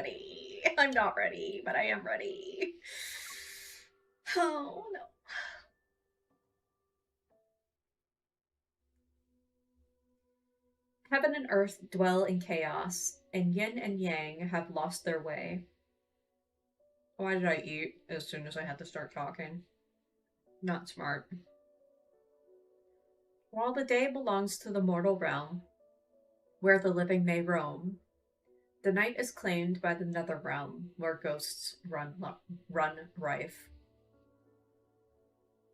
ready. I'm not ready, but I am ready. Oh, no. Heaven and earth dwell in chaos, and yin and yang have lost their way. Why did I eat as soon as I had to start talking? Not smart. While the day belongs to the mortal realm, where the living may roam, the night is claimed by the nether realm, where ghosts run rife.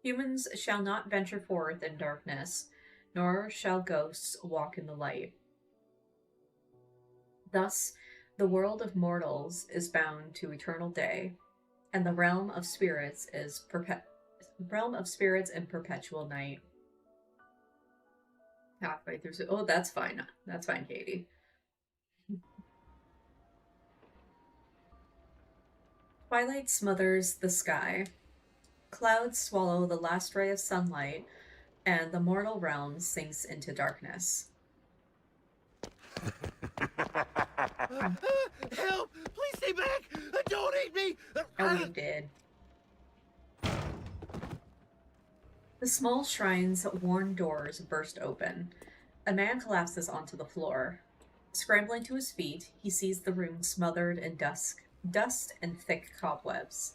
Humans shall not venture forth in darkness, nor shall ghosts walk in the light. Thus, the world of mortals is bound to eternal day, and the realm of spirits is in perpetual night. Halfway through. Oh, that's fine. That's fine, Katie. Twilight smothers the sky. Clouds swallow the last ray of sunlight, and the mortal realm sinks into darkness. Help! Please stay back! Don't eat me! Oh, you did. The small shrine's worn doors burst open. A man collapses onto the floor. Scrambling to his feet, he sees the room smothered in dust and thick cobwebs.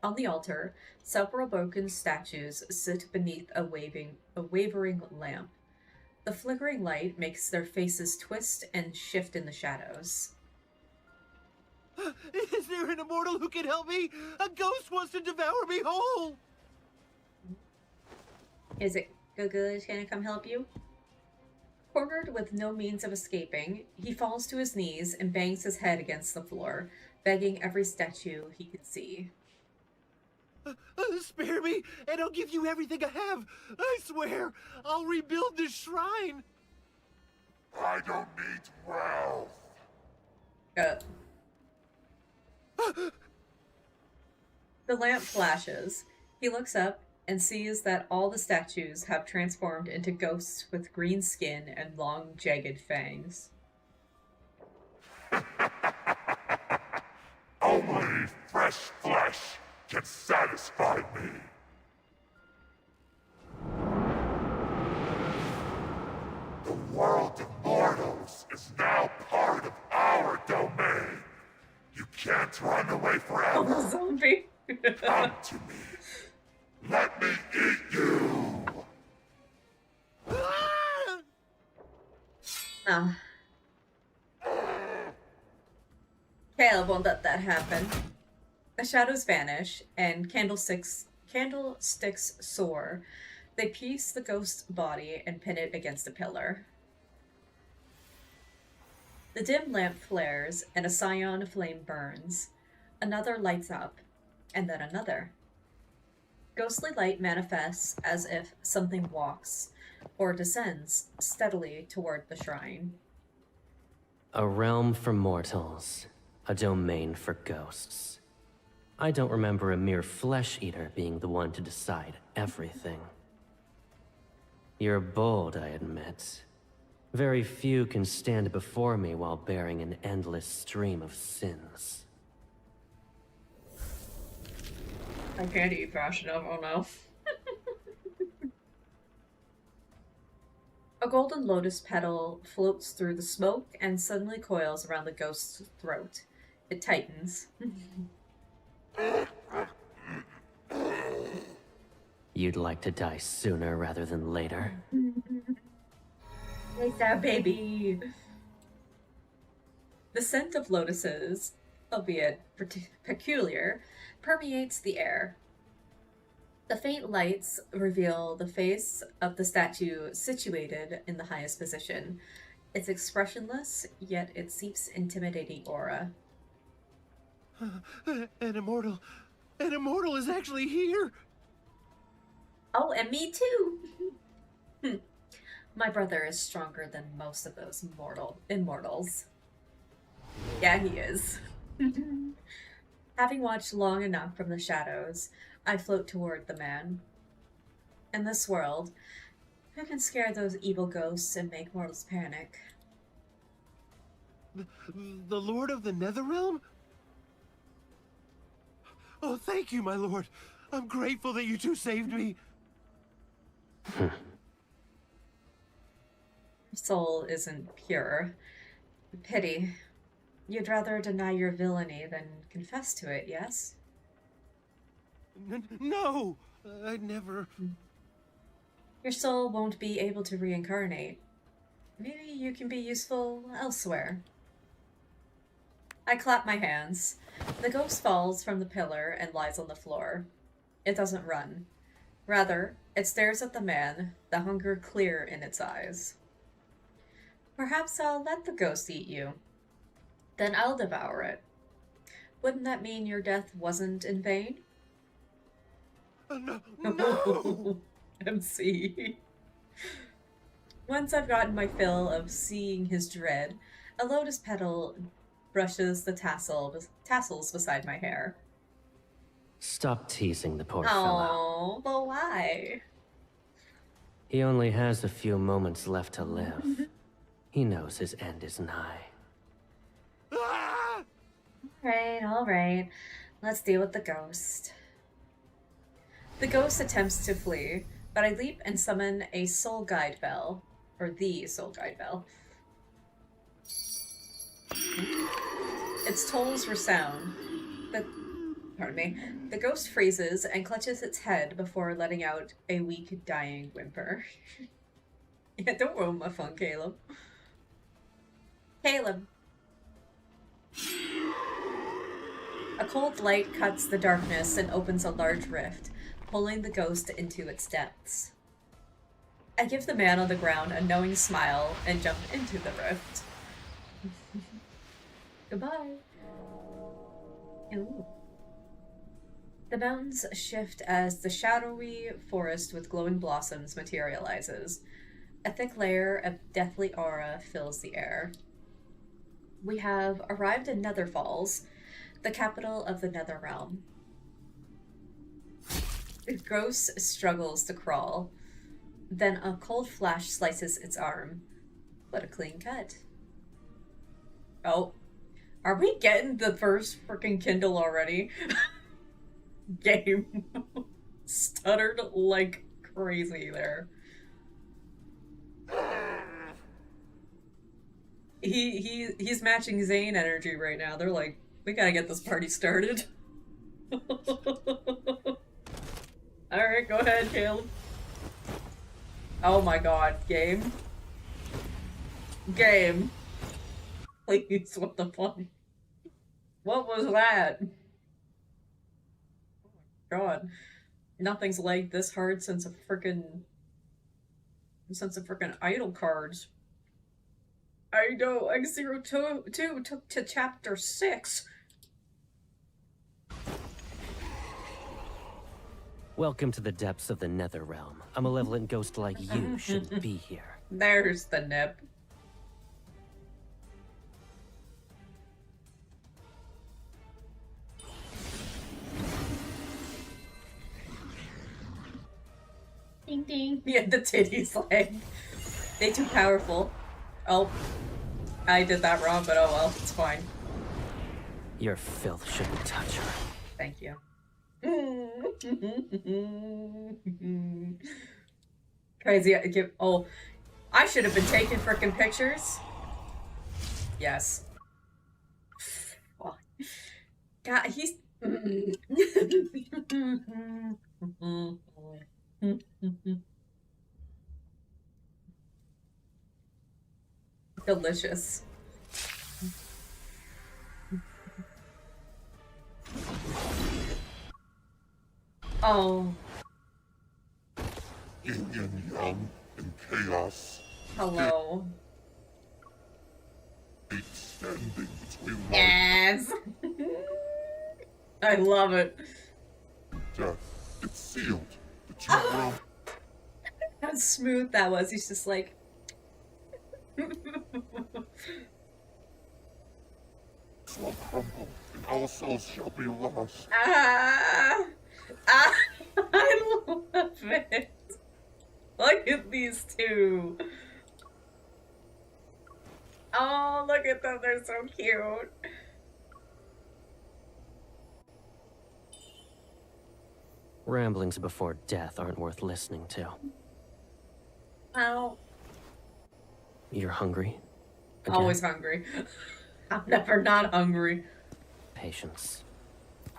On the altar, several broken statues sit beneath a wavering lamp. The flickering light makes their faces twist and shift in the shadows. Is there an immortal who can help me? A ghost wants to devour me whole! Is it Gugu's gonna come help you? Cornered with no means of escaping, he falls to his knees and bangs his head against the floor, begging every statue he can see. Spare me, and I'll give you everything I have. I swear, I'll rebuild this shrine. I don't need wealth. The lamp flashes. He looks up and sees that all the statues have transformed into ghosts with green skin and long, jagged fangs. Only fresh flesh can satisfy me. The world of mortals is now part of our domain. You can't run away forever. Oh, zombie. Come to me. Let me eat you. Caleb won't let that happen. The shadows vanish, and candlesticks soar. They piece the ghost's body and pin it against a pillar. The dim lamp flares, and a cyan flame burns. Another lights up, and then another. Ghostly light manifests as if something walks, or descends steadily toward the shrine. A realm for mortals, a domain for ghosts. I don't remember a mere flesh-eater being the one to decide everything. You're bold, I admit. Very few can stand before me while bearing an endless stream of sins. I can't eat fast enough, oh no. A golden lotus petal floats through the smoke and suddenly coils around the ghost's throat. It tightens. You'd like to die sooner rather than later? Like that, baby! The scent of lotuses, albeit peculiar, permeates the air. The faint lights reveal the face of the statue situated in the highest position. It's expressionless, yet it seeps intimidating aura. An immortal is actually here! Oh, and me too! My brother is stronger than most of those immortals. Yeah, he is. Having watched long enough from the shadows, I float toward the man. In this world, who can scare those evil ghosts and make mortals panic? The Lord of the Netherrealm? Oh, thank you, my lord. I'm grateful that you two saved me. Soul isn't pure. Pity. You'd rather deny your villainy than confess to it, yes? No! I'd never... Your soul won't be able to reincarnate. Maybe you can be useful elsewhere. I clap my hands. The ghost falls from the pillar and lies on the floor. It doesn't run. Rather, it stares at the man, the hunger clear in its eyes. Perhaps I'll let the ghost eat you. Then I'll devour it. Wouldn't that mean your death wasn't in vain? No! MC. Once I've gotten my fill of seeing his dread, a lotus petal brushes the tassels beside my hair. Stop teasing the poor fellow. Oh, but why? He only has a few moments left to live. He knows his end is nigh. Ah! All right. Let's deal with the ghost. The ghost attempts to flee, but I leap and summon a soul guide bell. Or the soul guide bell. Its tolls resound. Pardon me. The ghost freezes and clutches its head before letting out a weak, dying whimper. Yeah, don't ruin my fun, Caleb. Caleb. A cold light cuts the darkness and opens a large rift, pulling the ghost into its depths. I give the man on the ground a knowing smile and jump into the rift. Goodbye. Ooh. The mountains shift as the shadowy forest with glowing blossoms materializes. A thick layer of deathly aura fills the air. We have arrived in Nether Falls, the capital of the Netherrealm. The ghost struggles to crawl. Then a cold flash slices its arm. What a clean cut. Oh. Are we getting the first freaking Kindle already? Game. Stuttered like crazy there. He's matching Zane energy right now. They're like, we gotta get this party started. Alright, go ahead, Caleb. Oh my god, game. Game. Please, what the fuck? What was that? Oh my god. Nothing's lagged this hard since a frickin' idle cards. I know, X02 took to chapter 6. Welcome to the depths of the Netherrealm. A malevolent ghost like you shouldn't be here. There's the nip. Ding ding. Yeah, the titties like. They too powerful. Oh. I did that wrong, but oh well, it's fine. Your filth shouldn't touch her. Thank you. Crazy. Oh, I should have been taking frickin' pictures. Yes. God, he's. Delicious. Oh. Yin and yang and chaos. Hello. Hate standing between life Yes. I love it. and death. It's sealed. The two worlds How smooth that was. He's just like. will crumble, and all souls shall be lost. I love it. Look at these two. Oh, look at them. They're so cute. Ramblings before death aren't worth listening to. Oh. You're hungry? Again? Always hungry. I'm never not hungry. Patience.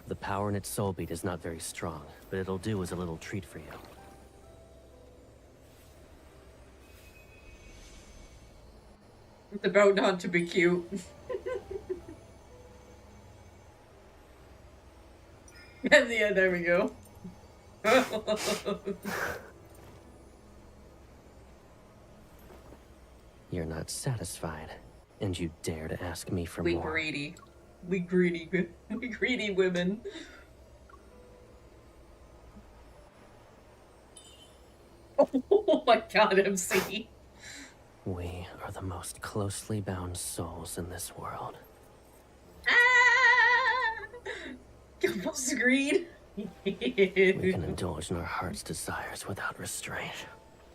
The power in its soul beat is not very strong, but it'll do as a little treat for you. It's about not to be cute. And yeah, there we go. You're not satisfied, and you dare to ask me for We more. greedy. We greedy women. Oh my god, MC. We are the most closely bound souls in this world. Almost agreed. We can indulge in our heart's desires without restraint.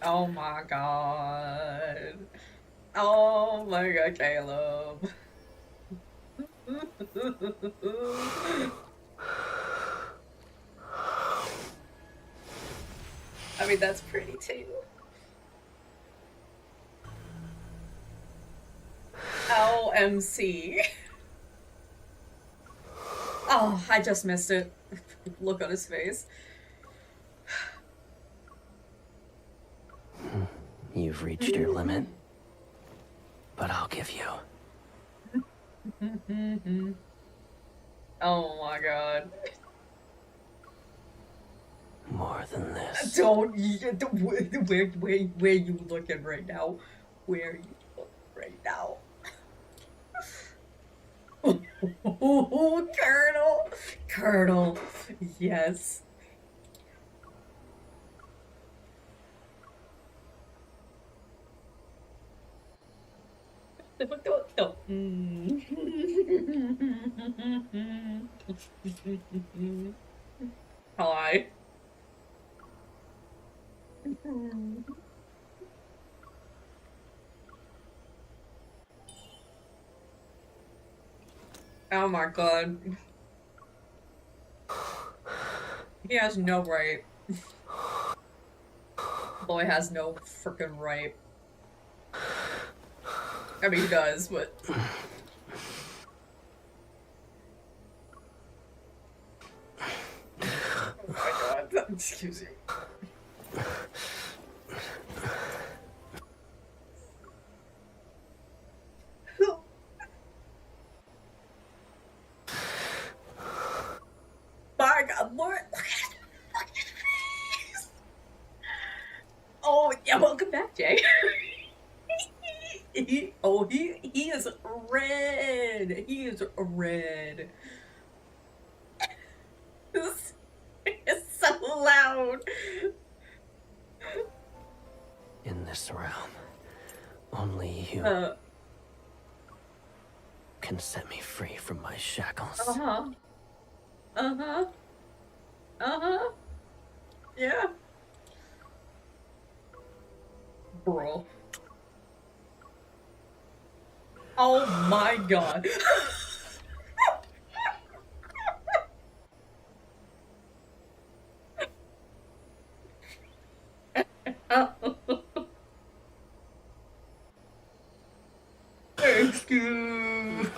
Oh my god. Oh my god, Caleb. I mean, that's pretty too. LMC. Oh, I just missed it. Look on his face. You've reached your limit, but I'll give you. Oh my god. More than this. Don't, where you looking right now? Where you looking right now? Oh, Colonel! Colonel, yes. No. Hi. Oh my god. He has no right. Boy has no freaking right. I mean, he does, but... Oh my god. Excuse me. My god, look at his fucking face! Oh, yeah, welcome back, Jay. He is red. He is red. It's so loud. In this realm, only you can set me free from my shackles. Yeah. Bro. Oh my god. Excuse.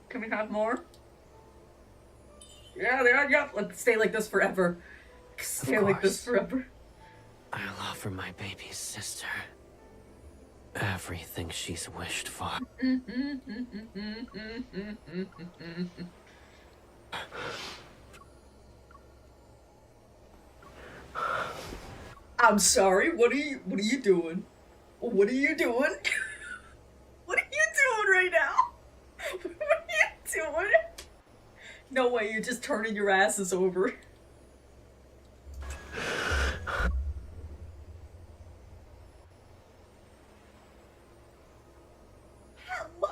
Can we have more? Yeah, they are. Yeah, let's stay like this forever. Stay like this forever. I'll offer my baby sister everything she's wished for. I'm sorry. What are you doing? What are you doing? What are you doing right now? What are you doing? No way, you're just turning your asses over. Hello?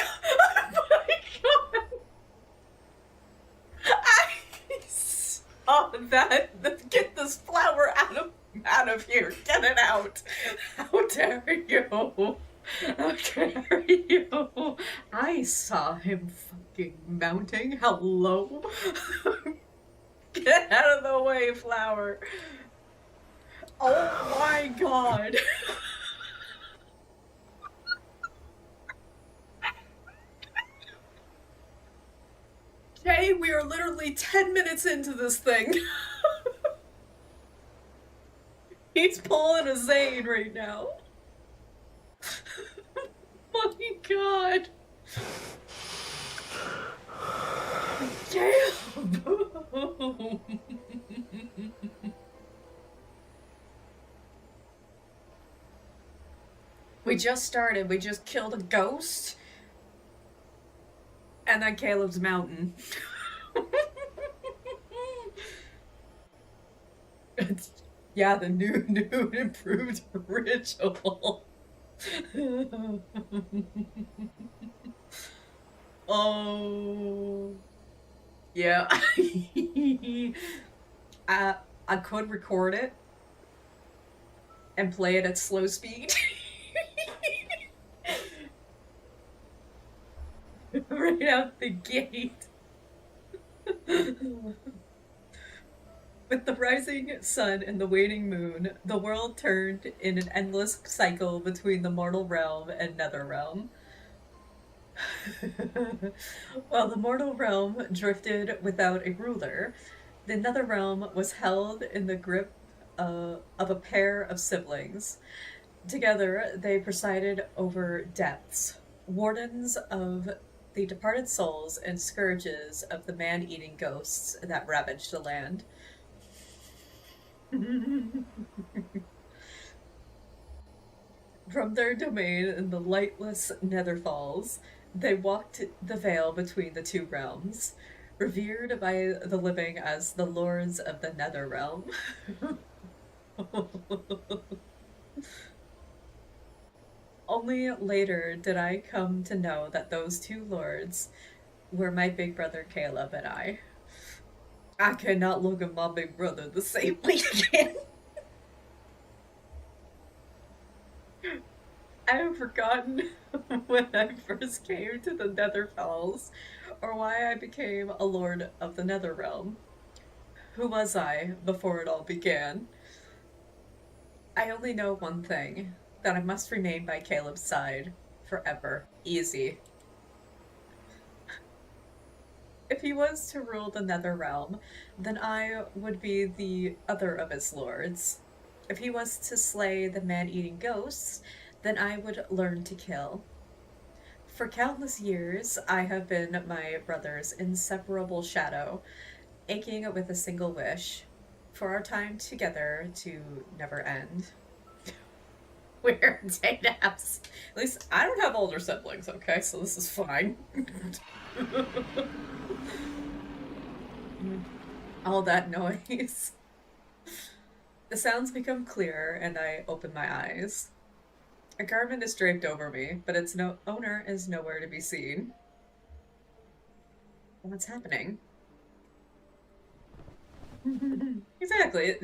Oh my god! I saw that. Get this flag. out of here. Get it out. How dare you? How dare you? I saw him fucking mounting. Hello? Get out of the way, Flower. Oh my god. Jay, we are literally 10 minutes into this thing. He's pulling a Zane right now. Oh my god. Caleb. We just started. We just killed a ghost. And then Caleb's mountain. Yeah, the new improved ritual. Oh. Yeah. I could record it and play it at slow speed. Right out the gate. With the rising sun and the waning moon, the world turned in an endless cycle between the mortal realm and nether realm. While the mortal realm drifted without a ruler, the nether realm was held in the grip of a pair of siblings. Together, they presided over depths, wardens of the departed souls and scourges of the man-eating ghosts that ravaged the land. From their domain in the lightless Netherfalls, they walked the veil between the two realms, revered by the living as the lords of the Nether realm. Only later did I come to know that those two lords were my big brother Caleb and I. I cannot look at my big brother the same way again. I have forgotten when I first came to the Netherfalls, or why I became a lord of the Nether realm. Who was I before it all began? I only know one thing, that I must remain by Caleb's side forever. Easy. If he was to rule the Nether realm, then I would be the other of his lords. If he was to slay the man-eating ghosts, then I would learn to kill. For countless years, I have been my brother's inseparable shadow, aching with a single wish, for our time together to never end. We're day-naps. At least I don't have older siblings, okay? So this is fine. All that noise. The sounds become clearer, and I open my eyes. A garment is draped over me, but its owner is nowhere to be seen. What's happening? Exactly.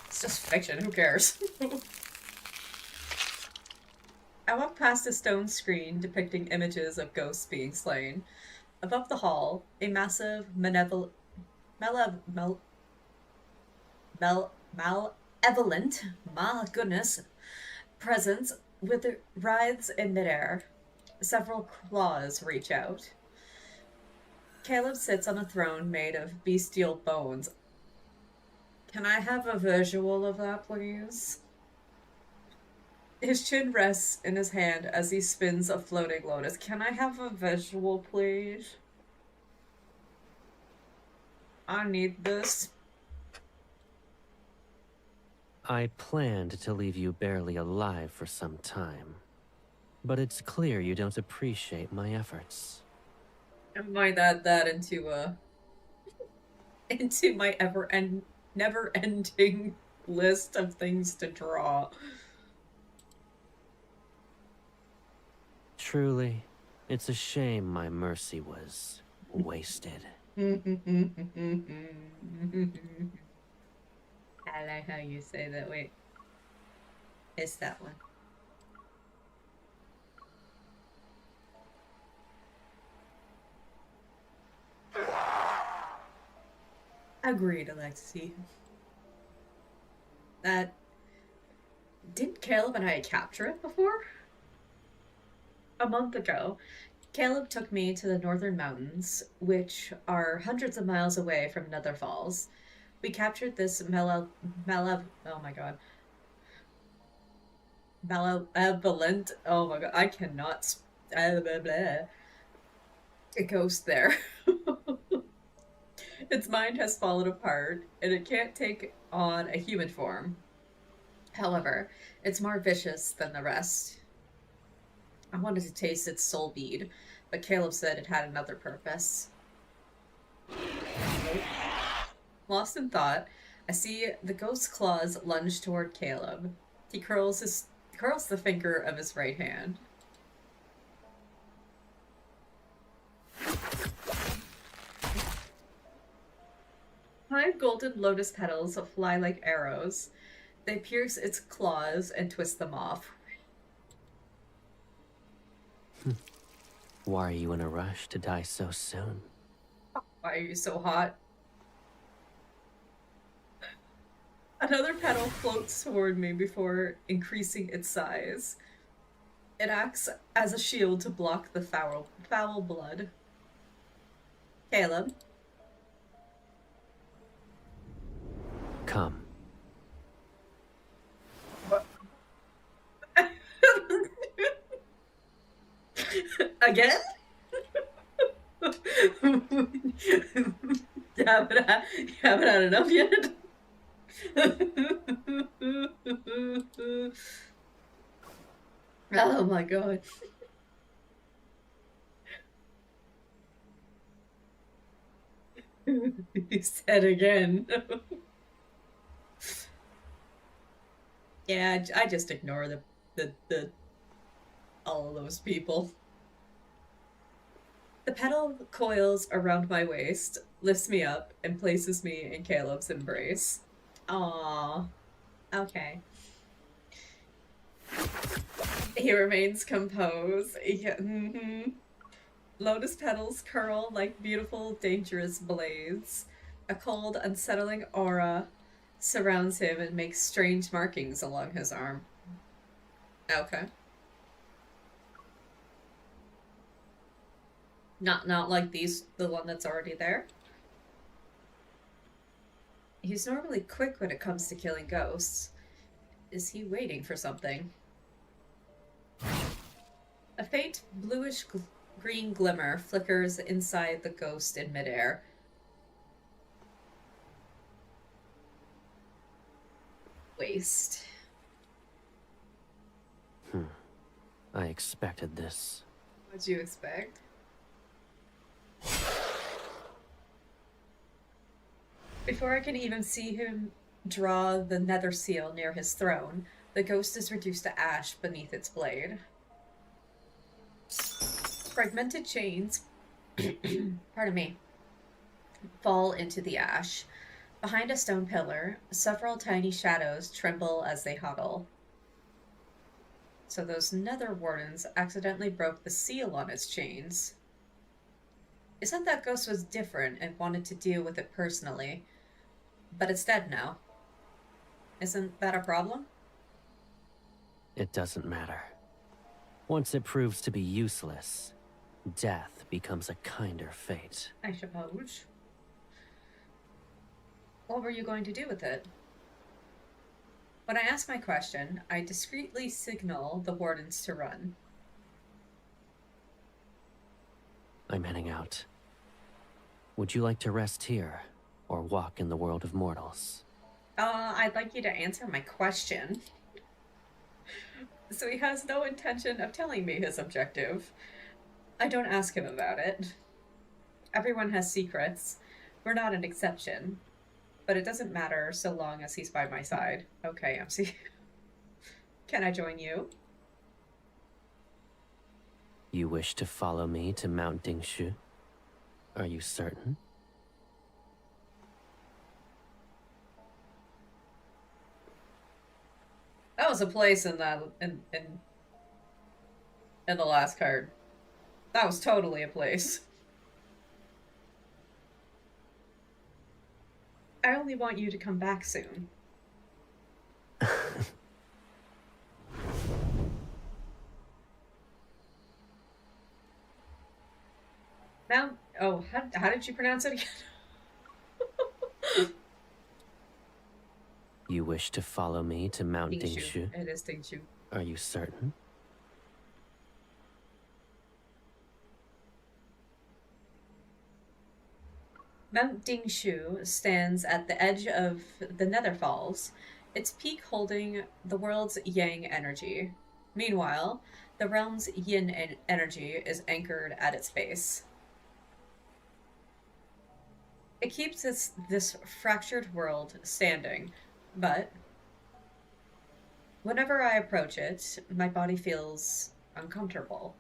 It's just fiction, who cares? I walk past a stone screen depicting images of ghosts being slain. Above the hall, a massive malevolent, my goodness, presence with writhes in midair. Several claws reach out. Caleb sits on a throne made of bestial bones. Can I have a visual of that, please? His chin rests in his hand as he spins a floating lotus. Can I have a visual, please? I need this. I planned to leave you barely alive for some time, but it's clear you don't appreciate my efforts. I might add that into my never-ending list of things to draw. Truly, it's a shame my mercy was wasted. I like how you say that. Wait. It's that one. Agreed, Alexi. That... Didn't Caleb and I capture it before? A month ago, Caleb took me to the northern mountains, which are hundreds of miles away from Nether Falls. We captured this oh my god. Malevolent, oh my god, I cannot, blah, blah. A ghost there. Its mind has fallen apart, and it can't take on a human form. However, it's more vicious than the rest. I wanted to taste its soul bead, but Caleb said it had another purpose. Lost in thought, I see the ghost's claws lunge toward Caleb. He curls the finger of his right hand. Five golden lotus petals fly like arrows. They pierce its claws and twist them off. Why are you in a rush to die so soon? Why are you so hot? Another petal floats toward me before increasing its size. It acts as a shield to block the foul blood. Caleb. Come. What? Again? You haven't had enough yet? Oh my god. He said again. Yeah, I just ignore the all of those people. The petal coils around my waist, lifts me up, and places me in Caleb's embrace. Aww. Okay. He remains composed. Lotus petals curl like beautiful, dangerous blades. A cold, unsettling aura surrounds him and makes strange markings along his arm. Okay. Not like the one that's already there. He's normally quick when it comes to killing ghosts. Is he waiting for something? A faint bluish-green glimmer flickers inside the ghost in midair. Waste. I expected this. What'd you expect? Before I can even see him draw the nether seal near his throne, the ghost is reduced to ash beneath its blade. Fragmented chains, pardon me, fall into the ash. Behind a stone pillar, several tiny shadows tremble as they huddle. So those nether wardens accidentally broke the seal on its chains. It said that ghost was different and wanted to deal with it personally, but it's dead now. Isn't that a problem? It doesn't matter. Once it proves to be useless, death becomes a kinder fate. I suppose. What were you going to do with it? When I ask my question, I discreetly signal the wardens to run. I'm heading out. Would you like to rest here, or walk in the world of mortals? I'd like you to answer my question. So he has no intention of telling me his objective. I don't ask him about it. Everyone has secrets. We're not an exception. But it doesn't matter so long as he's by my side. Okay, MC. Can I join you? You wish to follow me to Mount Dingshu? Are you certain? That was a place in that in the last card. That was totally a place. I only want you to come back soon. Mount. Oh, how did you pronounce it again? You wish to follow me to Mount Dingshu? It is Dingshu. Are you certain? Mount Dingshu stands at the edge of the Nether Falls, its peak holding the world's yang energy. Meanwhile, the realm's yin energy is anchored at its base. It keeps this fractured world standing, but whenever I approach it, my body feels uncomfortable.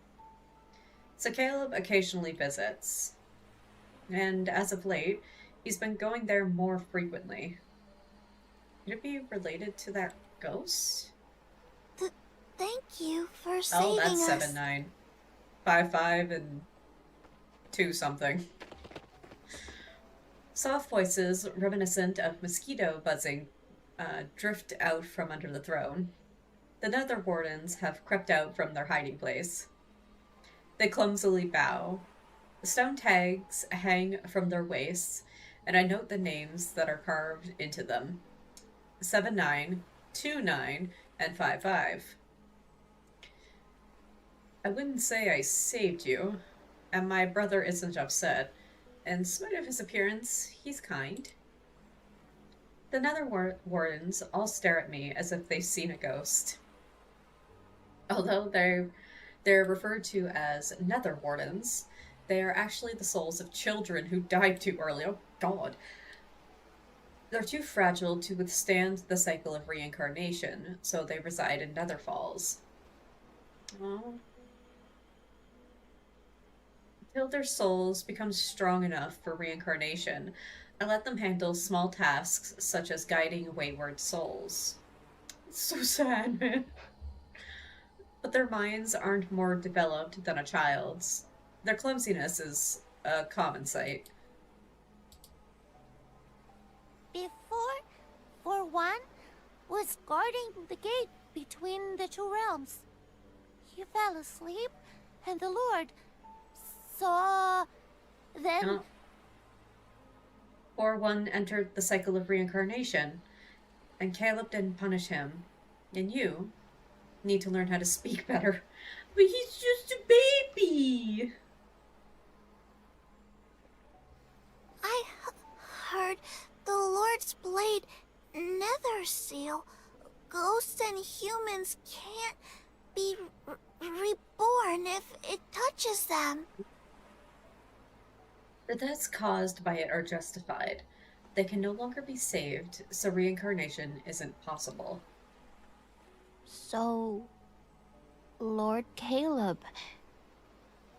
So Caleb occasionally visits, and as of late, he's been going there more frequently. Could it be related to that ghost? Thank you for saving us. Oh, that's 7-9. 5-5 and 2 something. Soft voices reminiscent of mosquito buzzing drift out from under the throne. The Nether Wardens have crept out from their hiding place. They clumsily bow. The stone tags hang from their waists, and I note the names that are carved into them. 7-9, 2-9, and 5-5. I wouldn't say I saved you, and my brother isn't upset. In spite of his appearance, he's kind. The Nether Wardens all stare at me as if they've seen a ghost. Although they're referred to as Nether Wardens, they are actually the souls of children who died too early. Oh, God. They're too fragile to withstand the cycle of reincarnation, so they reside in Nether Falls. Oh. Until their souls become strong enough for reincarnation, I let them handle small tasks such as guiding wayward souls. It's so sad, man. But their minds aren't more developed than a child's. Their clumsiness is a common sight. Before, for one, was guarding the gate between the two realms. He fell asleep, and the Lord saw them. Or one entered the cycle of reincarnation, and Caleb didn't punish him. And you need to learn how to speak better. But he's just a baby! I heard the Lord's blade nether seal. Ghosts and humans can't be reborn if it touches them. The deaths caused by it are justified. They can no longer be saved, so reincarnation isn't possible. So, Lord Caleb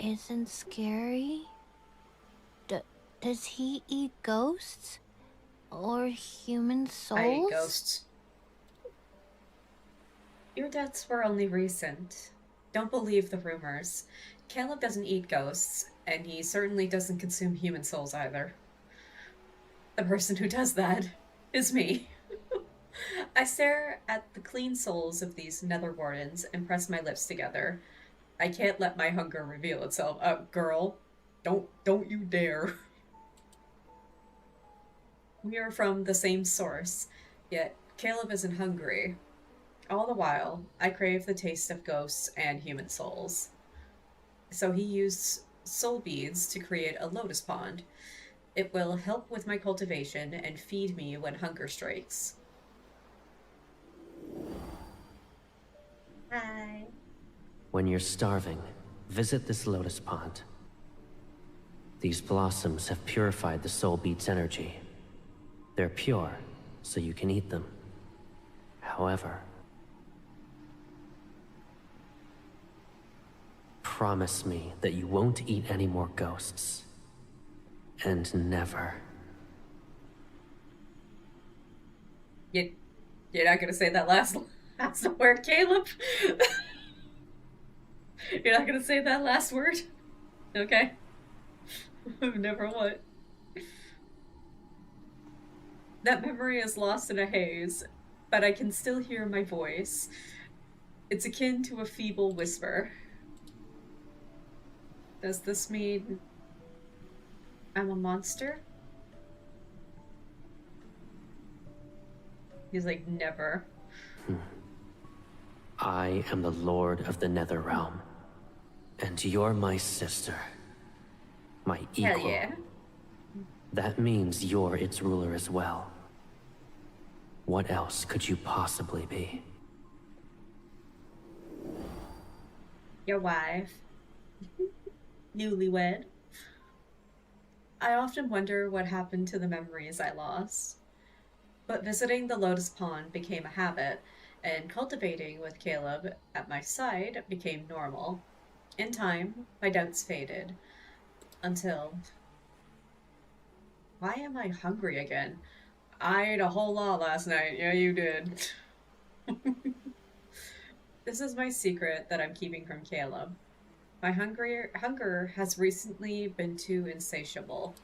isn't scary? Does he eat ghosts? Or human souls? I eat ghosts. Your deaths were only recent. Don't believe the rumors. Caleb doesn't eat ghosts, and he certainly doesn't consume human souls either. The person who does that is me. I stare at the clean souls of these Nether Wardens and press my lips together. I can't let my hunger reveal itself. Girl, don't you dare. We are from the same source, yet Caleb isn't hungry. All the while, I crave the taste of ghosts and human souls. So he used soul beads to create a lotus pond. It will help with my cultivation and feed me when hunger strikes. Hi. When you're starving, visit this lotus pond. These blossoms have purified the soul bead's energy. They're pure, so you can eat them. However, promise me that you won't eat any more ghosts. And never. You're not gonna say that last That's the word, Caleb. You're not gonna say that last word? Okay. Never what. That memory is lost in a haze, but I can still hear my voice. It's akin to a feeble whisper. Does this mean I'm a monster? He's like, never. I am the Lord of the Netherrealm, and you're my sister. My equal. Hell yeah. That means you're its ruler as well. What else could you possibly be? Your wife. Newlywed. I often wonder what happened to the memories I lost. But visiting the Lotus Pond became a habit, and cultivating with Caleb at my side became normal. In time, my doubts faded. Until... Why am I hungry again? I ate a whole lot last night. Yeah, you did. This is my secret that I'm keeping from Caleb. My hunger has recently been too insatiable.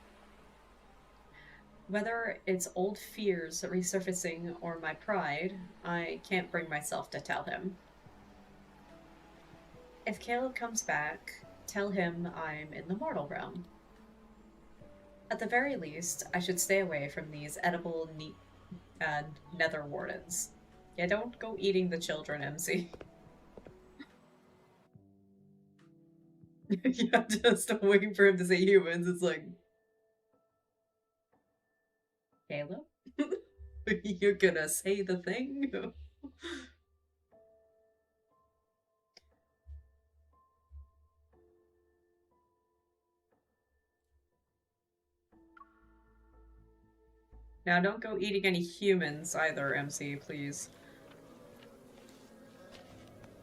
Whether it's old fears resurfacing or my pride, I can't bring myself to tell him. If Caleb comes back, tell him I'm in the mortal realm. At the very least, I should stay away from these edible nether wardens. Yeah, don't go eating the children, MC. Yeah, just waiting for him to say humans. It's like, Caleb? You're gonna say the thing? Now, don't go eating any humans either, MC, please.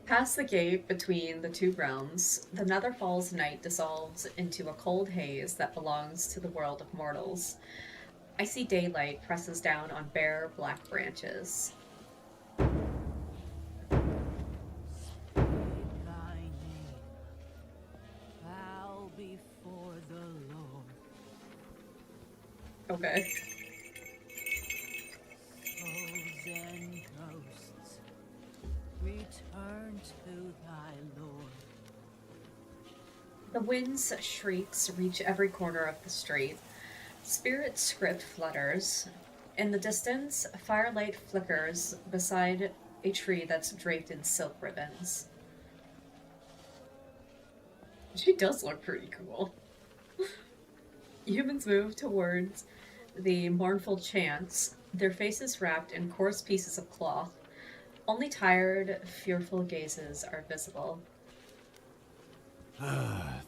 Past the gate between the two realms, the Netherfall's night dissolves into a cold haze that belongs to the world of mortals. Icy daylight presses down on bare, black branches. Okay. Return to thy Lord. The wind's shrieks reach every corner of the street. Spirit script flutters. In the distance, firelight flickers beside a tree that's draped in silk ribbons. She does look pretty cool. Humans move towards the mournful chants, their faces wrapped in coarse pieces of cloth. Only tired, fearful gazes are visible.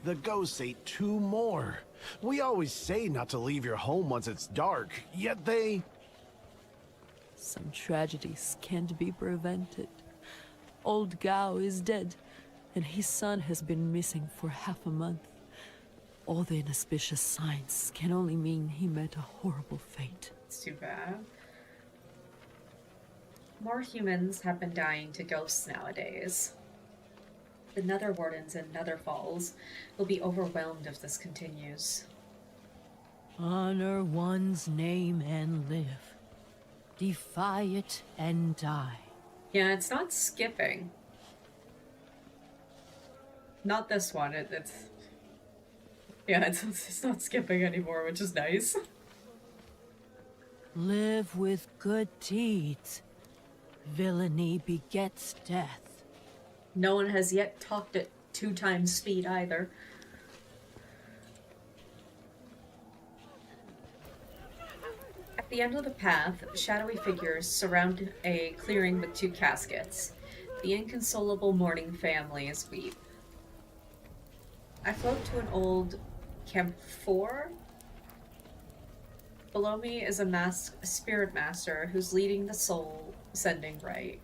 The ghosts ate 2 more. We always say not to leave your home once it's dark, yet they... Some tragedies can't be prevented. Old Gao is dead, and his son has been missing for half a month. All the inauspicious signs can only mean he met a horrible fate. It's too bad. More humans have been dying to ghosts nowadays. The Nether Wardens and Netherfalls will be overwhelmed if this continues. Honor one's name and live. Defy it and die. Yeah, it's not skipping. Not this one. It's not skipping anymore, which is nice. Live with good deeds. Villainy begets death. No one has yet talked at 2 times speed either. At the end of the path, shadowy figures surround a clearing with 2 caskets. The inconsolable mourning families weep. I float to an old camphor. Below me is a masked spirit master who's leading the soul sending right.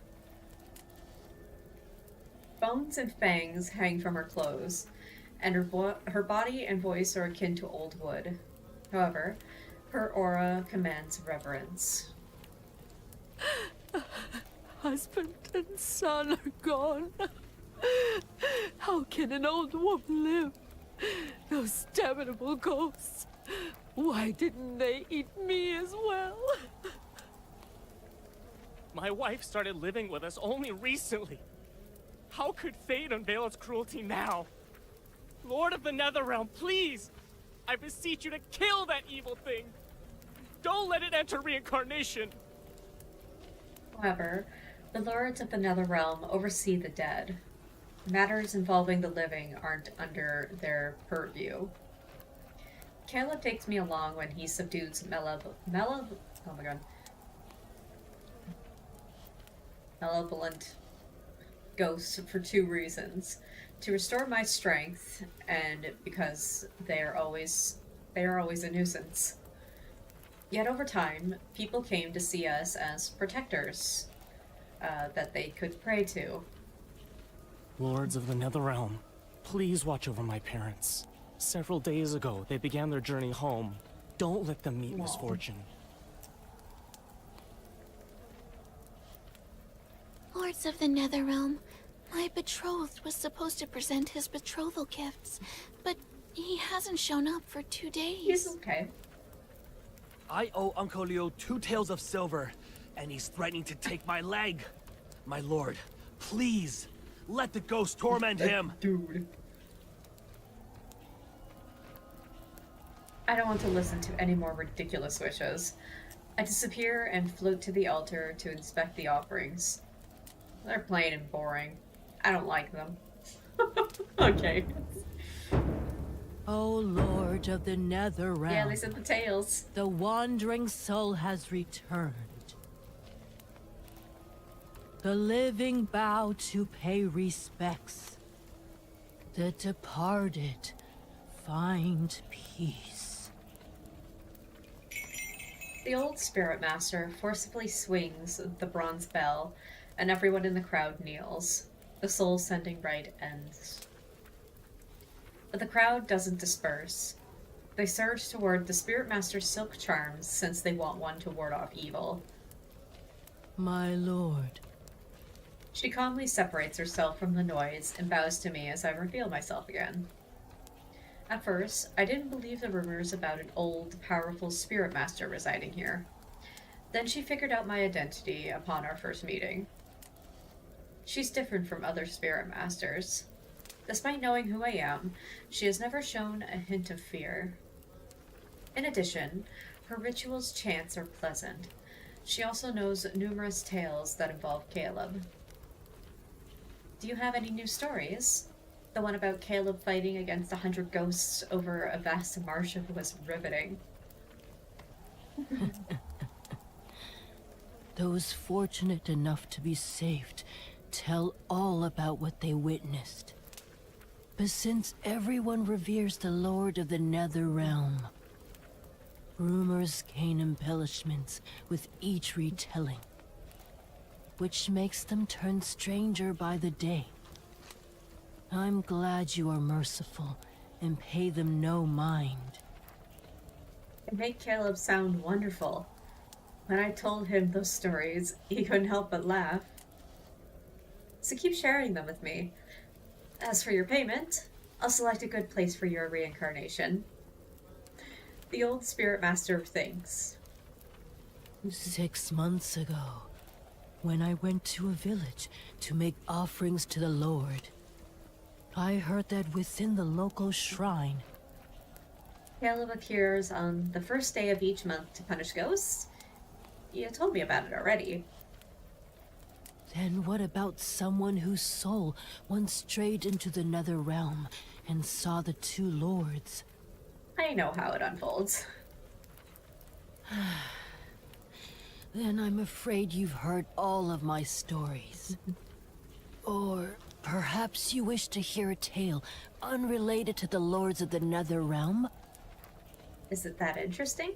Bones and fangs hang from her clothes, and her body and voice are akin to old wood. However, her aura commands reverence. husband and son are gone. How can an old woman live? Those damnable ghosts. Why didn't they eat me as well? My wife started living with us only recently. How could fate unveil its cruelty now? Lord of the Netherrealm, please! I beseech you to kill that evil thing! Don't let it enter reincarnation! However, the lords of the Netherrealm oversee the dead. Matters involving the living aren't under their purview. Caleb takes me along when he subdues malevolent ghosts for two reasons: to restore my strength, and because they are always a nuisance. Yet over time, people came to see us as protectors that they could pray to. Lords of the Netherrealm, please watch over my parents. Several days ago, they began their journey home. Don't let them meet misfortune. Lords of the Netherrealm, my betrothed was supposed to present his betrothal gifts, but he hasn't shown up for 2 days. He's okay. I owe Uncle Leo 2 taels of silver, and he's threatening to take my leg. My lord, please, let the ghost torment him. Dude. I don't want to listen to any more ridiculous wishes. I disappear and float to the altar to inspect the offerings. They're plain and boring. I don't like them. Okay. O Lord of the Netherrealm. Yeah, they said the tails. The wandering soul has returned. The living bow to pay respects. The departed find peace. The old spirit master forcibly swings the bronze bell, and everyone in the crowd kneels. The soul sending rite ends. But the crowd doesn't disperse. They surge toward the spirit master's silk charms, since they want one to ward off evil. My lord. She calmly separates herself from the noise and bows to me as I reveal myself again. At first, I didn't believe the rumors about an old, powerful spirit master residing here. Then she figured out my identity upon our first meeting. She's different from other spirit masters. Despite knowing who I am, she has never shown a hint of fear. In addition, her ritual's chants are pleasant. She also knows numerous tales that involve Caleb. Do you have any new stories? The one about Caleb fighting against 100 ghosts over a vast marsh was riveting. Those fortunate enough to be saved tell all about what they witnessed. But since everyone reveres the Lord of the Netherrealm, rumors gain embellishments with each retelling, which makes them turn stranger by the day. I'm glad you are merciful and pay them no mind. It made Caleb sound wonderful. When I told him those stories, he couldn't help but laugh. So keep sharing them with me. As for your payment, I'll select a good place for your reincarnation. The old spirit master thinks. 6 months ago, when I went to a village to make offerings to the Lord, I heard that within the local shrine, Caleb appears on the first day of each month to punish ghosts. You told me about it already. then what about someone whose soul once strayed into the Netherrealm and saw the 2 lords? I know how it unfolds. Then I'm afraid you've heard all of my stories. Or perhaps you wish to hear a tale unrelated to the lords of the Netherrealm? Is it that interesting?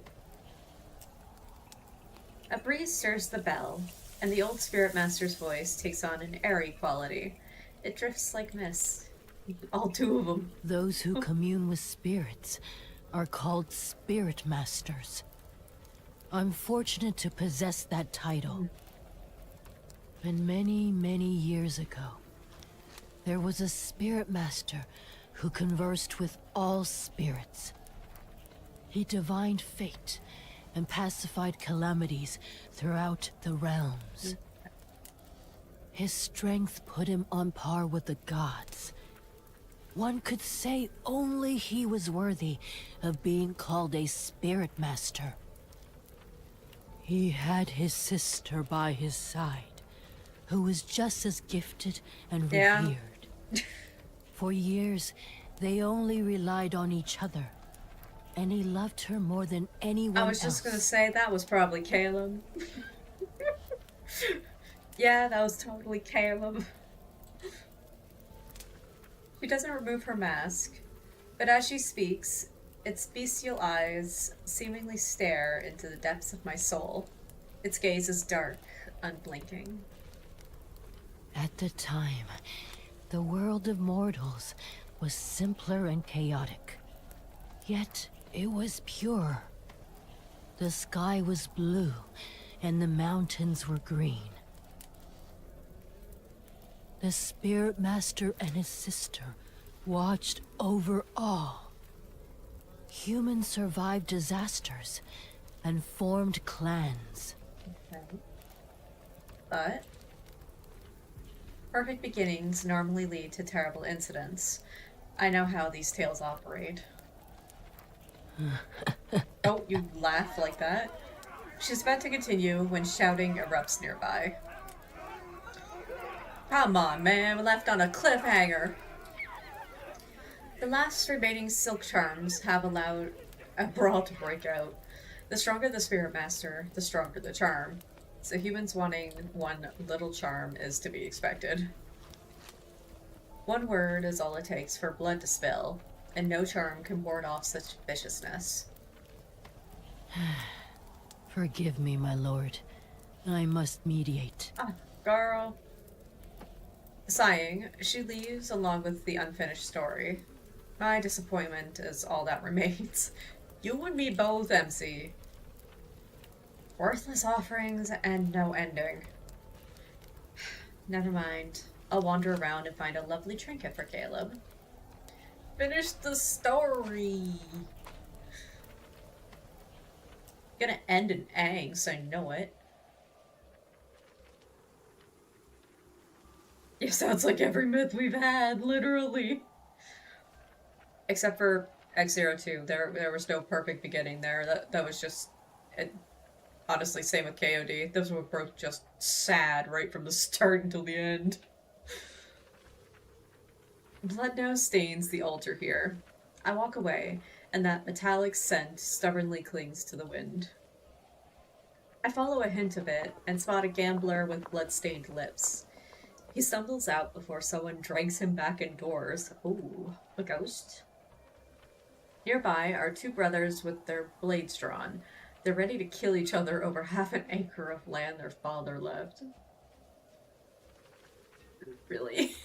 A breeze stirs the bell, and the old spirit master's voice takes on an airy quality. It drifts like mist. All 2 of them. Those who commune with spirits are called spirit masters. I'm fortunate to possess that title. happened many, many years ago. There was a spirit master who conversed with all spirits. He divined fate and pacified calamities throughout the realms. His strength put him on par with the gods. One could say only he was worthy of being called a spirit master. He had his sister by his side, who was just as gifted and revered. For years, they only relied on each other, and he loved her more than anyone else. I was just gonna say, that was probably Caleb. Yeah, that was totally Caleb. She doesn't remove her mask, but as she speaks, its bestial eyes seemingly stare into the depths of my soul. Its gaze is dark, unblinking. At the time, the world of mortals was simpler and chaotic. Yet, it was pure. The sky was blue, and the mountains were green. The Spirit Master and his sister watched over all. Humans survived disasters and formed clans. Okay. But perfect beginnings normally lead to terrible incidents. I know how these tales operate. Oh, you laugh like that? She's about to continue when shouting erupts nearby. Come on, man, we're left on a cliffhanger. The last remaining silk charms have allowed a brawl to break out. The stronger the Spirit Master, the stronger the charm. So humans wanting one little charm is to be expected. One word is all it takes for blood to spill, and no charm can ward off such viciousness. Forgive me, my lord. I must mediate. Ah, girl. Sighing, she leaves along with the unfinished story. My disappointment is all that remains. You and me both, MC. Worthless offerings and no ending. Never mind. I'll wander around and find a lovely trinket for Caleb. Finish the story! Gonna end in angst, I know it. It sounds like every myth we've had, literally. Except for X02. There was no perfect beginning there. That was just... honestly, same with KOD. Those were both just sad right from the start until the end. Blood now stains the altar here. I walk away, and that metallic scent stubbornly clings to the wind. I follow a hint of it, and spot a gambler with blood-stained lips. He stumbles out before someone drags him back indoors. Ooh, a ghost? Nearby are two brothers with their blades drawn. They're ready to kill each other over half an acre of land their father left. Really?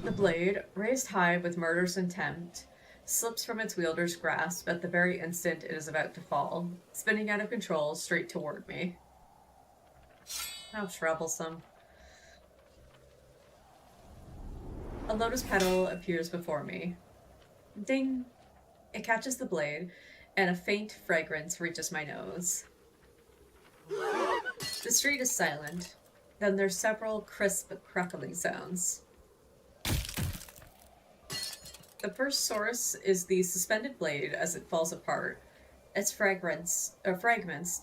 The blade, raised high with murder's intent, slips from its wielder's grasp at the very instant it is about to fall, spinning out of control straight toward me. How troublesome. A lotus petal appears before me. Ding! It catches the blade, and a faint fragrance reaches my nose. The street is silent. Then there's several crisp, crackling sounds. The first source is the suspended blade as it falls apart. Its fragments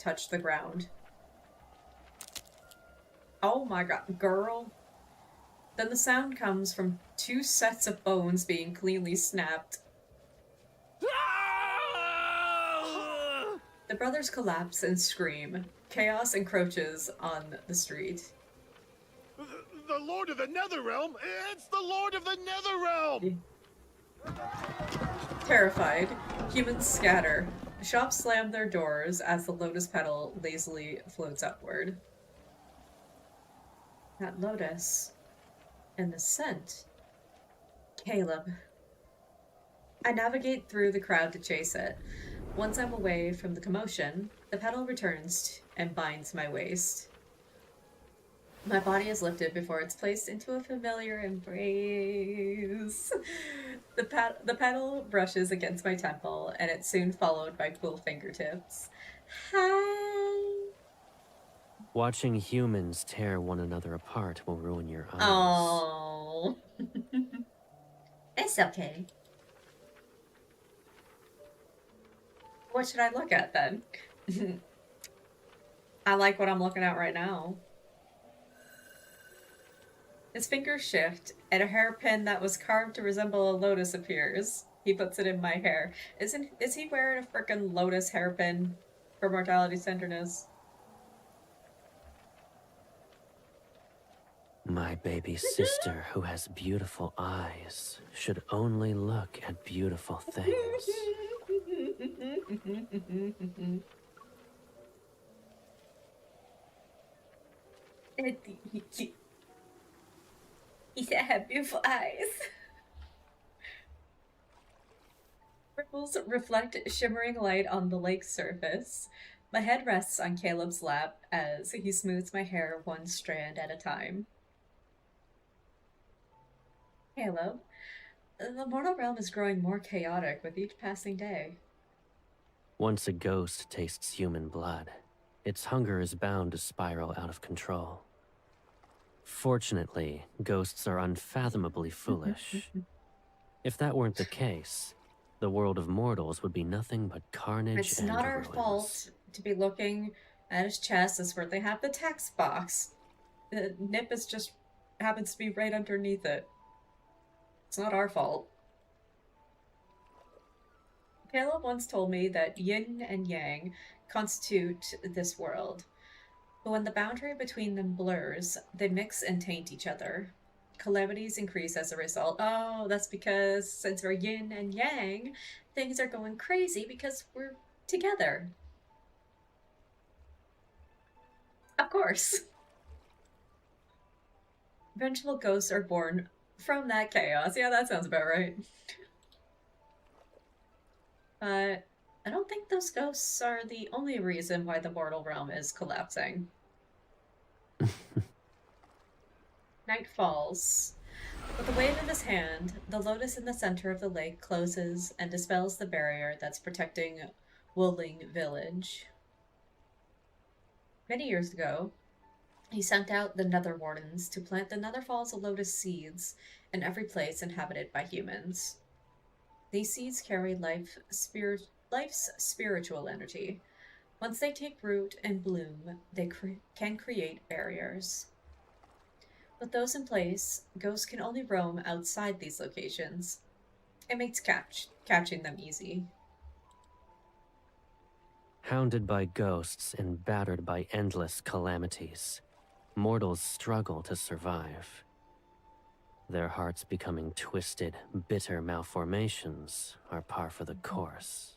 touch the ground. Oh my god, girl. Then the sound comes from two sets of bones being cleanly snapped. The brothers collapse and scream. Chaos encroaches on the street. The Lord of the Netherrealm? It's the Lord of the Netherrealm! Terrified, humans scatter. Shops slam their doors as the lotus petal lazily floats upward. That lotus. And the scent. Caleb. I navigate through the crowd to chase it. Once I'm away from the commotion, the The petal returns and binds my waist. My body is lifted before it's placed into a familiar embrace. The petal brushes against my temple, and it's soon followed by cool fingertips. Hi! Watching humans tear one another apart will ruin your eyes. Oh. It's okay. What should I look at then? I like what I'm looking at right now. His fingers shift, and a hairpin that was carved to resemble a lotus appears. He puts it in my hair. Is he wearing a frickin' lotus hairpin for mortality's tenderness? My baby sister, who has beautiful eyes, should only look at beautiful things. He said I have beautiful eyes. Ripples reflect shimmering light on the lake's surface. My head rests on Caleb's lap as he smooths my hair one strand at a time. Caleb, the mortal realm is growing more chaotic with each passing day. Once a ghost tastes human blood, its hunger is bound to spiral out of control. Fortunately, ghosts are unfathomably foolish. If that weren't the case, the world of mortals would be nothing but carnage It's and not our ruins. fault to be looking at his chest. That's where they have the text box. The nip is just happens to be right underneath it. It's not our fault. Caleb once told me that yin and yang constitute this world. But when the boundary between them blurs, they mix and taint each other. Calamities increase as a result. Oh, that's because since we're yin and yang, things are going crazy because we're together. Of course. Vengeful ghosts are born from that chaos. Yeah, that sounds about right. I don't think those ghosts are the only reason why the mortal realm is collapsing. Night falls. With a wave of his hand, the lotus in the center of the lake closes and dispels the barrier that's protecting Woling Village. Many years ago, he sent out the Nether Wardens to plant the Netherfall's lotus seeds in every place inhabited by humans. These seeds carry life's spiritual energy. Once they take root and bloom, they can create barriers. With those in place, ghosts can only roam outside these locations. It makes catching them easy. Hounded by ghosts and battered by endless calamities, mortals struggle to survive. Their hearts becoming twisted, bitter malformations are par for the course.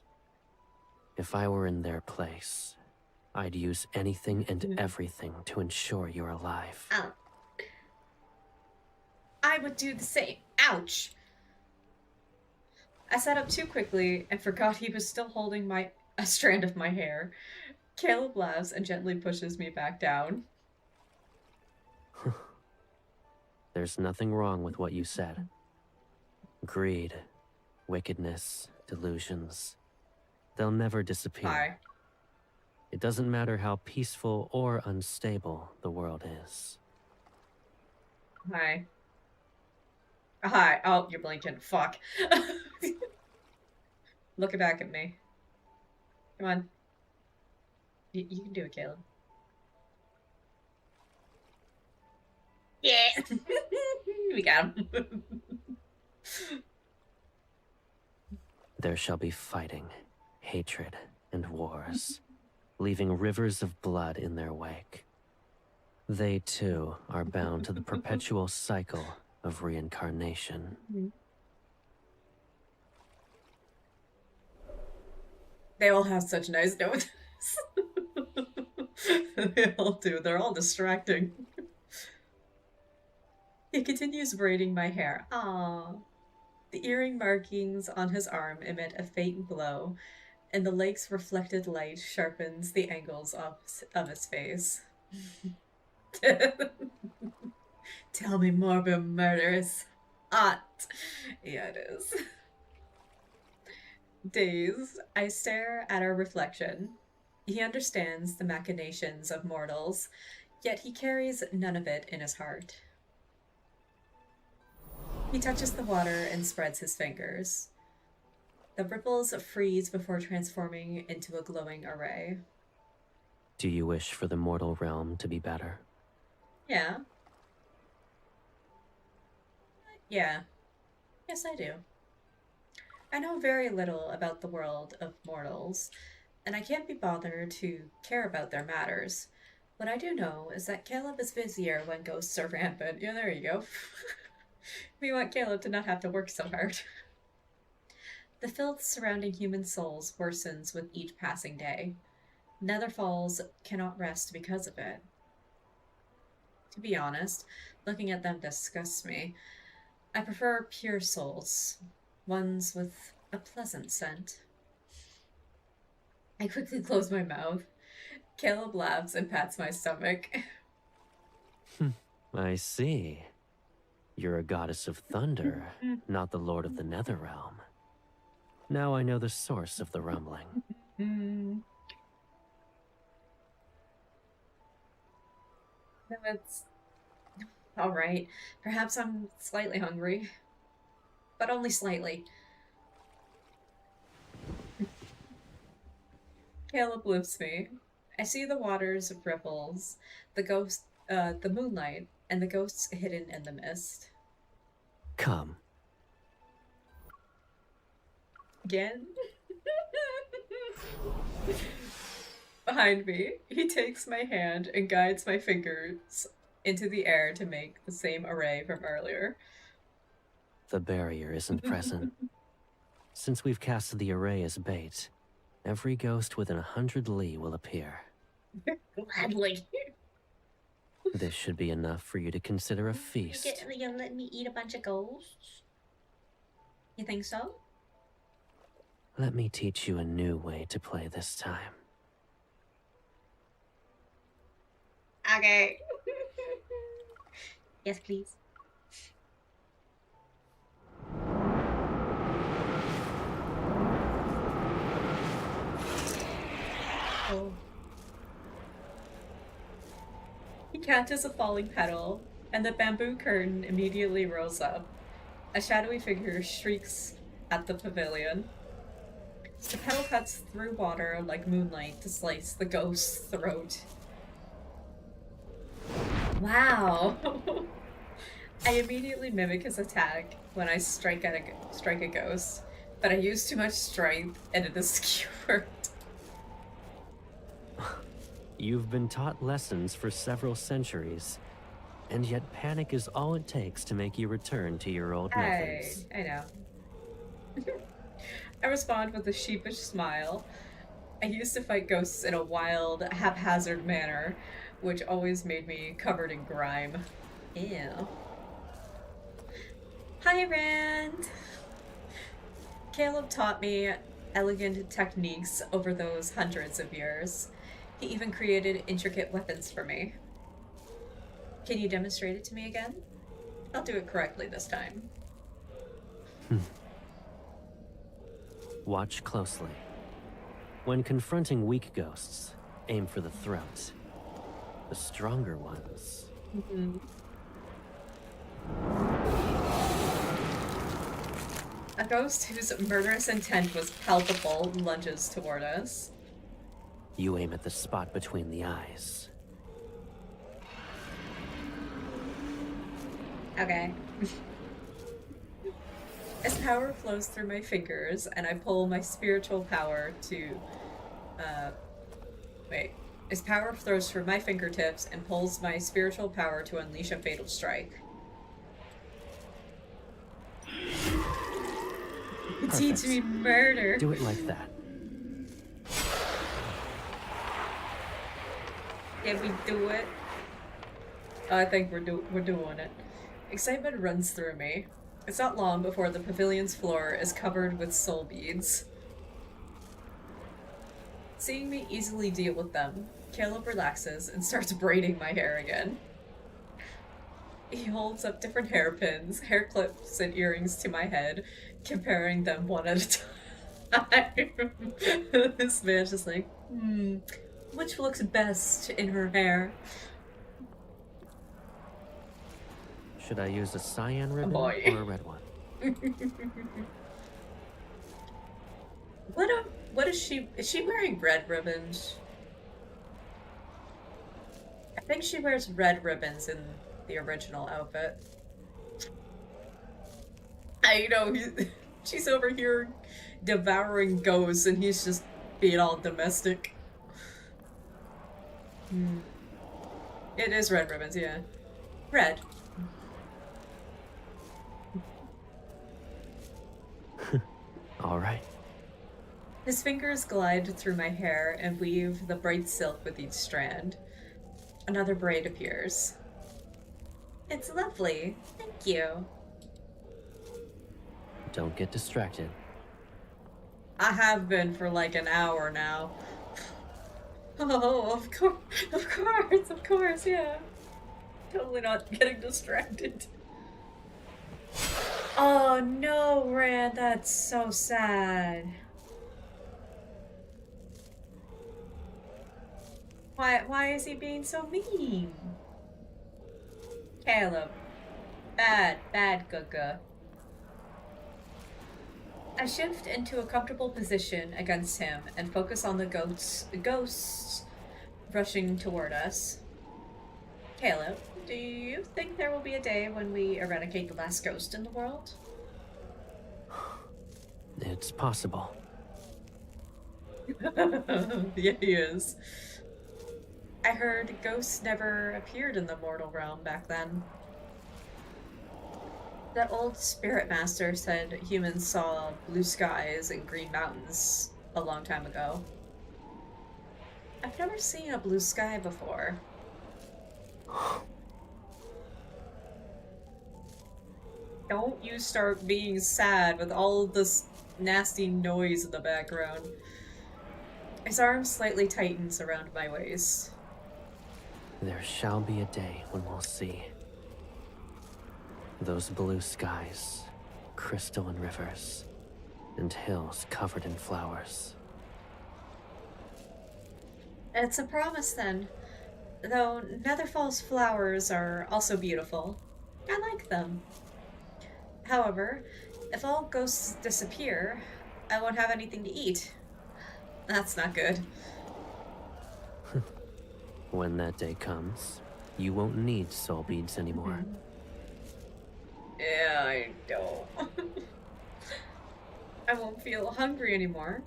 If I were in their place, I'd use anything and everything to ensure you're alive. Ow. I would do the same. Ouch! I sat up too quickly and forgot he was still holding a strand of my hair. Caleb laughs and gently pushes me back down. There's nothing wrong with what you said. Greed, wickedness, delusions, they'll never disappear. Hi. It doesn't matter how peaceful or unstable the world is. Hi. Hi. Oh, you're blinking. Fuck. Look back at me. Come on. You can do it, Caleb. Yeah! We got him. There shall be fighting, hatred, and wars, leaving rivers of blood in their wake. They, too, are bound to the perpetual cycle of reincarnation. They all have such nice notes. They all do. They're all distracting. He continues braiding my hair. Aww. The earring markings on his arm emit a faint glow, and the lake's reflected light sharpens the angles of his face. Tell me more about murders. Hot. Yeah, it is. Dazed, I stare at our reflection. He understands the machinations of mortals, yet he carries none of it in his heart. He touches the water and spreads his fingers. The ripples freeze before transforming into a glowing array. Do you wish for the mortal realm to be better? Yeah. Yeah. Yes, I do. I know very little about the world of mortals, and I can't be bothered to care about their matters. What I do know is that Caleb is busier when ghosts are rampant. Yeah, there you go. We want Caleb to not have to work so hard. The filth surrounding human souls worsens with each passing day. Netherfalls cannot rest because of it. To be honest, looking at them disgusts me. I prefer pure souls, ones with a pleasant scent. I quickly close my mouth. Caleb laughs and pats my stomach. I see. You're a goddess of thunder, not the lord of the Netherrealm. Now I know the source of the rumbling. No, it's alright. Perhaps I'm slightly hungry. But only slightly. Caleb lifts me. I see the water's ripples, the moonlight, and the ghosts hidden in the mist. Come. Again? Behind me, he takes my hand and guides my fingers into the air to make the same array from earlier. The barrier isn't present. Since we've cast the array as bait, every ghost within 100 li will appear. Gladly. This should be enough for you to consider a feast. You gonna let me eat a bunch of ghosts? You think so? Let me teach you a new way to play this time. Okay. Yes, please. Oh. He catches a falling petal, and the bamboo curtain immediately rolls up. A shadowy figure shrieks at the pavilion. The petal cuts through water like moonlight to slice the ghost's throat. Wow! I immediately mimic his attack when I strike a ghost, but I use too much strength and it is skewered. You've been taught lessons for several centuries, and yet panic is all it takes to make you return to your old methods. I know. I respond with a sheepish smile. I used to fight ghosts in a wild, haphazard manner, which always made me covered in grime. Ew. Hi, Rand! Caleb taught me elegant techniques over those hundreds of years. He even created intricate weapons for me. Can you demonstrate it to me again? I'll do it correctly this time. Watch closely. When confronting weak ghosts, aim for the throat. The stronger ones. A ghost whose murderous intent was palpable lunges toward us. You aim at the spot between the eyes. Okay. As power flows through my fingers, and I pull my spiritual power to... As power flows through my fingertips and pulls my spiritual power to unleash a fatal strike. Teach me murder. Do it like that. Can we do it? I think we're doing it. Excitement runs through me. It's not long before the pavilion's floor is covered with soul beads. Seeing me easily deal with them, Caleb relaxes and starts braiding my hair again. He holds up different hairpins, hair clips, and earrings to my head, comparing them one at a time. This man's just like, which looks best in her hair? Should I use a cyan ribbon boy. or a red one? What is she wearing red ribbons? I think she wears red ribbons in the original outfit. She's over here devouring ghosts and he's just being all domestic. It is red ribbons, yeah. Red. All right. His fingers glide through my hair and weave the bright silk with each strand. Another braid appears. It's lovely. Thank you. Don't get distracted. I have been for like an hour now. Oh, of course, yeah. Totally not getting distracted. Oh no, Rand, that's so sad. Why is he being so mean? Caleb. Bad Gaga. I shift into a comfortable position against him and focus on the ghosts rushing toward us. Caleb, do you think there will be a day when we eradicate the last ghost in the world? It's possible. Yeah, he is. I heard ghosts never appeared in the mortal realm back then. That old spirit master said humans saw blue skies and green mountains a long time ago. I've never seen a blue sky before. Don't you start being sad with all of this nasty noise in the background. His arm slightly tightens around my waist. There shall be a day when we'll see. Those blue skies, crystalline rivers, and hills covered in flowers. It's a promise then. Though Netherfall's flowers are also beautiful. I like them. However, if all ghosts disappear, I won't have anything to eat. That's not good. When that day comes, you won't need soul beads anymore. Yeah, I know. I won't feel hungry anymore.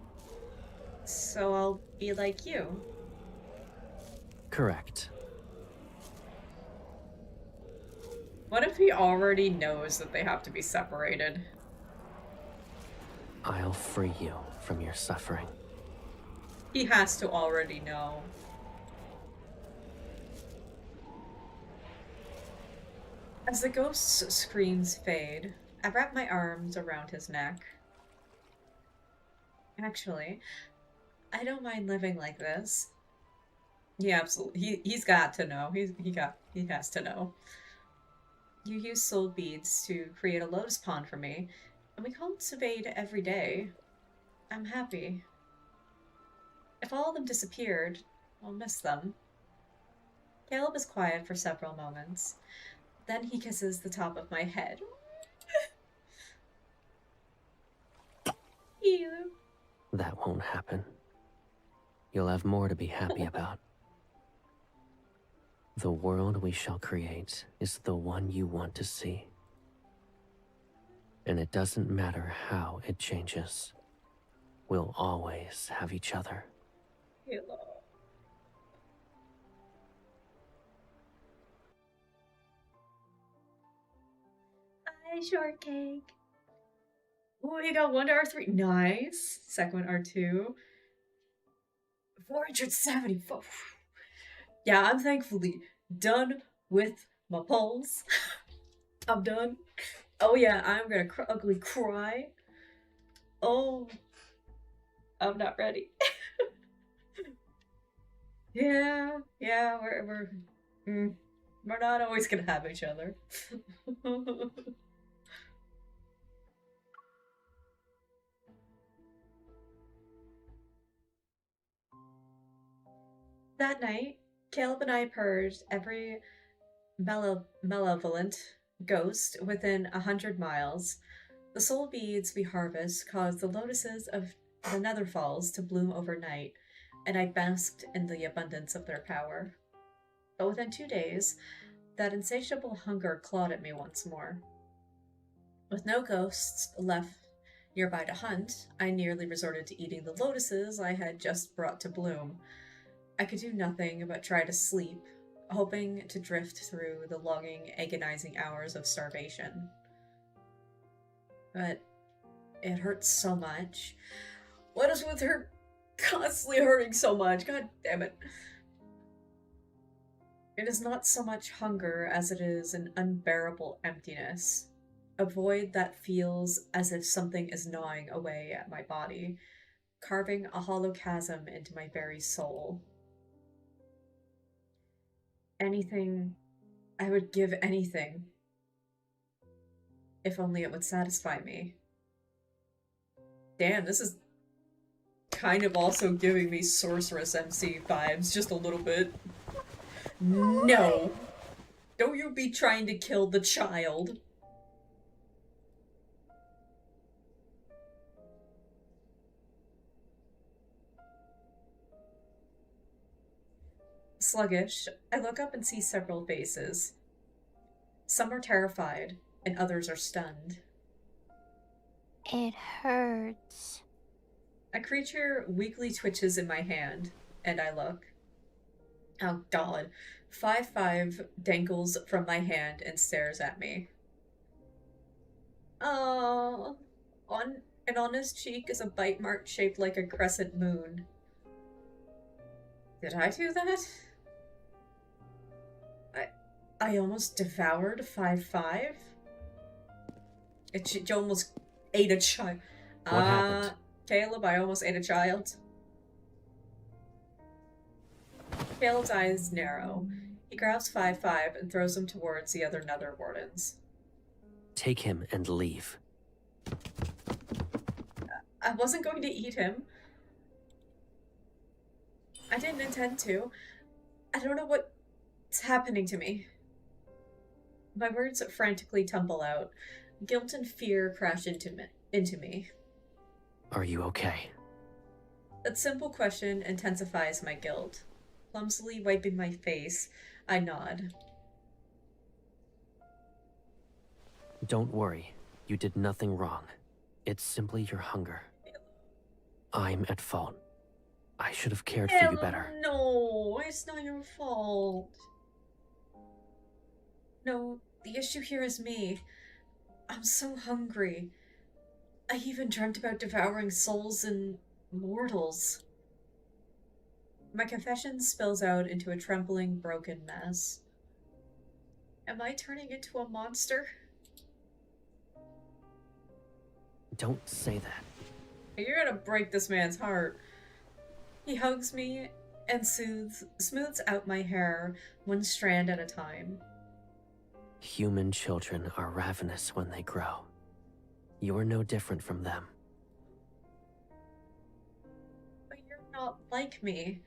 So I'll be like you. Correct. What if he already knows that they have to be separated? I'll free you from your suffering. He has to already know. As the ghost's screams fade, I wrap my arms around his neck. Actually, I don't mind living like this. He's got to know. He has to know. You use soul beads to create a lotus pond for me, and we cultivate every day. I'm happy. If all of them disappeared, I'll miss them. Caleb is quiet for several moments. Then he kisses the top of my head. Ew. That won't happen. You'll have more to be happy about. The world we shall create is the one you want to see. And it doesn't matter how it changes. We'll always have each other. Hello. Hi, shortcake. Oh, you got 1 to R3. Nice. Second one, R2. 474. Yeah, I'm thankfully done with my polls. I'm done. Oh yeah, I'm gonna ugly cry. Oh, I'm not ready. Yeah, yeah, we're not always gonna have each other. That night, Caleb and I purged every malevolent ghost within 100 miles. The soul beads we harvest cause the lotuses of the Nether Falls to bloom overnight, and I basked in the abundance of their power. But within 2 days, that insatiable hunger clawed at me once more. With no ghosts left nearby to hunt, I nearly resorted to eating the lotuses I had just brought to bloom. I could do nothing but try to sleep, hoping to drift through the longing, agonizing hours of starvation. But it hurts so much. What is with her constantly hurting so much? God damn it. It is not so much hunger as it is an unbearable emptiness. A void that feels as if something is gnawing away at my body, carving a hollow chasm into my very soul. Anything, I would give anything, if only it would satisfy me. Damn, this is kind of also giving me Sorceress MC vibes, just a little bit. No! Don't you be trying to kill the child. Sluggish, I look up and see several faces. Some are terrified, and others are stunned. It hurts. A creature weakly twitches in my hand, and I look. Oh god. 5-5 dangles from my hand and stares at me. Oh, on his cheek is a bite mark shaped like a crescent moon. Did I do that? I almost devoured 5-5? It almost ate a child. What happened? Caleb, I almost ate a child. Caleb's eyes narrow. He grabs 5-5 and throws him towards the other Nether Wardens. Take him and leave. I wasn't going to eat him. I didn't intend to. I don't know what's happening to me. My words frantically tumble out. Guilt and fear crash into me. Are you okay? That simple question intensifies my guilt. Clumsily wiping my face, I nod. Don't worry. You did nothing wrong. It's simply your hunger. I'm at fault. I should have cared for you better. No, it's not your fault. No, the issue here is me. I'm so hungry. I even dreamt about devouring souls and mortals. My confession spills out into a trembling, broken mess. Am I turning into a monster? Don't say that. You're gonna break this man's heart. He hugs me and smooths out my hair, one strand at a time. Human children are ravenous when they grow. You're no different from them. But you're not like me,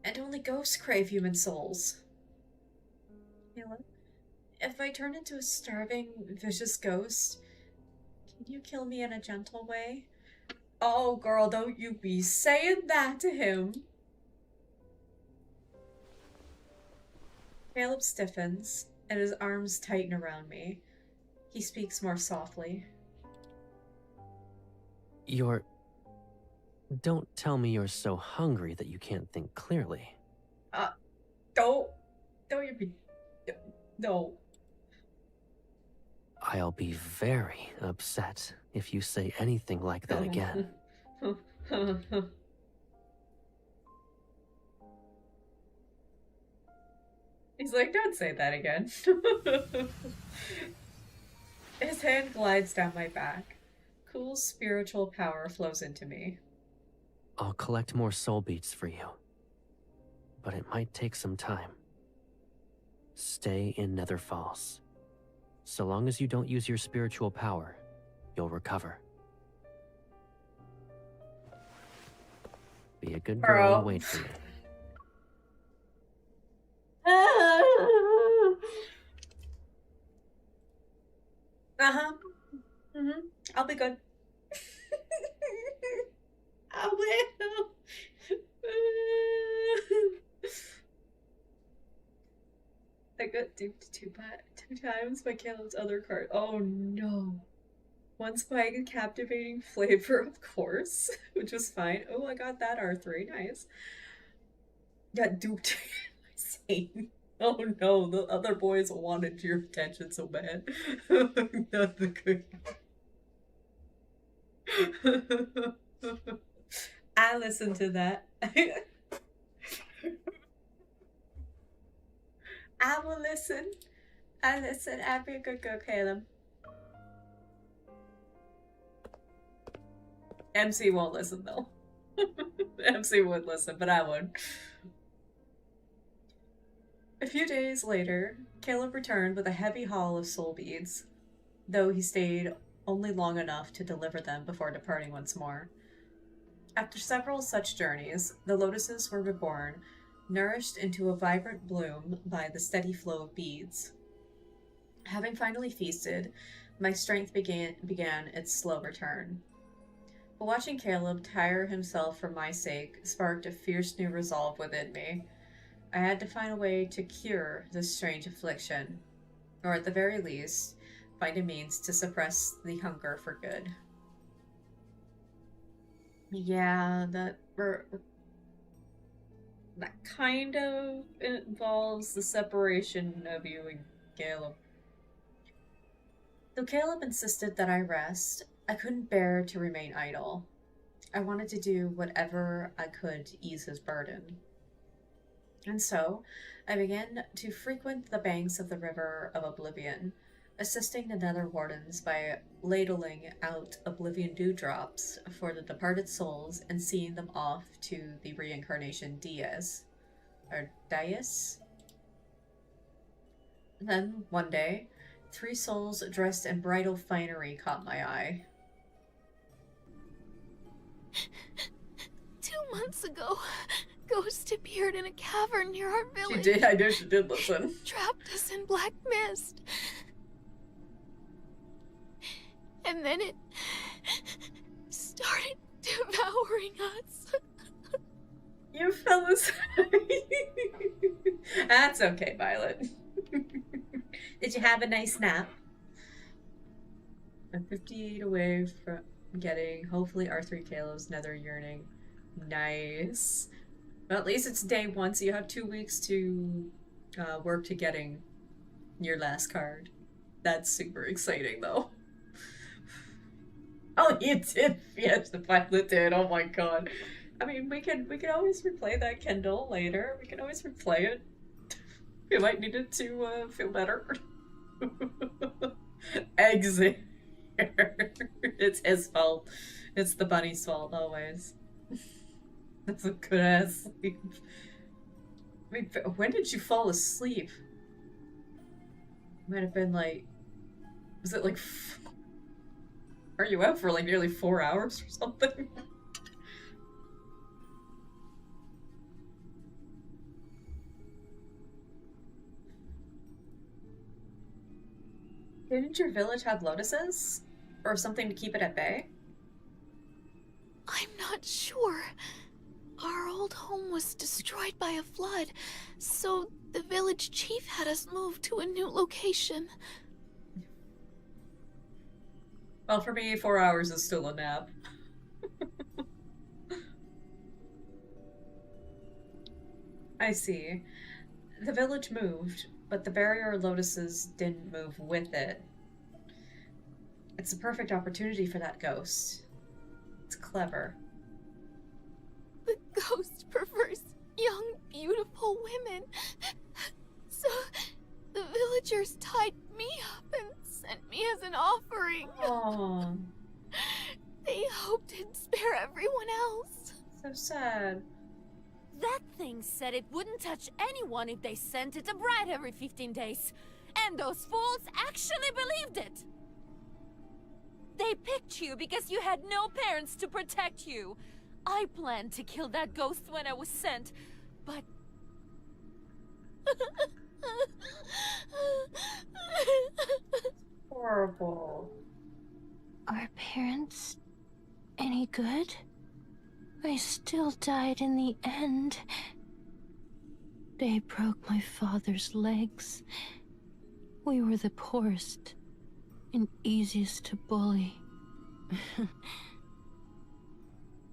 and only ghosts crave human souls. Caleb, if I turn into a starving, vicious ghost, can you kill me in a gentle way? Oh, girl, don't you be saying that to him. Caleb stiffens, and his arms tighten around me. He speaks more softly. Don't tell me you're so hungry that you can't think clearly. Don't you be... No. I'll be very upset if you say anything like that again. He's like, don't say that again. His hand glides down my back. Cool spiritual power flows into me. I'll collect more soul beats for you. but it might take some time. Stay in Nether Falls. So long as you don't use your spiritual power, you'll recover. Be a good girl and wait for me. I'll be good. I will. I got duped two times by Caleb's other card. Oh no. Once by a captivating flavor, of course, which was fine. Oh, I got that R3. Nice. Got duped. Oh no, the other boys wanted your attention so bad. Not the good. I listened to that. I will listen. I listen. I'll be a good girl, Caleb. MC won't listen though. MC would listen, but I would. A few days later, Caleb returned with a heavy haul of soul beads, though he stayed only long enough to deliver them before departing once more. After several such journeys, the lotuses were reborn, nourished into a vibrant bloom by the steady flow of beads. Having finally feasted, my strength began its slow return. But watching Caleb tire himself for my sake sparked a fierce new resolve within me. I had to find a way to cure this strange affliction, or at the very least, find a means to suppress the hunger for good. Yeah, that kind of involves the separation of you and Caleb. Though Caleb insisted that I rest, I couldn't bear to remain idle. I wanted to do whatever I could to ease his burden. And so, I began to frequent the banks of the River of Oblivion, assisting the Nether Wardens by ladling out Oblivion dewdrops for the departed souls and seeing them off to the reincarnation dais. Then, one day, 3 souls dressed in bridal finery caught my eye. 2 months ago, Ghost appeared in a cavern near our village. She did, I know she did listen. Trapped us in black mist. And then it started devouring us. You fell asleep. That's okay, Violet. Did you have a nice nap? I'm 58 away from getting, hopefully, R3 Caleb's Nether Yearning. Nice. Well, at least it's day 1, so you have 2 weeks to work to getting your last card. That's super exciting, though. Oh, you did! Yes, the Violet did. Oh my god. I mean, we can always replay that Kindle later. We can always replay it. We might need it to feel better. Exit. It's his fault. It's the bunny's fault, always. That's a good ass sleep. I mean, when did you fall asleep? Might have been like... Was it like... Are you out for like nearly 4 hours or something? Didn't your village have lotuses? Or something to keep it at bay? I'm not sure. Our old home was destroyed by a flood, so the village chief had us move to a new location. Well, for me, 4 hours is still a nap. I see. The village moved, but the barrier lotuses didn't move with it. It's a perfect opportunity for that ghost. It's clever. The ghost prefers young, beautiful women. So the villagers tied me up and sent me as an offering. Aww. They hoped it'd spare everyone else. So sad. That thing said it wouldn't touch anyone if they sent it a bride every 15 days. And those fools actually believed it! They picked you because you had no parents to protect you. I planned to kill that ghost when I was sent, but... Horrible. Are parents any good? I still died in the end. They broke my father's legs. We were the poorest and easiest to bully.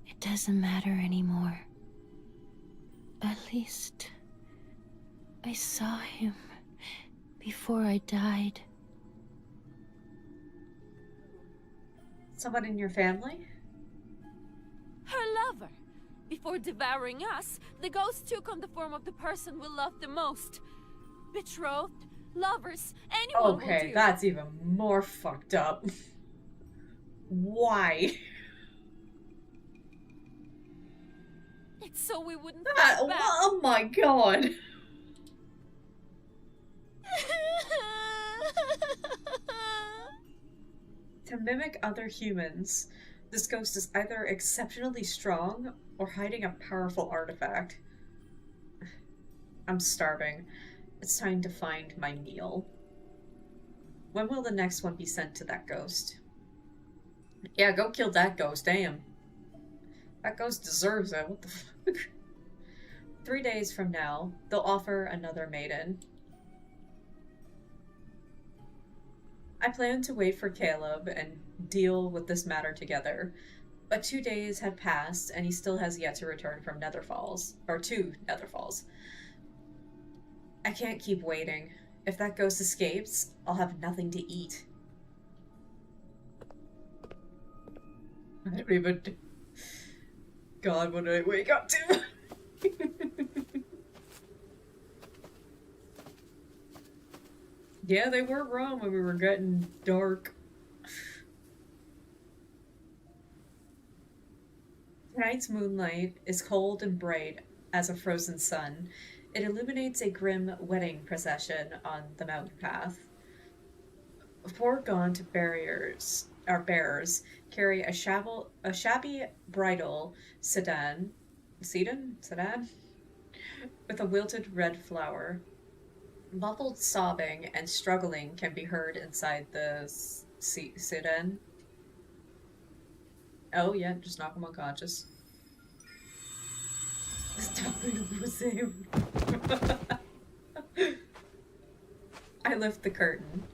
It doesn't matter anymore. At least I saw him before I died. Someone in your family? Her lover. Before devouring us, the ghost took on the form of the person we loved the most. Betrothed, lovers, anyone will Okay, do. that's even more fucked up. Why? It's so we wouldn't That, fight back. oh my god. To mimic other humans, this ghost is either exceptionally strong or hiding a powerful artifact. I'm starving. It's time to find my meal. When will the next one be sent to that ghost? Yeah, go kill that ghost, damn. That ghost deserves it, what the fuck? 3 days from now, they'll offer another maiden. I plan to wait for Caleb and deal with this matter together, but 2 days had passed and he still has yet to return from Netherfalls, or to Netherfalls. I can't keep waiting. If that ghost escapes, I'll have nothing to eat. I don't even... God, what did I wake up to? Yeah, they were wrong when we were getting dark. Tonight's moonlight is cold and bright as a frozen sun. It illuminates a grim wedding procession on the mountain path. 4 gaunt bearers carry a shabby bridal sedan with a wilted red flower. Muffled sobbing and struggling can be heard inside the sedan. Oh yeah, just knock him unconscious. Stop being the same. I lift the curtain.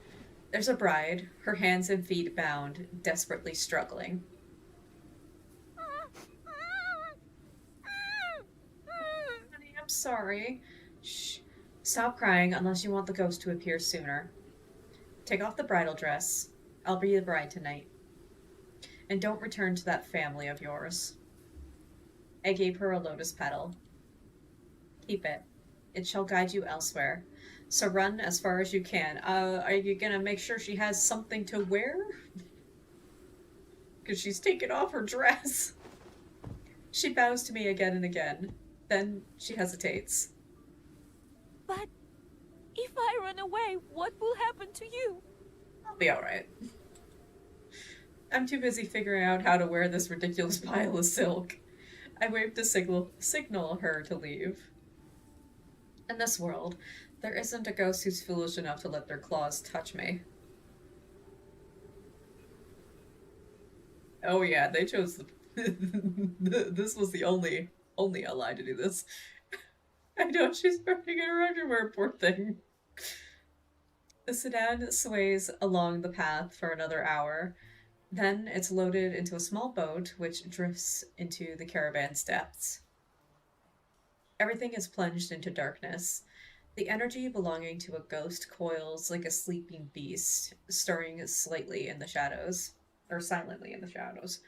There's a bride, her hands and feet bound, desperately struggling. Honey, I'm sorry. Shh. Stop crying unless you want the ghost to appear sooner. Take off the bridal dress. I'll be the bride tonight. And don't return to that family of yours. I gave her a lotus petal. Keep it. It shall guide you elsewhere. So run as far as you can. Are you gonna make sure she has something to wear? Because she's taken off her dress. She bows to me again and again. Then she hesitates. But if I run away, what will happen to you? I'll be alright. I'm too busy figuring out how to wear this ridiculous pile of silk. I wave to signal her to leave. In this world, there isn't a ghost who's foolish enough to let their claws touch me. Oh yeah, they chose this was the only ally to do this. I know, she's running her underwear, poor thing. The sedan sways along the path for another hour. Then it's loaded into a small boat, which drifts into the caravan's depths. Everything is plunged into darkness. The energy belonging to a ghost coils like a sleeping beast, stirring slightly in the shadows, or silently in the shadows.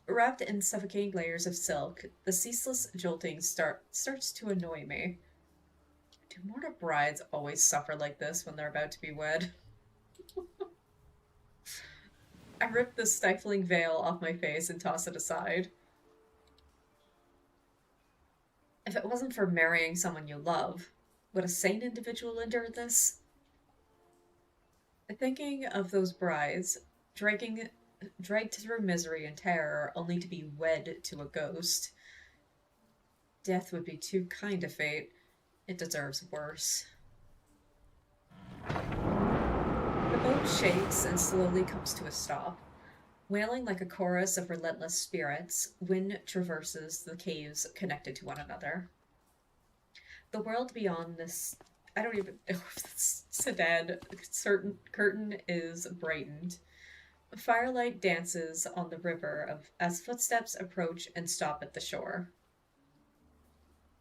Wrapped in suffocating layers of silk, the ceaseless jolting starts to annoy me. Do mortal brides always suffer like this when they're about to be wed? I rip the stifling veil off my face and toss it aside. If it wasn't for marrying someone you love, would a sane individual endure this? Thinking of those brides, dragged through misery and terror only to be wed to a ghost. Death would be too kind a fate. It deserves worse. The boat shakes and slowly comes to a stop. Wailing like a chorus of relentless spirits, wind traverses the caves connected to one another. The world beyond this, I don't even know if this sedan curtain is brightened. Firelight dances on the river as footsteps approach and stop at the shore.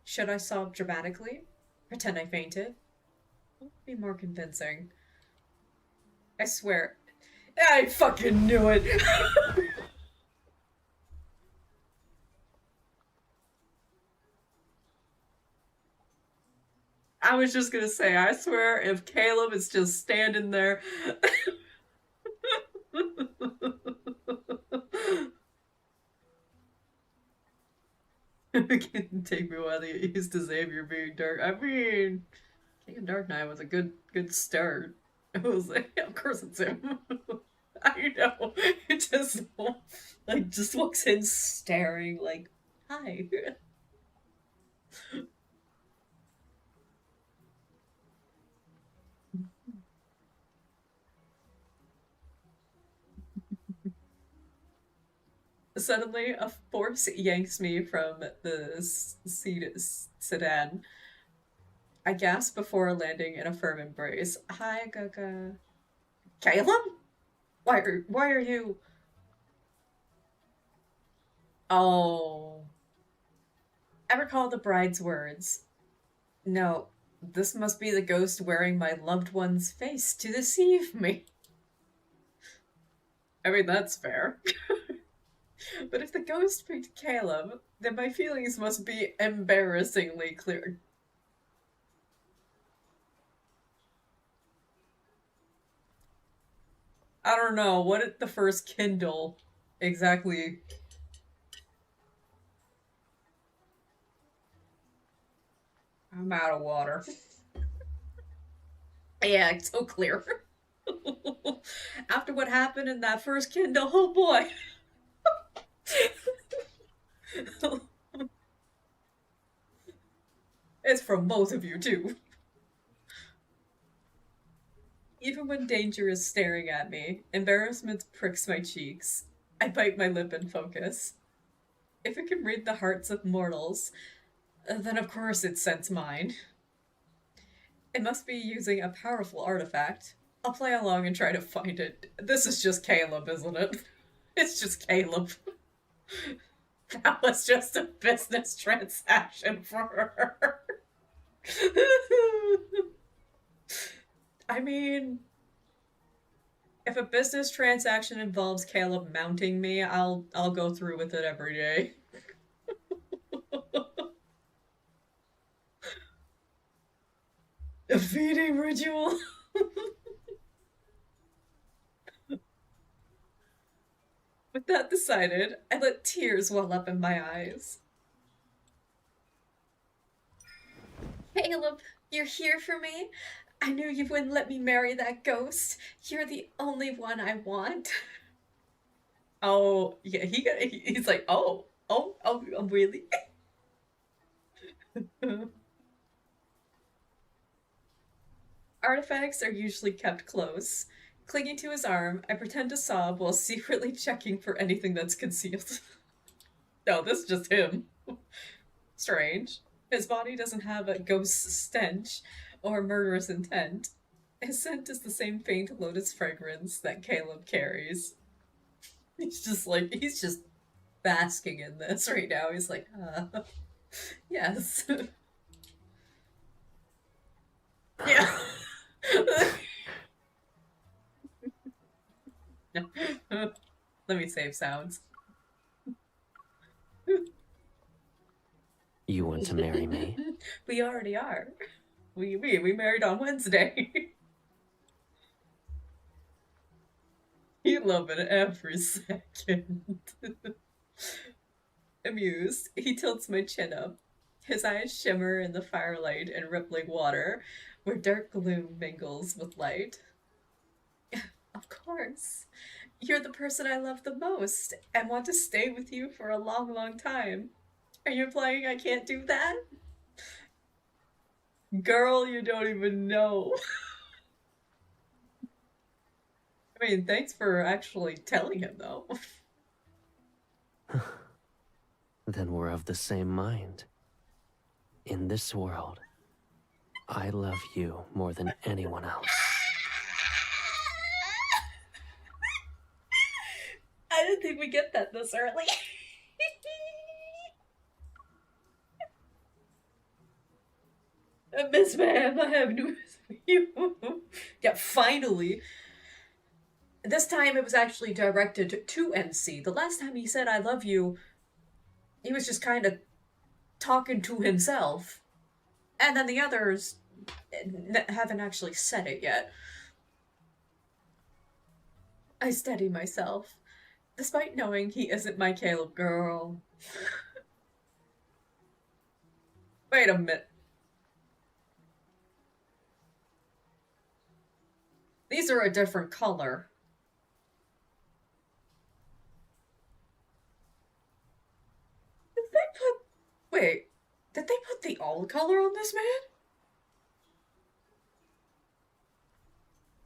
Should I sob dramatically? Pretend I fainted? Be more convincing. I swear. I fucking knew it! I was just gonna say, I swear if Caleb is just standing there... It can take me a while to get used to Xavier being dark. I mean, King of Dark Knight was a good start. It was like, yeah, of course it's him. I know. It just like just walks in staring like, hi. Suddenly, a force yanks me from the sedan. I gasp before landing in a firm embrace. Hi, Gaga. Caleb? Why are you... Oh. I recall the bride's words. No, this must be the ghost wearing my loved one's face to deceive me. I mean, that's fair. But if the ghost picked Caleb, then my feelings must be embarrassingly clear. I don't know, what did the first Kindle exactly... I'm out of water. Yeah, it's so clear. After what happened in that first Kindle, oh boy. It's from both of you, too. Even when danger is staring at me, embarrassment pricks my cheeks. I bite my lip and focus. If it can read the hearts of mortals, then of course it sense mine. It must be using a powerful artifact. I'll play along and try to find it. This is just Caleb, isn't it? It's just Caleb. That was just a business transaction for her. I mean, if a business transaction involves Caleb mounting me, I'll go through with it every day. A feeding ritual. With that decided, I let tears well up in my eyes. Caleb, you're here for me? I knew you wouldn't let me marry that ghost. You're the only one I want. Oh, yeah, he's like, oh, really? Artifacts are usually kept close. Clinging to his arm, I pretend to sob while secretly checking for anything that's concealed. No, this is just him. Strange. His body doesn't have a ghost stench or murderous intent. His scent is the same faint lotus fragrance that Caleb carries. He's just basking in this right now. He's like, yes. Yeah. Let me save sounds. You want to marry me? We already are. We married on Wednesday. You love it every second. Amused, he tilts my chin up. His eyes shimmer in the firelight and rippling water, where dark gloom mingles with light. Of course. You're the person I love the most and want to stay with you for a long, long time. Are you implying I can't do that? Girl, you don't even know. I mean, thanks for actually telling him, though. Then we're of the same mind. In this world, I love you more than anyone else. I didn't think we'd get that this early. Miss Ma'am, I have news for you. Yeah, finally. This time it was actually directed to MC. The last time he said I love you, he was just kind of talking to himself. And then the others haven't actually said it yet. I steady myself, despite knowing he isn't my Caleb girl. Wait a minute. These are a different color. Wait, did they put the alt color on this man?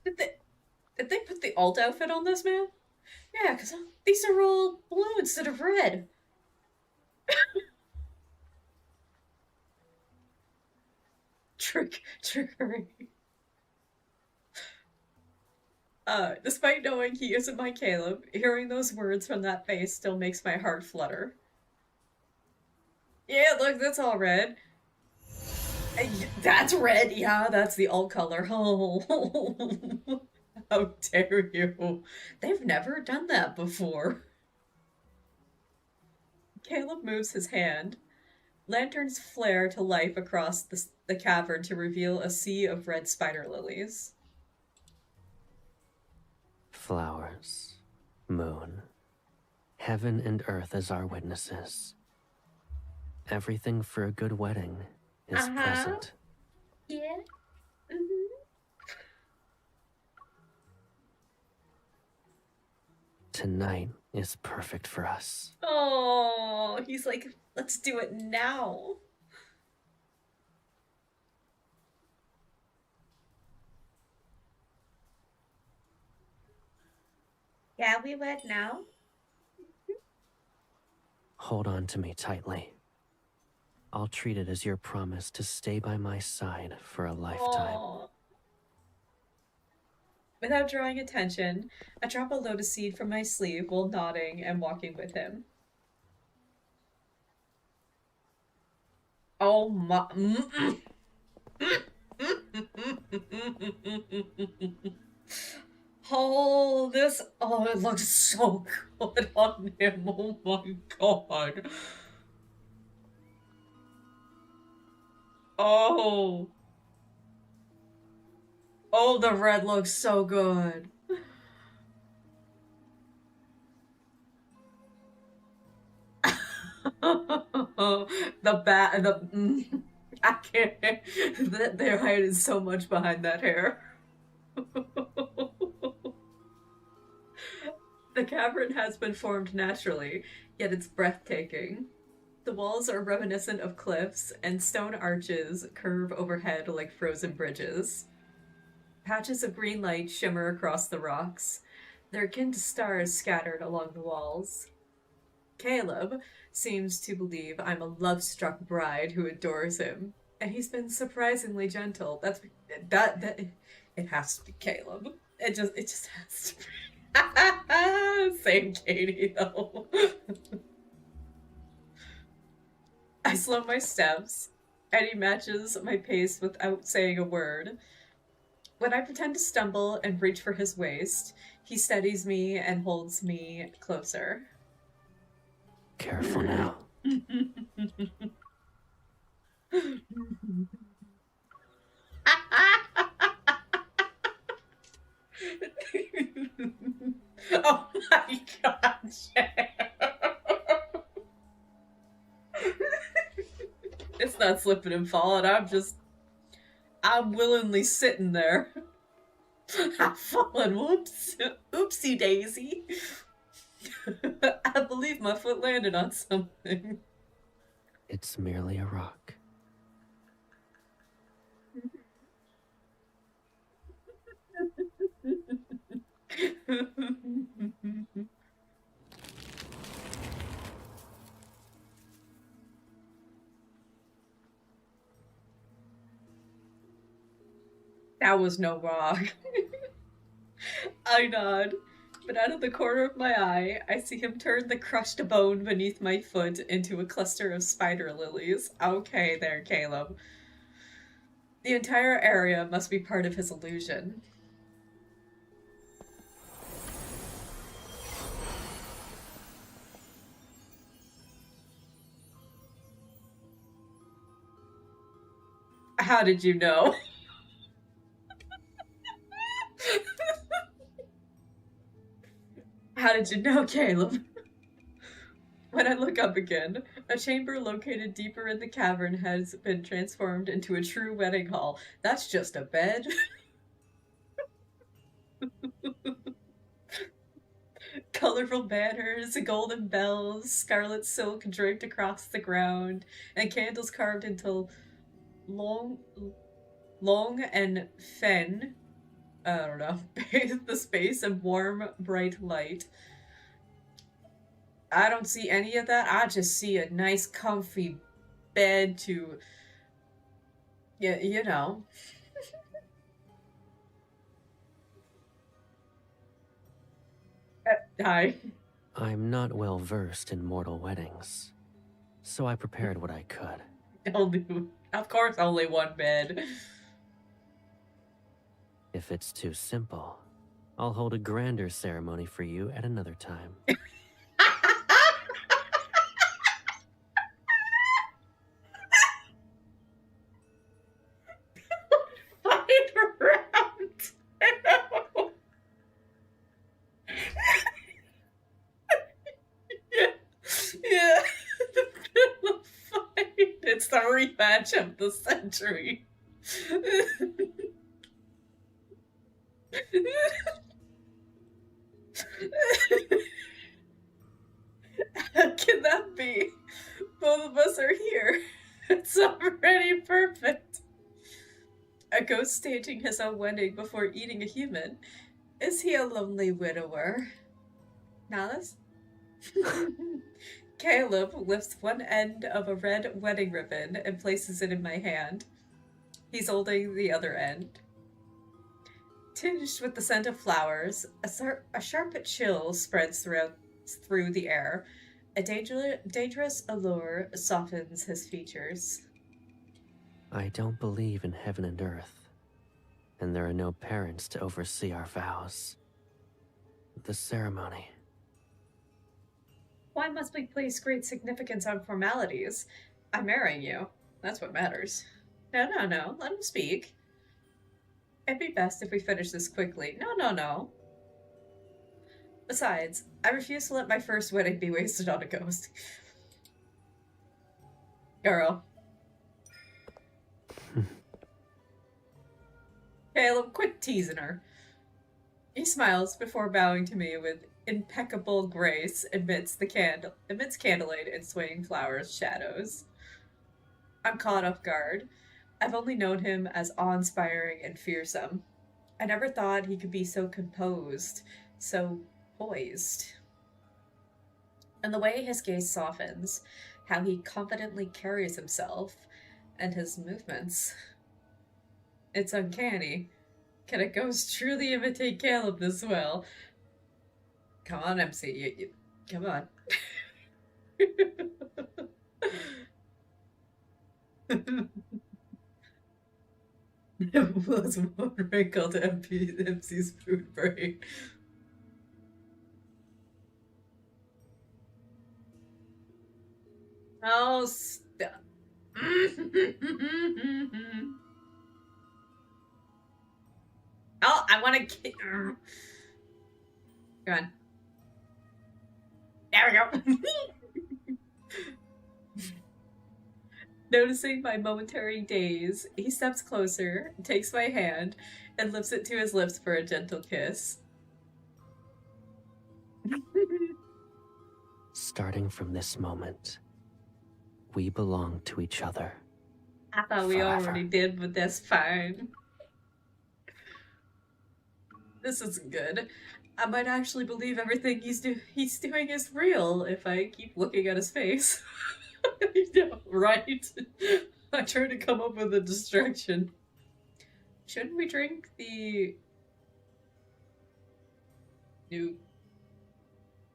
Did they put the alt outfit on this man? Yeah, because these are all blue instead of red. Trickery. Despite knowing he isn't my Caleb, hearing those words from that face still makes my heart flutter. Yeah, look, that's all red. That's red, yeah, that's the alt color. Oh, how dare you. They've never done that before. Caleb moves his hand. Lanterns flare to life across the cavern to reveal a sea of red spider lilies. Flowers, moon, heaven and earth as our witnesses. Everything for a good wedding is present. Yeah. Tonight is perfect for us. Oh, he's like, let's do it now. Yeah, we wed now. Hold on to me tightly. I'll treat it as your promise to stay by my side for a lifetime. Aww. Without drawing attention, I drop a lotus seed from my sleeve while nodding and walking with him. Oh my... Oh, this... Oh, it looks so good on him. Oh my god. Oh. Oh, the red looks so good. I can't. Their height is so much behind that hair. The cavern has been formed naturally, yet it's breathtaking. The walls are reminiscent of cliffs, and stone arches curve overhead like frozen bridges. Patches of green light shimmer across the rocks. They're akin to stars scattered along the walls. Caleb seems to believe I'm a love-struck bride who adores him, and he's been surprisingly gentle. That it has to be Caleb. It just has to be. Same Katie though. I slow my steps, and he matches my pace without saying a word. When I pretend to stumble and reach for his waist, he steadies me and holds me closer. Careful now. Oh my god, it's not slipping and falling. I'm willingly sitting there. I've fallen. Whoops. Oopsie daisy. I believe my foot landed on something. It's merely a rock. That was no rock. I nod, but out of the corner of my eye, I see him turn the crushed bone beneath my foot into a cluster of spider lilies. Okay there, Caleb. The entire area must be part of his illusion. How did you know? How did you know, Caleb? When I look up again, a chamber located deeper in the cavern has been transformed into a true wedding hall. That's just a bed. Colorful banners, golden bells, scarlet silk draped across the ground, and candles carved into long and fen, I don't know, bathe the space in warm, bright light. I don't see any of that. I just see a nice, comfy bed to, yeah, you know. Hi. I'm not well versed in mortal weddings, so I prepared what I could. Of course, only one bed. If it's too simple, I'll hold a grander ceremony for you at another time. Fight around. Yeah. The pillow fight. It's the rematch of the century. How can that be? Both of us are here. It's already perfect. A ghost staging his own wedding before eating a human. Is he a lonely widower? Malice? Caleb lifts one end of a red wedding ribbon and places it in my hand. He's holding the other end. Tinged with the scent of flowers, a sharp chill spreads through the air. A dangerous allure softens his features. I don't believe in heaven and earth, and there are no parents to oversee our vows. The ceremony. Why must we place great significance on formalities? I'm marrying you. That's what matters. No, let him speak. It'd be best if we finish this quickly. No. Besides, I refuse to let my first wedding be wasted on a ghost. Girl. Caleb, quit teasing her. He smiles before bowing to me with impeccable grace amidst candlelight and swaying flowers shadows. I'm caught off guard. I've only known him as awe-inspiring and fearsome. I never thought he could be so composed, so poised. And the way his gaze softens, how he confidently carries himself, and his movements. It's uncanny. Can a ghost truly imitate Caleb this well? Come on, MC. You come on. It was one wrinkle to MC's food brain. Oh, stop. Oh, I want to get... Go on. There we go. Noticing my momentary daze, he steps closer, takes my hand, and lifts it to his lips for a gentle kiss. Starting from this moment, we belong to each other. I thought we Forever. already did, but that's fine. This isn't good. I might actually believe everything he's doing is real if I keep looking at his face. Yeah, right? I try to come up with a distraction. Shouldn't we drink the new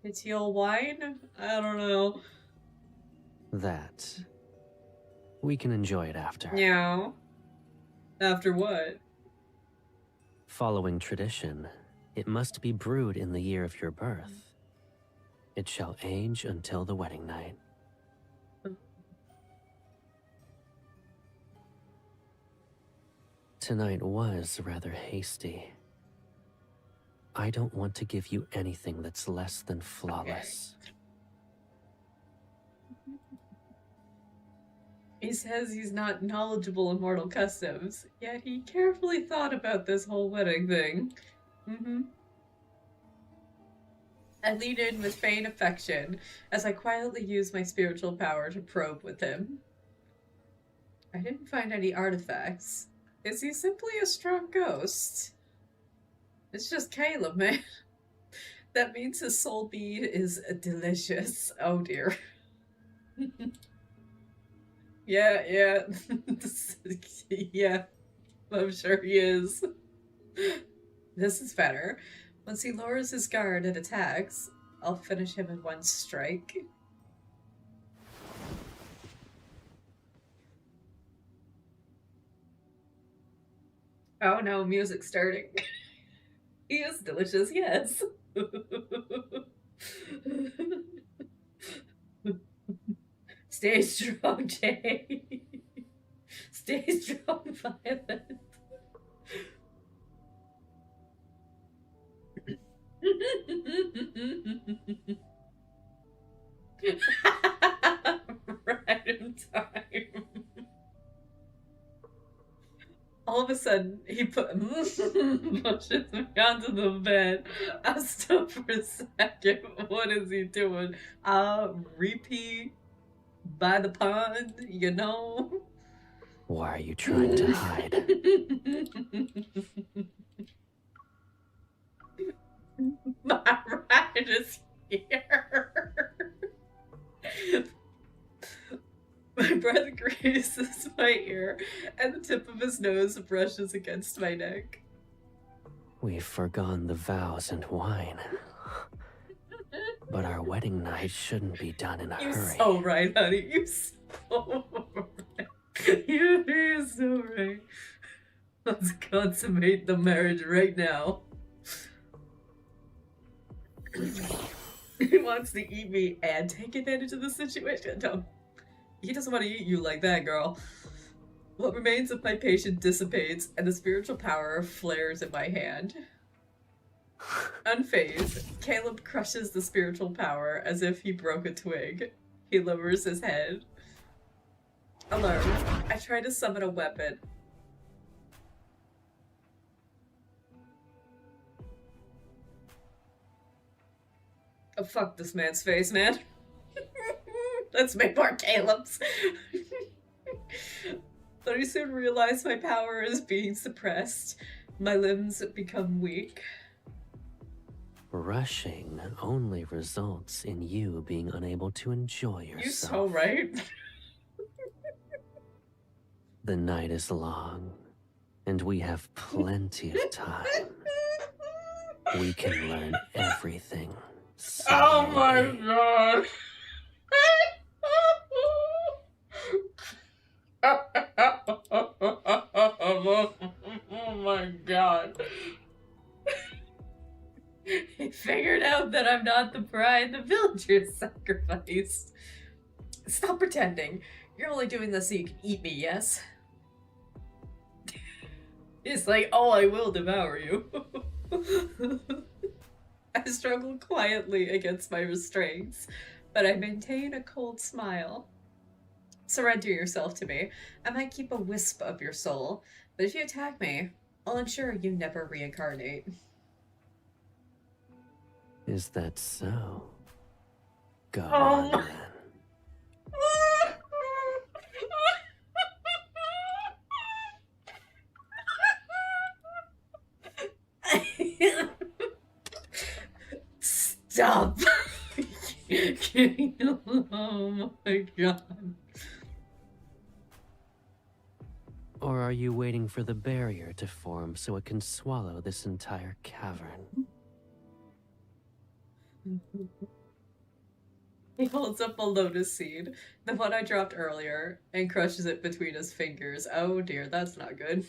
Pitial wine? I don't know. That we can enjoy it after. Yeah. After what? Following tradition, it must be brewed in the year of your birth. It shall age until the wedding night. Tonight was rather hasty. I don't want to give you anything that's less than flawless. He says he's not knowledgeable in mortal customs, yet he carefully thought about this whole wedding thing. I lean in with faint affection as I quietly use my spiritual power to probe with him. I didn't find any artifacts. Is he simply a strong ghost? It's just Caleb, man. That means his soul bead is delicious. Oh dear. Yeah. Yeah. I'm sure he is. This is better. Once he lowers his guard and attacks, I'll finish him in one strike. Oh no, music starting. He is delicious, yes. Stay strong, Jay. Stay strong, Violet. Right in time. All of a sudden, he pushes me onto the bed. I stopped for a second. What is he doing? Repeat by the pond, you know? Why are you trying to hide? My ride is here. My breath grazes my ear, and the tip of his nose brushes against my neck. We've forgone the vows and wine. But our wedding night shouldn't be done in a You're hurry. so right, honey. You're so right. You're so right. Let's consummate the marriage right now. He wants to eat me and take advantage of the situation. No, he doesn't want to eat you like that, girl. What remains of my patience dissipates, and the spiritual power flares in my hand. Unfazed, Caleb crushes the spiritual power as if he broke a twig. He lowers his head. Alert, I try to summon a weapon. Oh, fuck this man's face, man. Let's make more Caleb's. But I soon realize my power is being suppressed. My limbs become weak. Rushing only results in you being unable to enjoy yourself. You're so right. The night is long, and we have plenty of time. We can learn everything. Oh my slowly. god. Oh my god. He figured out that I'm not the bride the villagers sacrificed. Stop pretending. You're only doing this so you can eat me, yes? It's like, oh, I will devour you. I struggle quietly against my restraints, but I maintain a cold smile. Surrender yourself to me. I might keep a wisp of your soul, but if you attack me, I'll ensure you never reincarnate. Is that so? Go Oh on my- then. Stop! Oh my god. Or are you waiting for the barrier to form so it can swallow this entire cavern? He holds up a lotus seed, the one I dropped earlier, and crushes it between his fingers. Oh dear, that's not good.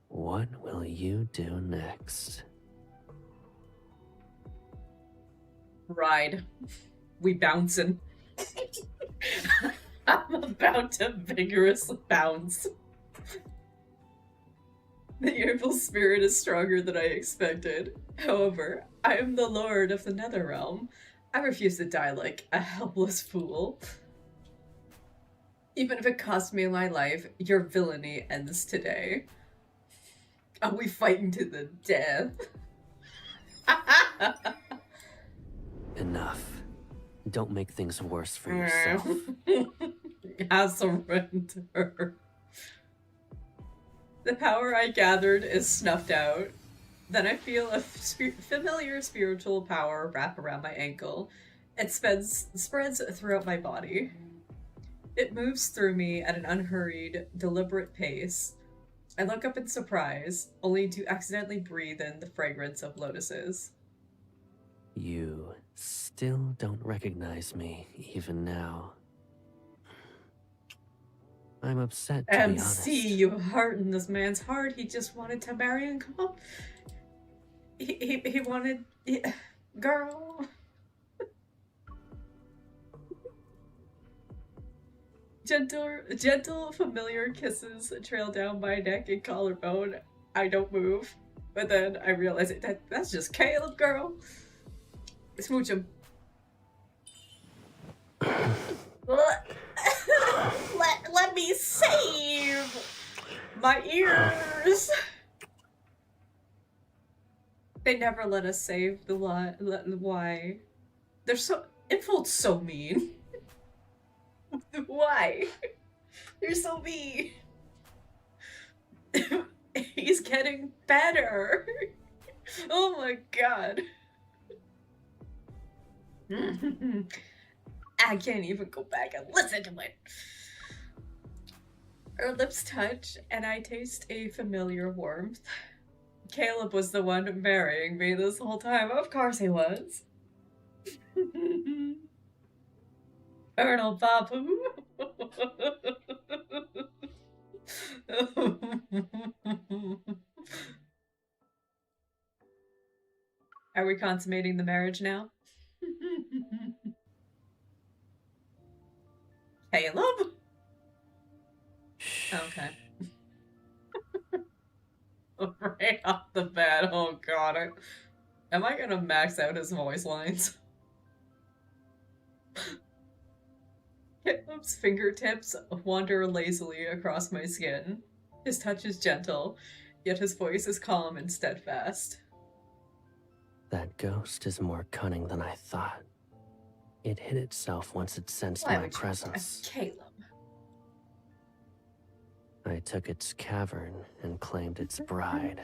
What will you do next? Ride. We bouncing. I'm about to vigorously bounce. The evil spirit is stronger than I expected. However, I am the lord of the Netherrealm. I refuse to die like a helpless fool. Even if it costs me my life, your villainy ends today. Are we fighting to the death? Enough. Don't make things worse for yourself. I surrender. The power I gathered is snuffed out. Then I feel a familiar spiritual power wrap around my ankle. It spreads throughout my body. It moves through me at an unhurried, deliberate pace. I look up in surprise, only to accidentally breathe in the fragrance of lotuses. You still don't recognize me, even now. I'm upset, to be honest. MC, you have heart in this man's heart. He just wanted to marry and come up. He wanted... girl. Gentle, familiar kisses trail down my neck and collarbone. I don't move. But then I realize that's just Caleb, girl. Smooch him. Let me save my ears. They never let us save the why? They're so... Infold's so mean. Why? They're so mean. He's getting better. Oh my god. I can't even go back and listen to it. Our lips touch, and I taste a familiar warmth. Caleb was the one marrying me this whole time. Of course he was. Colonel Babu. Are we consummating the marriage now? Caleb? Okay. Right off the bat, oh god. Am I gonna max out his voice lines? Caleb's fingertips wander lazily across my skin. His touch is gentle, yet his voice is calm and steadfast. That ghost is more cunning than I thought. It hid itself once it sensed Why my would you- presence. Caleb. I took its cavern and claimed its bride.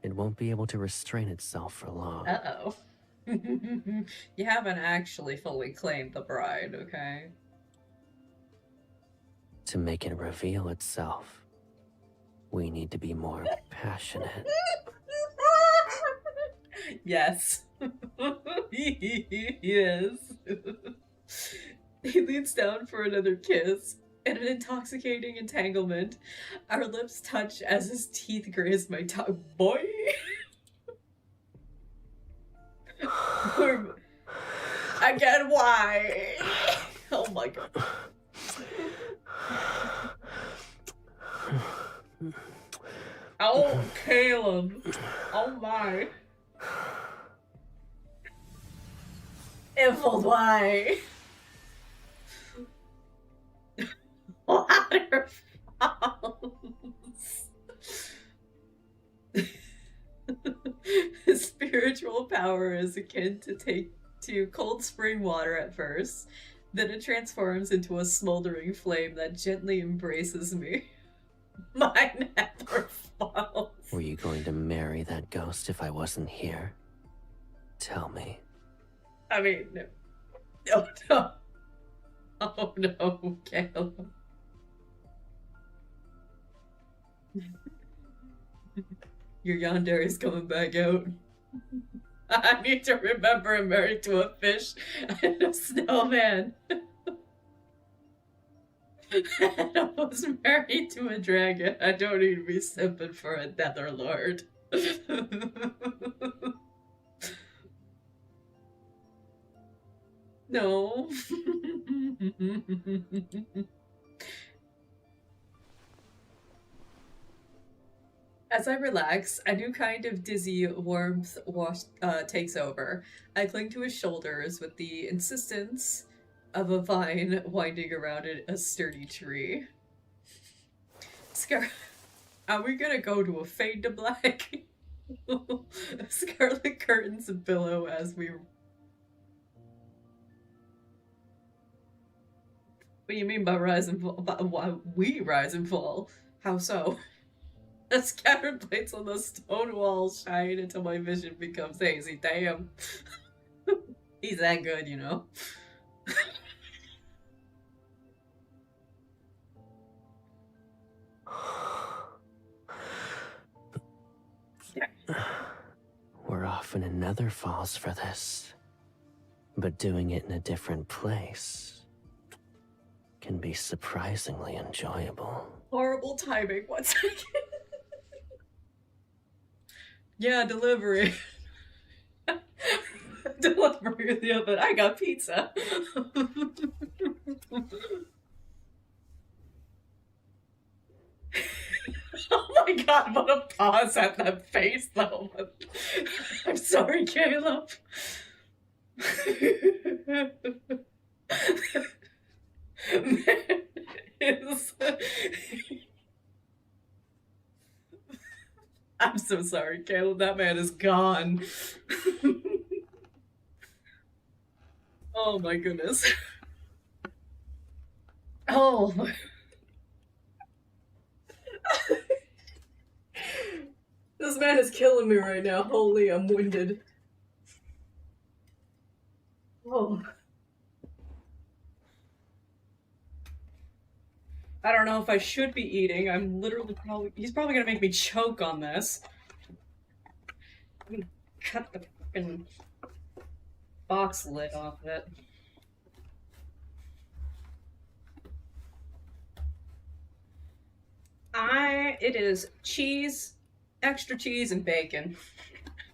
It won't be able to restrain itself for long. Uh-oh. You haven't actually fully claimed the bride, okay? To make it reveal itself, we need to be more passionate. Yes. Yes. He leans down for another kiss. In an intoxicating entanglement, our lips touch as his teeth graze my tongue. Boy! Again, why? Oh my god. Oh, Caleb. Oh my. Evil, why? Waterfalls. Spiritual power is akin to cold spring water at first, then it transforms into a smoldering flame that gently embraces me. My never falls. Were you going to marry that ghost if I wasn't here? Tell me. I mean, no. Oh no. Oh no, Caleb. Your yandere is coming back out. I need to remember I'm married to a fish and a snowman. And I was married to a dragon. I don't need to be simping for a netherlord. No. As I relax, a new kind of dizzy warmth takes over. I cling to his shoulders with the insistence of a vine winding around a sturdy tree. Are we gonna go to a fade to black? Scarlet curtains billow as we... What do you mean by rise and fall? Why we rise and fall? How so? The scattered plates on the stone walls shine until my vision becomes hazy. Damn. He's that good, you know. We're off in another falls for this. But doing it in a different place can be surprisingly enjoyable. Horrible timing. 1 second. Yeah, delivery. Delivery in the oven. I got pizza. Oh my god, what a pause at that face though. I'm sorry, Caleb. Man is... I'm so sorry, Caleb. That man is gone. Oh my goodness. Oh. This man is killing me right now. Holy, I'm winded. Oh. I don't know if I should be eating. I'm literally he's probably gonna make me choke on this. I'm gonna cut the fucking box lid off it. It is cheese, extra cheese, and bacon.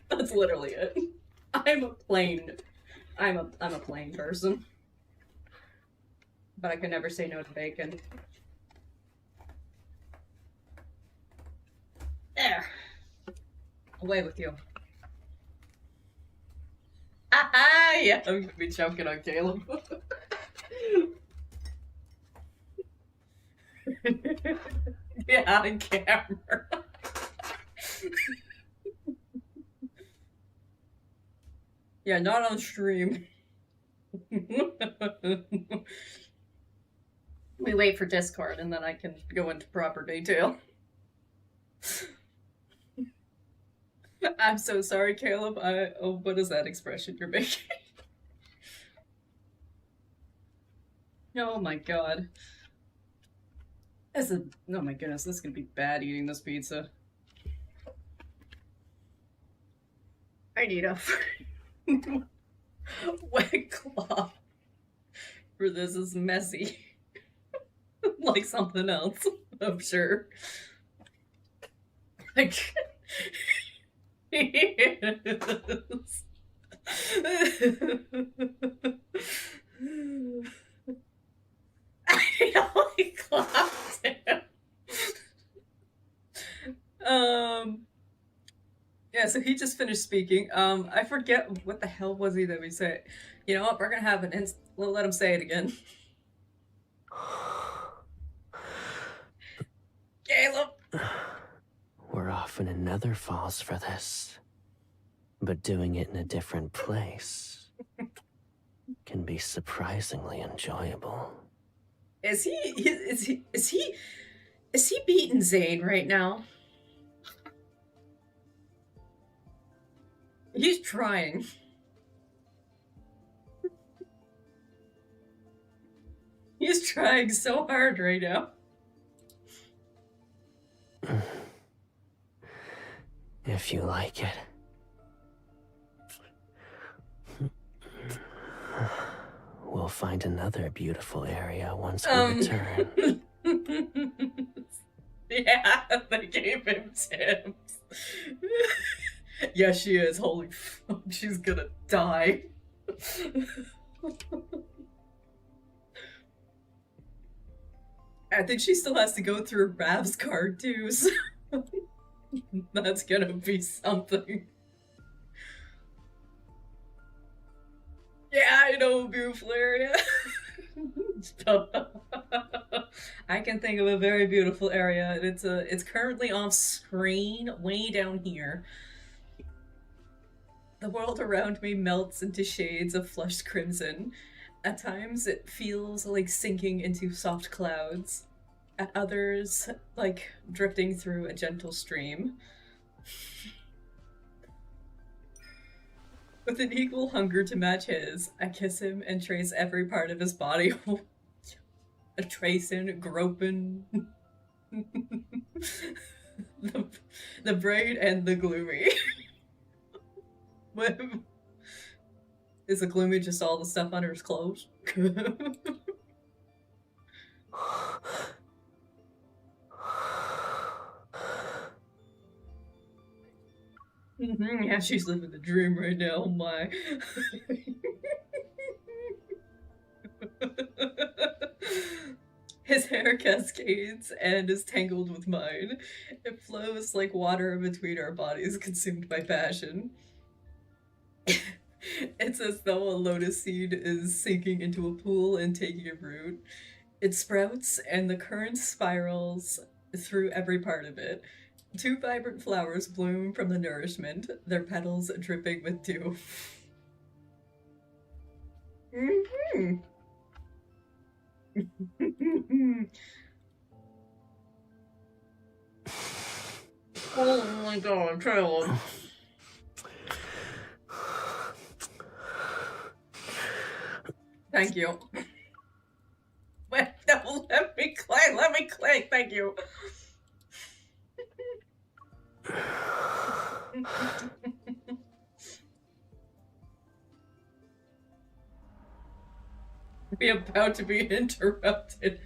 That's literally it. I'm a plain person. But I can never say no to bacon. There. Away with you. Ah, yeah, I'm gonna be choking on Caleb. Yeah, on camera. Yeah, not on stream. We wait for Discord and then I can go into proper detail. I'm so sorry, Caleb. Oh, what is that expression you're making? Oh my god. Oh my goodness, this is gonna be bad eating this pizza. I need a wet cloth for this. Is messy. Like something else, I'm sure. Like... Yes. I only clapped him. Yeah, so he just finished speaking. I forget what the hell was he that we said. You know what? We're gonna have we'll let him say it again. often in Nether Falls for this, but doing it in a different place can be surprisingly enjoyable. Is he beating Zane right now? He's trying. He's trying so hard right now. If you like it. We'll find another beautiful area once we return. Yeah, they gave him tips. Yeah, she is. Holy fuck, she's gonna die. I think she still has to go through Rav's card too, so that's gonna be something. Yeah, I know, beautiful area. I can think of a very beautiful area, and it's currently off screen, way down here. The world around me melts into shades of flushed crimson. At times, it feels like sinking into soft clouds. At others, like drifting through a gentle stream. With an equal hunger to match his, I kiss him and trace every part of his body. A tracing, groping. the bright and the gloomy. Is the gloomy just all the stuff under his clothes? Yeah, she's living the dream right now, oh my. His hair cascades and is tangled with mine. It flows like water between our bodies, consumed by passion. It's as though a lotus seed is sinking into a pool and taking a root. It sprouts and the current spirals through every part of it. 2 vibrant flowers bloom from the nourishment, their petals dripping with dew. Oh my god, Caleb. Thank you. Wait, no, let me click, thank you. We about to be interrupted.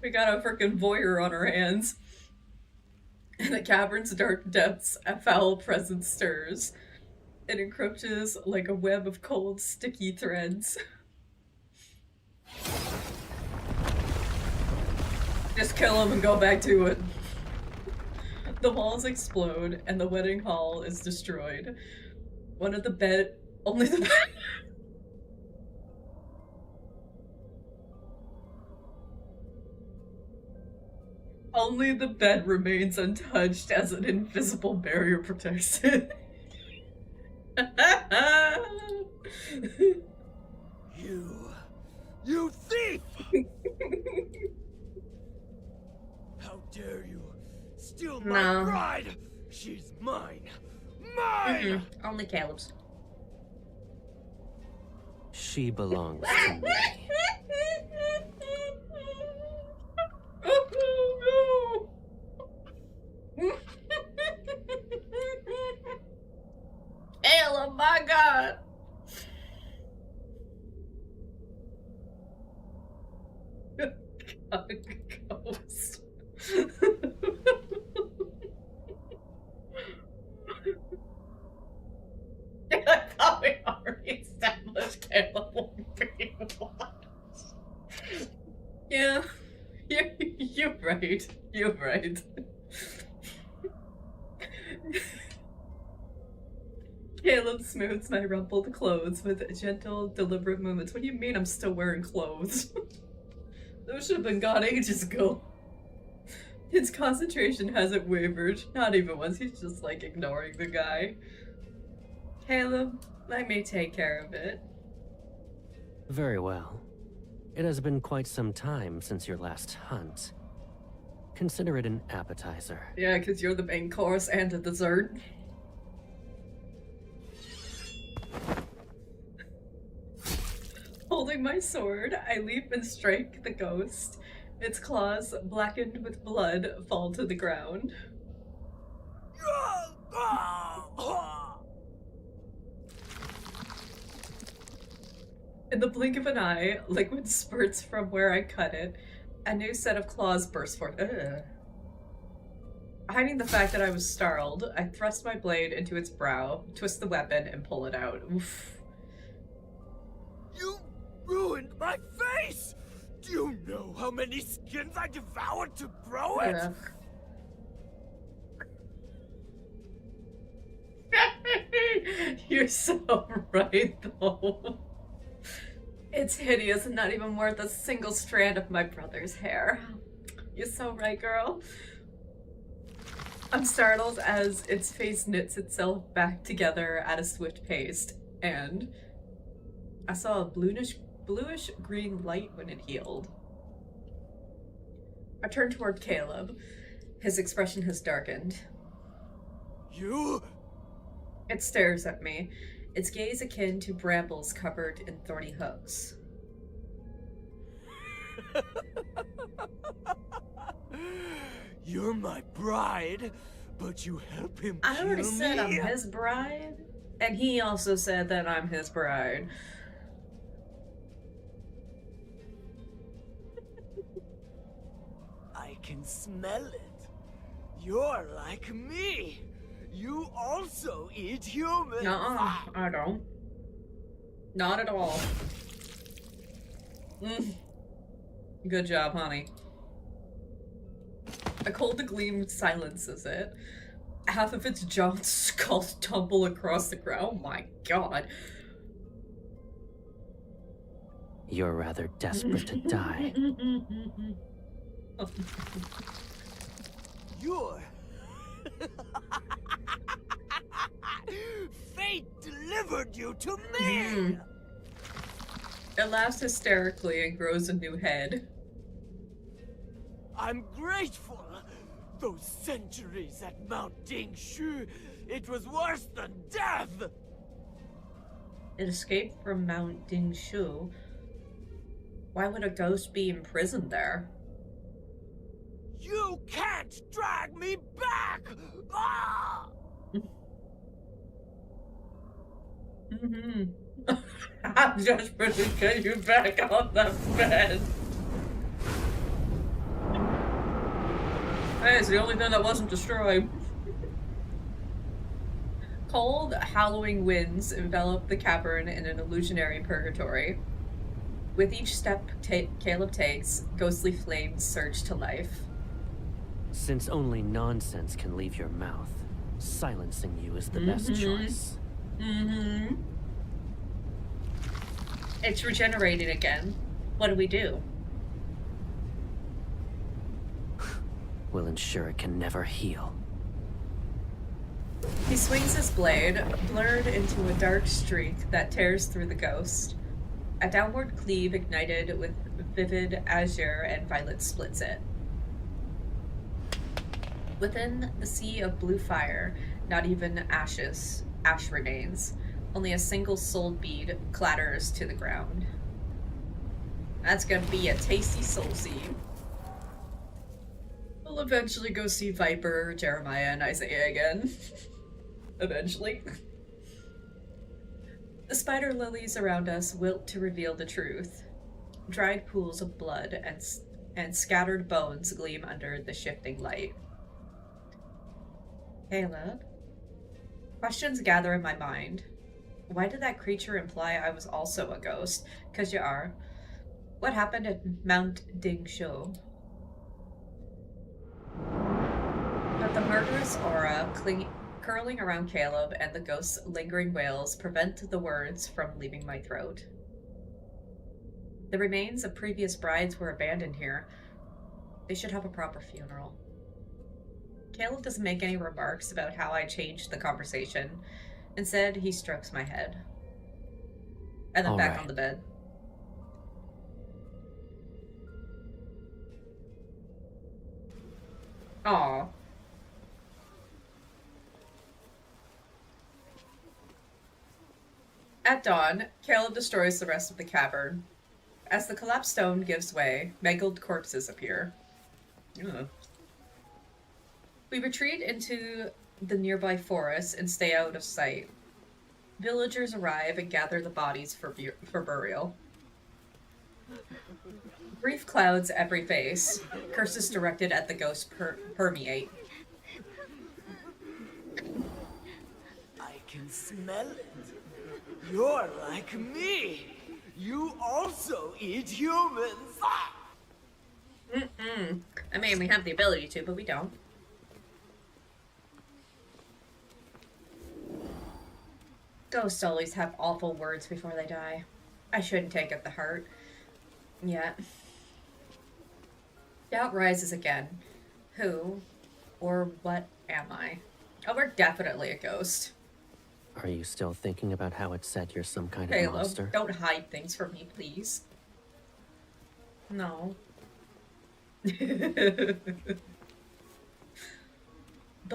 We got a freaking voyeur on our hands. In the cavern's dark depths, a foul presence stirs. It encroaches like a web of cold, sticky threads. Just kill him and go back to it. The walls explode and the wedding hall is destroyed. Only the bed Only the bed remains untouched as an invisible barrier protects it. You thief! How dare you steal my bride? She's mine. Mine! Only Caleb's. She belongs to me. Oh no! Caleb, my God! God, ghost. I thought we already established Caleb won't be watched. Yeah, you're right. You're right. Caleb smooths my rumpled clothes with gentle, deliberate movements. What do you mean I'm still wearing clothes? Those should have been gone ages ago. His concentration hasn't wavered, not even once. He's just like ignoring the guy. Caleb, let me take care of it. Very well. It has been quite some time since your last hunt. Consider it an appetizer. Yeah, because you're the main course and a dessert. Holding my sword, I leap and strike the ghost. Its claws, blackened with blood, fall to the ground. In the blink of an eye, liquid spurts from where I cut it. A new set of claws bursts forth. Ugh. Hiding the fact that I was startled, I thrust my blade into its brow, twist the weapon, and pull it out. Oof. You ruined my face! Do you know how many skins I devoured to grow it? Ugh. You're so right, though. It's hideous and not even worth a single strand of my brother's hair. You're so right, girl. I'm startled as its face knits itself back together at a swift pace, and I saw a bluish green light when it healed. I turned toward Caleb. His expression has darkened. You? It stares at me, its gaze akin to brambles covered in thorny hooks. You're my bride, but you help him I already kill said I'm me? his bride, and he also said that I'm his bride. I can smell it. You're like me. You also eat humans. Nuh-uh, I don't. Not at all. Good job, honey. A cold gleam silences it. Half of its giant skull tumble across the ground. Oh my god. You're rather desperate to die. You're... Fate delivered you to me! It laughs hysterically and grows a new head. I'm grateful. Those centuries at Mount Dingshu, it was worse than death! It escaped from Mount Dingshu. Why would a ghost be imprisoned there? You can't drag me back! Ah! I'm just going to get you back on the bed. Hey, it's the only thing that wasn't destroyed. Cold, howling winds envelop the cavern in an illusionary purgatory. With each step Caleb takes, ghostly flames surge to life. Since only nonsense can leave your mouth, silencing you is the best choice. It's regenerating again. What do we do? We'll ensure it can never heal. He swings his blade, blurred into a dark streak that tears through the ghost. A downward cleave ignited with vivid azure and violet splits it. Within the sea of blue fire, not even ash remains. Only a single soul bead clatters to the ground. That's gonna be a tasty soul seed. We'll eventually go see Viper, Jeremiah, and Isaiah again. Eventually. The spider lilies around us wilt to reveal the truth. Dried pools of blood and scattered bones gleam under the shifting light. Caleb? Questions gather in my mind. Why did that creature imply I was also a ghost? 'Cause you are. What happened at Mount Dingshu? But the murderous aura curling around Caleb and the ghost's lingering wails prevent the words from leaving my throat. The remains of previous brides were abandoned here. They should have a proper funeral. Caleb doesn't make any remarks about how I changed the conversation. Instead, he strokes my head. And then All back right. on the bed. Aw. At dawn, Caleb destroys the rest of the cavern. As the collapsed stone gives way, mangled corpses appear. Ugh. We retreat into the nearby forest and stay out of sight. Villagers arrive and gather the bodies for burial. Brief clouds every face. Curses directed at the ghost permeate. I can smell it. You're like me. You also eat humans. I mean, we have the ability to, but we don't. Ghosts always have awful words before they die. I shouldn't take it to heart. Yet. Doubt rises again. Who or what am I? Oh, we're definitely a ghost. Are you still thinking about how it said you're some kind of Caleb, monster? don't hide things from me, please. No. The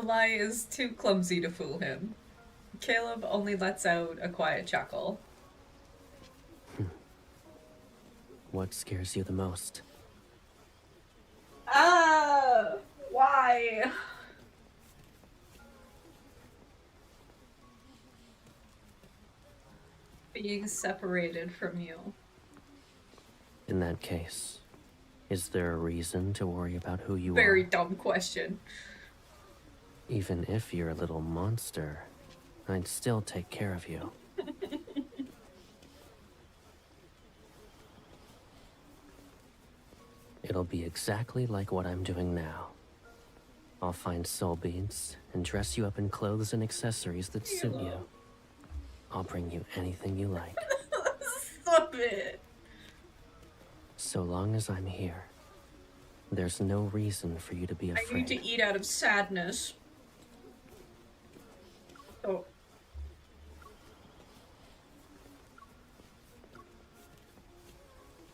lie is too clumsy to fool him. Caleb only lets out a quiet chuckle. What scares you the most? Why? Being separated from you. In that case, is there a reason to worry about who you Very are? dumb question. Even if you're a little monster, I'd still take care of you. It'll be exactly like what I'm doing now. I'll find soul beads and dress you up in clothes and accessories that suit you. I'll bring you anything you like. Stop it. So long as I'm here, there's no reason for you to be I need afraid. to eat out of sadness. Oh.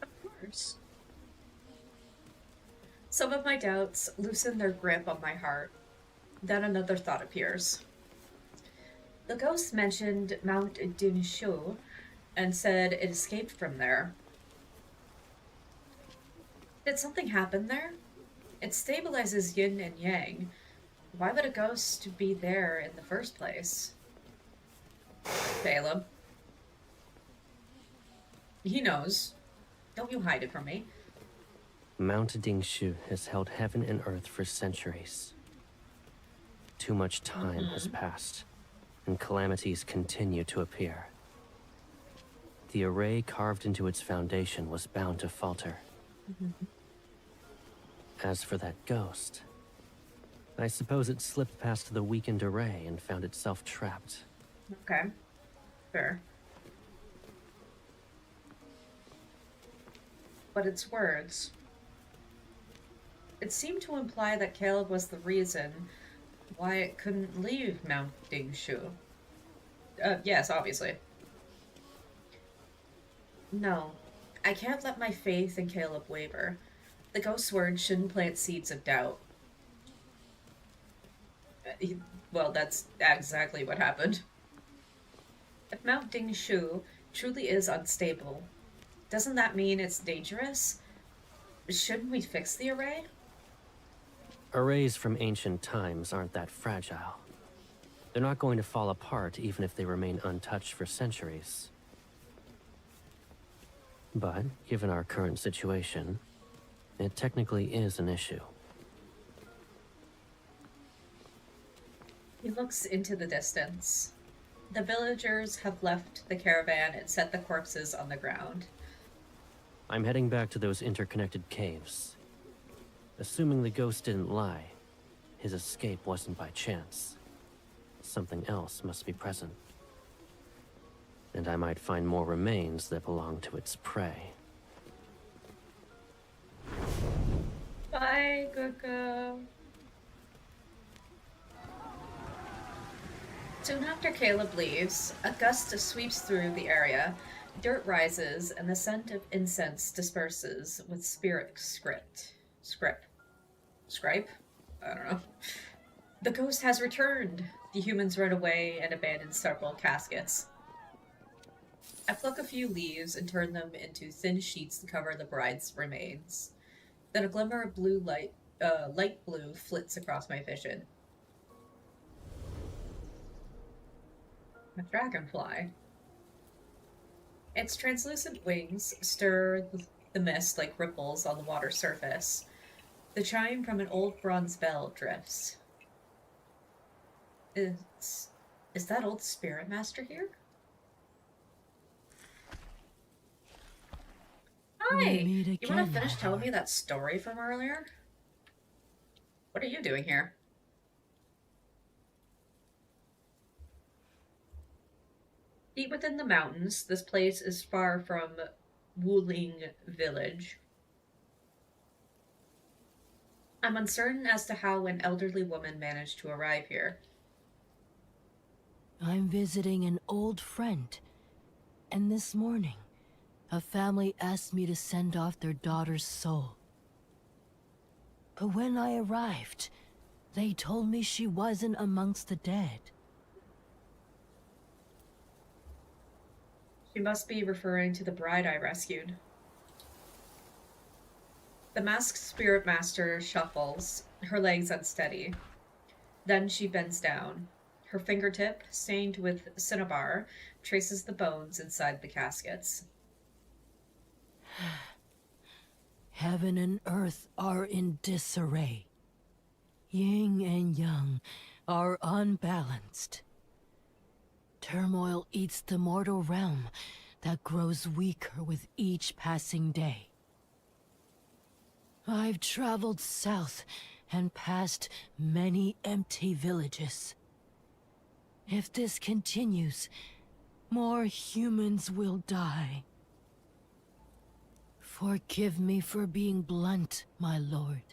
Of course. Some of my doubts loosen their grip on my heart. Then another thought appears. The ghost mentioned Mount Dinshu and said it escaped from there. Did something happen there? It stabilizes yin and yang. Why would a ghost be there in the first place? Caleb. He knows. Don't you hide it from me. Mount Dingshu has held heaven and earth for centuries. Too much time has passed, and calamities continue to appear. The array carved into its foundation was bound to falter. As for that ghost, I suppose it slipped past the weakened array and found itself trapped. Okay. Fair. But its words. It seemed to imply that Caleb was the reason why it couldn't leave Mount Dingshu. Yes, obviously. No, I can't let my faith in Caleb waver. The ghost's words shouldn't plant seeds of doubt. Well, that's exactly what happened. If Mount Dingshu truly is unstable, doesn't that mean it's dangerous? Shouldn't we fix the array? Arrays from ancient times aren't that fragile. They're not going to fall apart even if they remain untouched for centuries. But, given our current situation, it technically is an issue. He looks into the distance. The villagers have left the caravan and set the corpses on the ground. I'm heading back to those interconnected caves. Assuming the ghost didn't lie, his escape wasn't by chance. Something else must be present. And I might find more remains that belong to its prey. Bye, Goku. Soon after Caleb leaves, a gust sweeps through the area, dirt rises, and the scent of incense disperses with spirit script. Scripe? I don't know. The ghost has returned! The humans run away and abandon several caskets. I pluck a few leaves and turn them into thin sheets to cover the bride's remains. Then a glimmer of blue light blue flits across my vision. A dragonfly. Its translucent wings stir the mist like ripples on the water's surface. The chime from an old bronze bell drifts. Is that old spirit master here? Hi! You want to finish telling me that story from earlier? What are you doing here? Deep within the mountains, this place is far from Wuling village. I'm uncertain as to how an elderly woman managed to arrive here. I'm visiting an old friend, and this morning, a family asked me to send off their daughter's soul. But when I arrived, they told me she wasn't amongst the dead. She must be referring to the bride I rescued. The masked spirit master shuffles, her legs unsteady. Then she bends down. Her fingertip, stained with cinnabar, traces the bones inside the caskets. Heaven and earth are in disarray. Yin and yang are unbalanced. Turmoil eats the mortal realm that grows weaker with each passing day. I've traveled south and past many empty villages. If this continues, more humans will die. Forgive me for being blunt, my lord.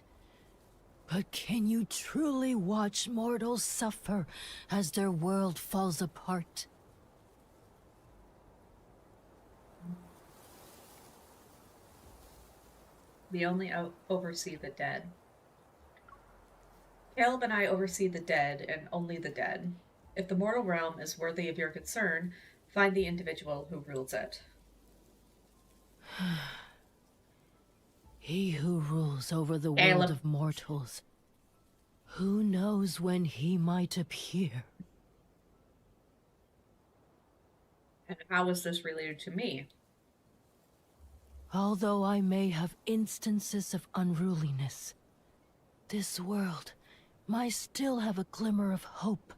But can you truly watch mortals suffer as their world falls apart? We only oversee the dead. Caleb and I oversee the dead, and only the dead. If the mortal realm is worthy of your concern, find the individual who rules it. He who rules over the Caleb. world of mortals. Who knows when he might appear? And how is this related to me? Although I may have instances of unruliness, this world might still have a glimmer of hope,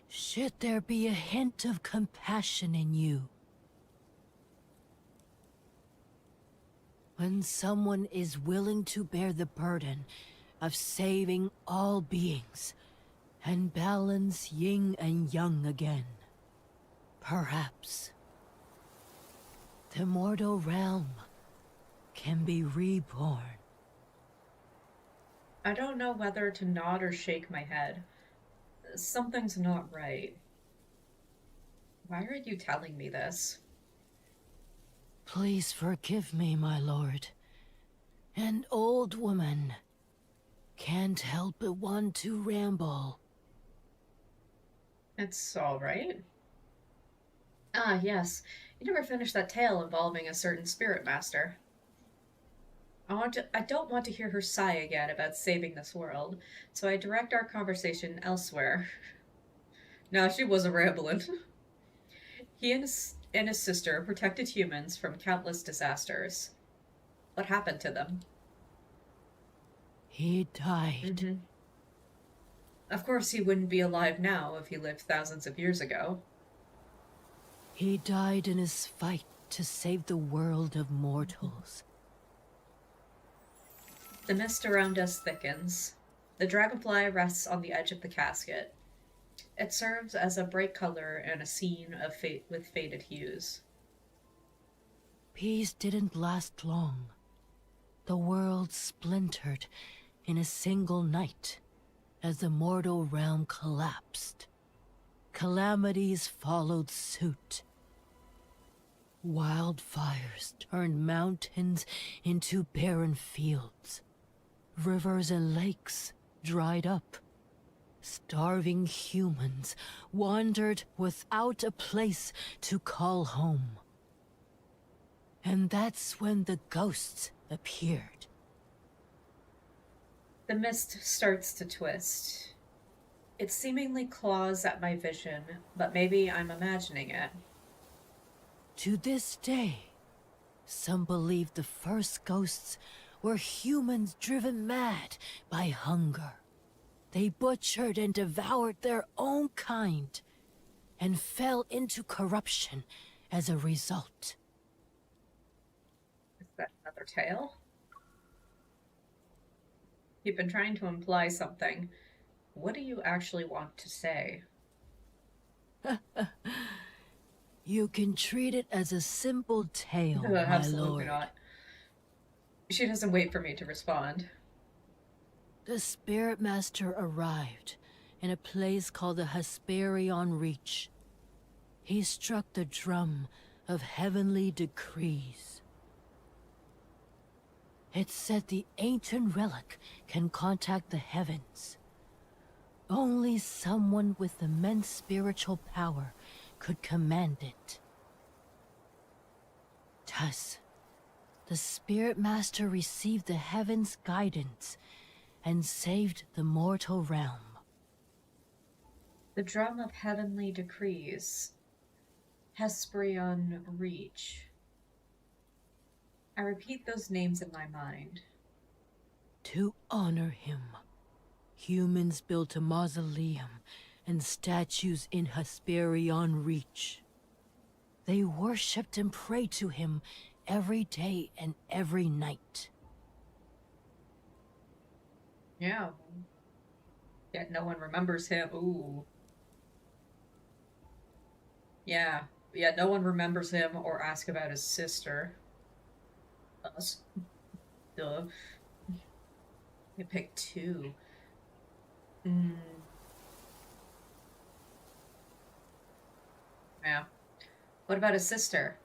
should there be a hint of compassion in you. When someone is willing to bear the burden of saving all beings and balance yin and yang again, perhaps the mortal realm can be reborn. I don't know whether to nod or shake my head. Something's not right. Why are you telling me this? Please forgive me, my lord. An old woman can't help but want to ramble. It's all right. Ah, yes. You never finished that tale involving a certain spirit master. I don't want to hear her sigh again about saving this world, so I direct our conversation elsewhere. No, she wasn't rambling. He and his sister protected humans from countless disasters. What happened to them? He died. Of course he wouldn't be alive now if he lived thousands of years ago. He died in his fight to save the world of mortals. The mist around us thickens. The dragonfly rests on the edge of the casket. It serves as a bright color in a scene of with faded hues. Peace didn't last long. The world splintered in a single night as the mortal realm collapsed, calamities followed suit. Wildfires turned mountains into barren fields. Rivers and lakes dried up. Starving humans wandered without a place to call home. And that's when the ghosts appeared. The mist starts to twist. It seemingly claws at my vision, but maybe I'm imagining it. To this day, some believe the first ghosts were humans driven mad by hunger. They butchered and devoured their own kind, and fell into corruption as a result. Is that another tale? You've been trying to imply something. What do you actually want to say? You can treat it as a simple tale, my Absolutely lord. not. She doesn't wait for me to respond. The Spirit Master arrived in a place called the Hesperion Reach. He struck the drum of heavenly decrees. It said the ancient relic can contact the heavens. Only someone with immense spiritual power could command it. Thus, the Spirit Master received the heavens' guidance and saved the mortal realm. The drum of heavenly decrees. Hesperion Reach. I repeat those names in my mind. To honor him, humans built a mausoleum and statues in Hesperion Reach. They worshipped and prayed to him every day and every night. Yeah. Yet no one remembers him. Ooh. Yeah. Yet no one remembers him or asks about his sister. Us. Duh. You picked two. Yeah. What about his sister?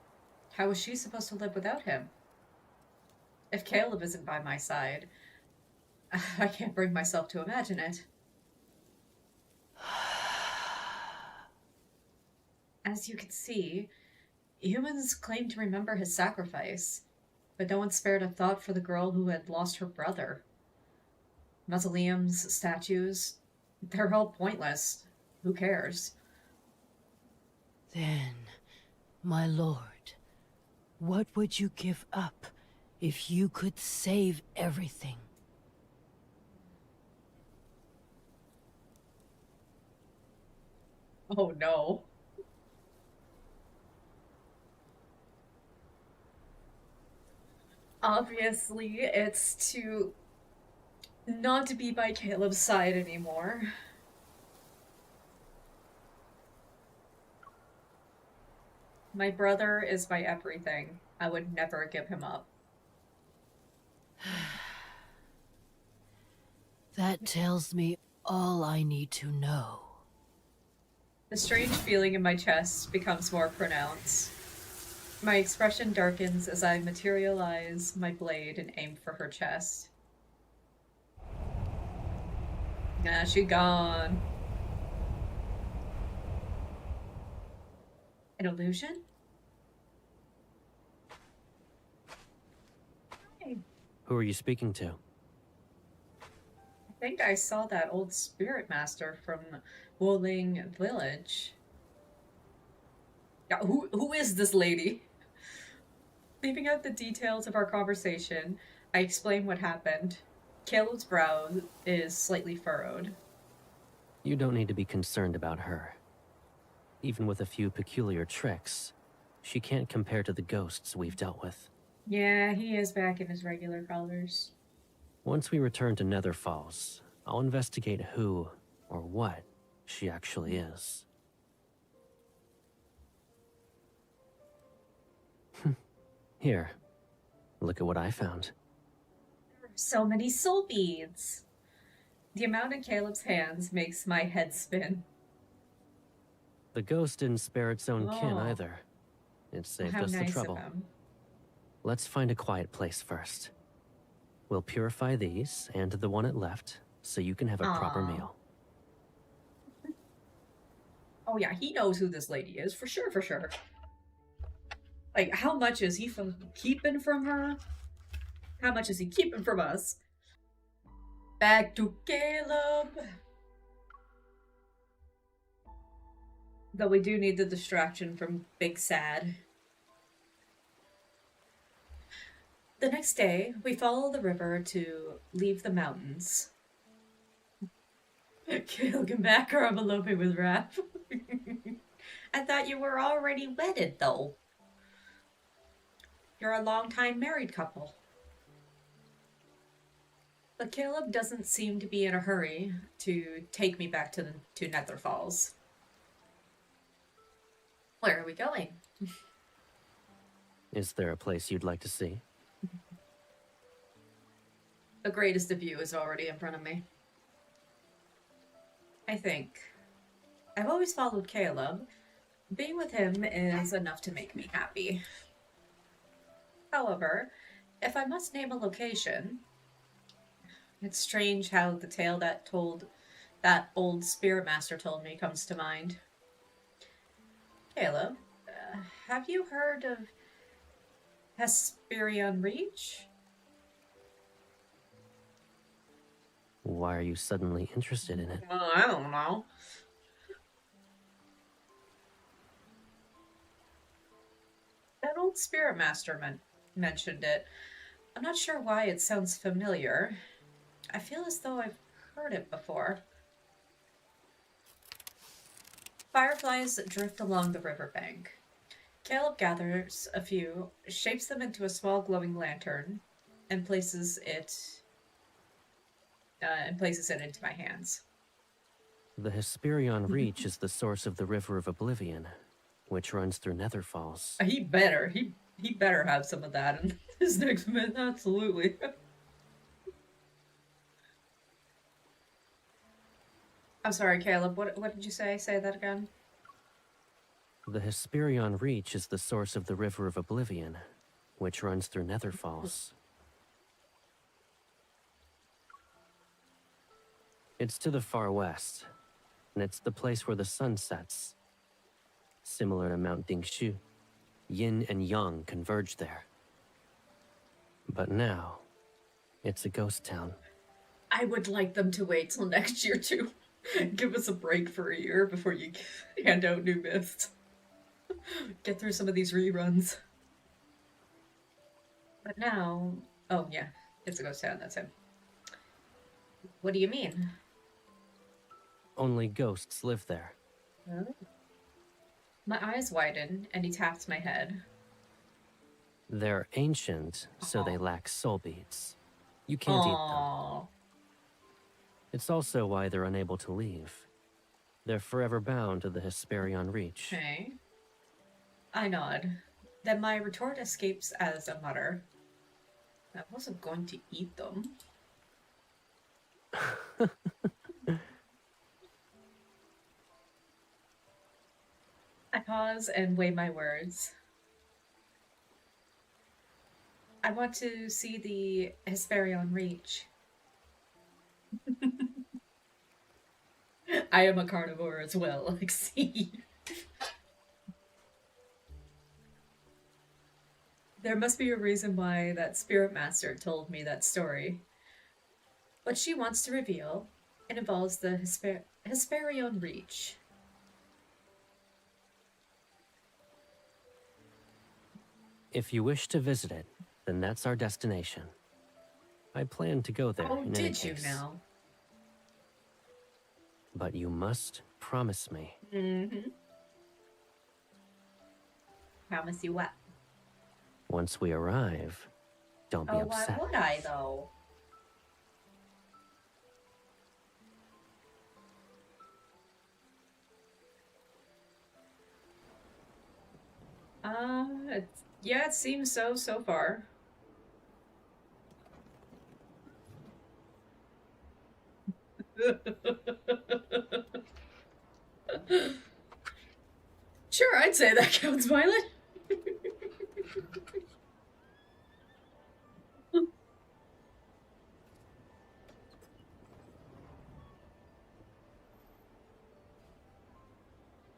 How was she supposed to live without him? If Caleb isn't by my side, I can't bring myself to imagine it. As you can see, humans claim to remember his sacrifice, but no one spared a thought for the girl who had lost her brother. Mausoleums, statues, they're all pointless. Who cares? Then, my lord, what would you give up if you could save everything? Oh no. Obviously, it's to not to be by Caleb's side anymore. My brother is my everything. I would never give him up. That tells me all I need to know. The strange feeling in my chest becomes more pronounced. My expression darkens as I materialize my blade and aim for her chest. Nah, she gone. An illusion? Hi. Who are you speaking to? I think I saw that old spirit master from Woling Village. Yeah, who is this lady? Leaving out the details of our conversation, I explain what happened. Caleb's brow is slightly furrowed. You don't need to be concerned about her. Even with a few peculiar tricks, she can't compare to the ghosts we've dealt with. Yeah, he is back in his regular colors. Once we return to Nether Falls, I'll investigate who, or what, she actually is. Here, look at what I found. There are so many soul beads. The amount in Caleb's hands makes my head spin. The ghost didn't spare its own kin Oh. either. It saved How us the nice of trouble. him. Let's find a quiet place first. We'll purify these and the one it left, so you can have a proper Aw. meal. Oh yeah, he knows who this lady is, for sure, for sure. Like, how much is he keeping from her? How much is he keeping from us? Back to Caleb. Though we do need the distraction from Big Sad. The next day, we follow the river to leave the mountains. Caleb, come back or I'm eloping with Raph. I thought you were already wedded, though. You're a long-time married couple. But Caleb doesn't seem to be in a hurry to take me back to Nether Falls. Where are we going? Is there a place you'd like to see? The greatest of view is already in front of me. I think. I've always followed Caleb. Being with him is enough to make me happy. However, if I must name a location, it's strange how the tale that old spirit master told me comes to mind. Caleb, have you heard of Hesperion Reach? Why are you suddenly interested in it? I don't know. That old spirit master mentioned it. I'm not sure why it sounds familiar. I feel as though I've heard it before. Fireflies drift along the riverbank. Caleb gathers a few, shapes them into a small glowing lantern, and places it into my hands. The Hesperion Reach is the source of the River of Oblivion, which runs through Nether Falls. He better have some of that in his next myth, absolutely. I'm sorry, Caleb, what did you say? Say that again. The Hesperion Reach is the source of the River of Oblivion, which runs through Nether Falls. It's to the far west, and it's the place where the sun sets. Similar to Mount Dingshu, yin and yang converge there. But now, it's a ghost town. I would like them to wait till next year to give us a break for a year before you hand out new myths. Get through some of these reruns. But now, oh yeah, it's a ghost town, that's him. What do you mean? Only ghosts live there. Oh. My eyes widen, and he taps my head. They're ancient, so they lack soul beads. You can't eat them. It's also why they're unable to leave. They're forever bound to the Hesperion Reach. Okay. I nod. Then my retort escapes as a mutter. I wasn't going to eat them. I pause and weigh my words. I want to see the Hesperion Reach. I am a carnivore as well, Alexi. There must be a reason why that spirit master told me that story. What she wants to reveal, it involves the Hesperion Reach. If you wish to visit it, then that's our destination. I plan to go there Oh, in any did you case. now? But you must promise me. Mm-hmm. Promise you what? Once we arrive, don't be Oh, upset. why would I, though? Yeah, it seems so far. Sure, I'd say that counts, Violet.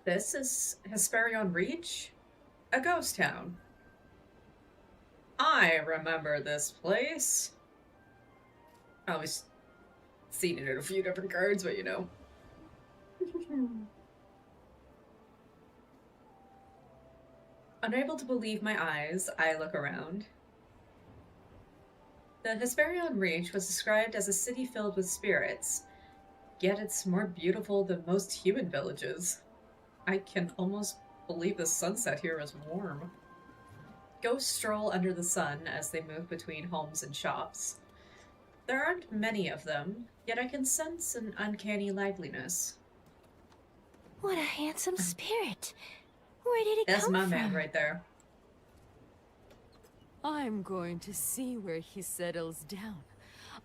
This is Hesperion Reach? A ghost town. I remember this place. I always seen it in a few different cards, but you know. Unable to believe my eyes, I look around. The Hesperion Reach was described as a city filled with spirits, yet it's more beautiful than most human villages. I can almost believe the sunset here is warm. Ghosts stroll under the sun as they move between homes and shops. There aren't many of them, yet I can sense an uncanny liveliness. What a handsome spirit. Where did it That's come my from? man right there. I'm going to see where he settles down.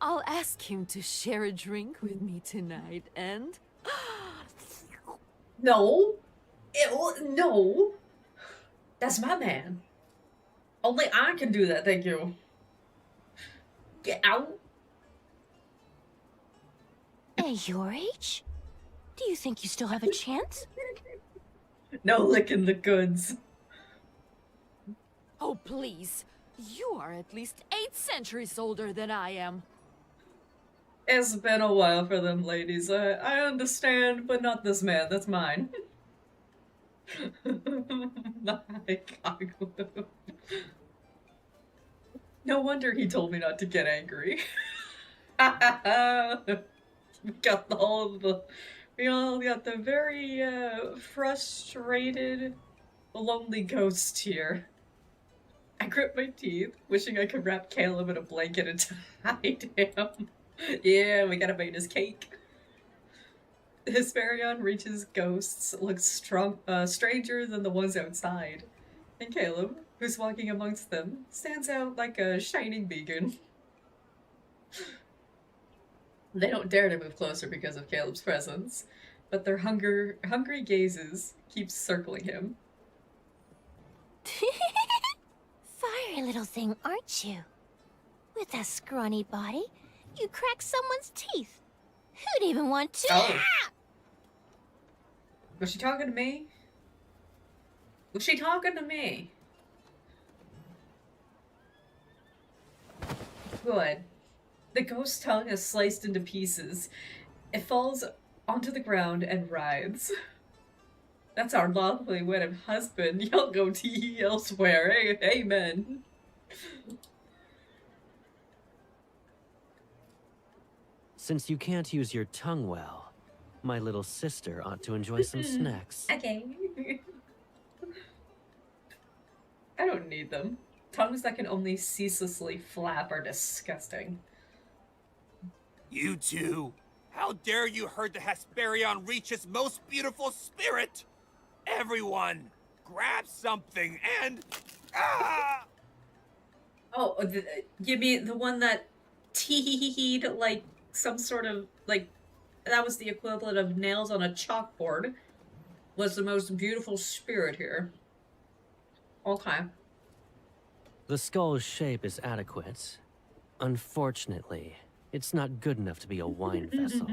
I'll ask him to share a drink with me tonight, and... No. No. That's my man. Only I can do that, thank you. Get out. At your age? Do you think you still have a chance? No licking the goods. Oh, please. You are at least 8 centuries older than I am. It's been a while for them ladies. I understand, but not this man. That's mine. My God. No wonder he told me not to get angry. We all got the very frustrated, lonely ghost here. I grip my teeth, wishing I could wrap Caleb in a blanket and hide him. Yeah, we gotta make this cake. Hesperion Reach's ghosts look stranger than the ones outside. And Caleb, who's walking amongst them, stands out like a shining beacon. They don't dare to move closer because of Caleb's presence, but their hungry gazes keep circling him. Fiery little thing, aren't you? With that scrawny body, you crack someone's teeth. Who'd even want to? Oh. Was she talking to me? Was she talking to me? Good. The ghost tongue is sliced into pieces. It falls onto the ground and writhes. That's our lawfully wedded husband. Y'all go tee elsewhere. Amen. Since you can't use your tongue well, my little sister ought to enjoy some snacks. Okay. I don't need them. Tongues that can only ceaselessly flap are disgusting. You two! How dare you hurt the Hesperion Reach's most beautiful spirit! Everyone, grab something and... Ah! Oh, you mean the one that teed like some sort of, like, that was the equivalent of nails on a chalkboard, was the most beautiful spirit here. Okay. The skull's shape is adequate. Unfortunately, it's not good enough to be a wine vessel.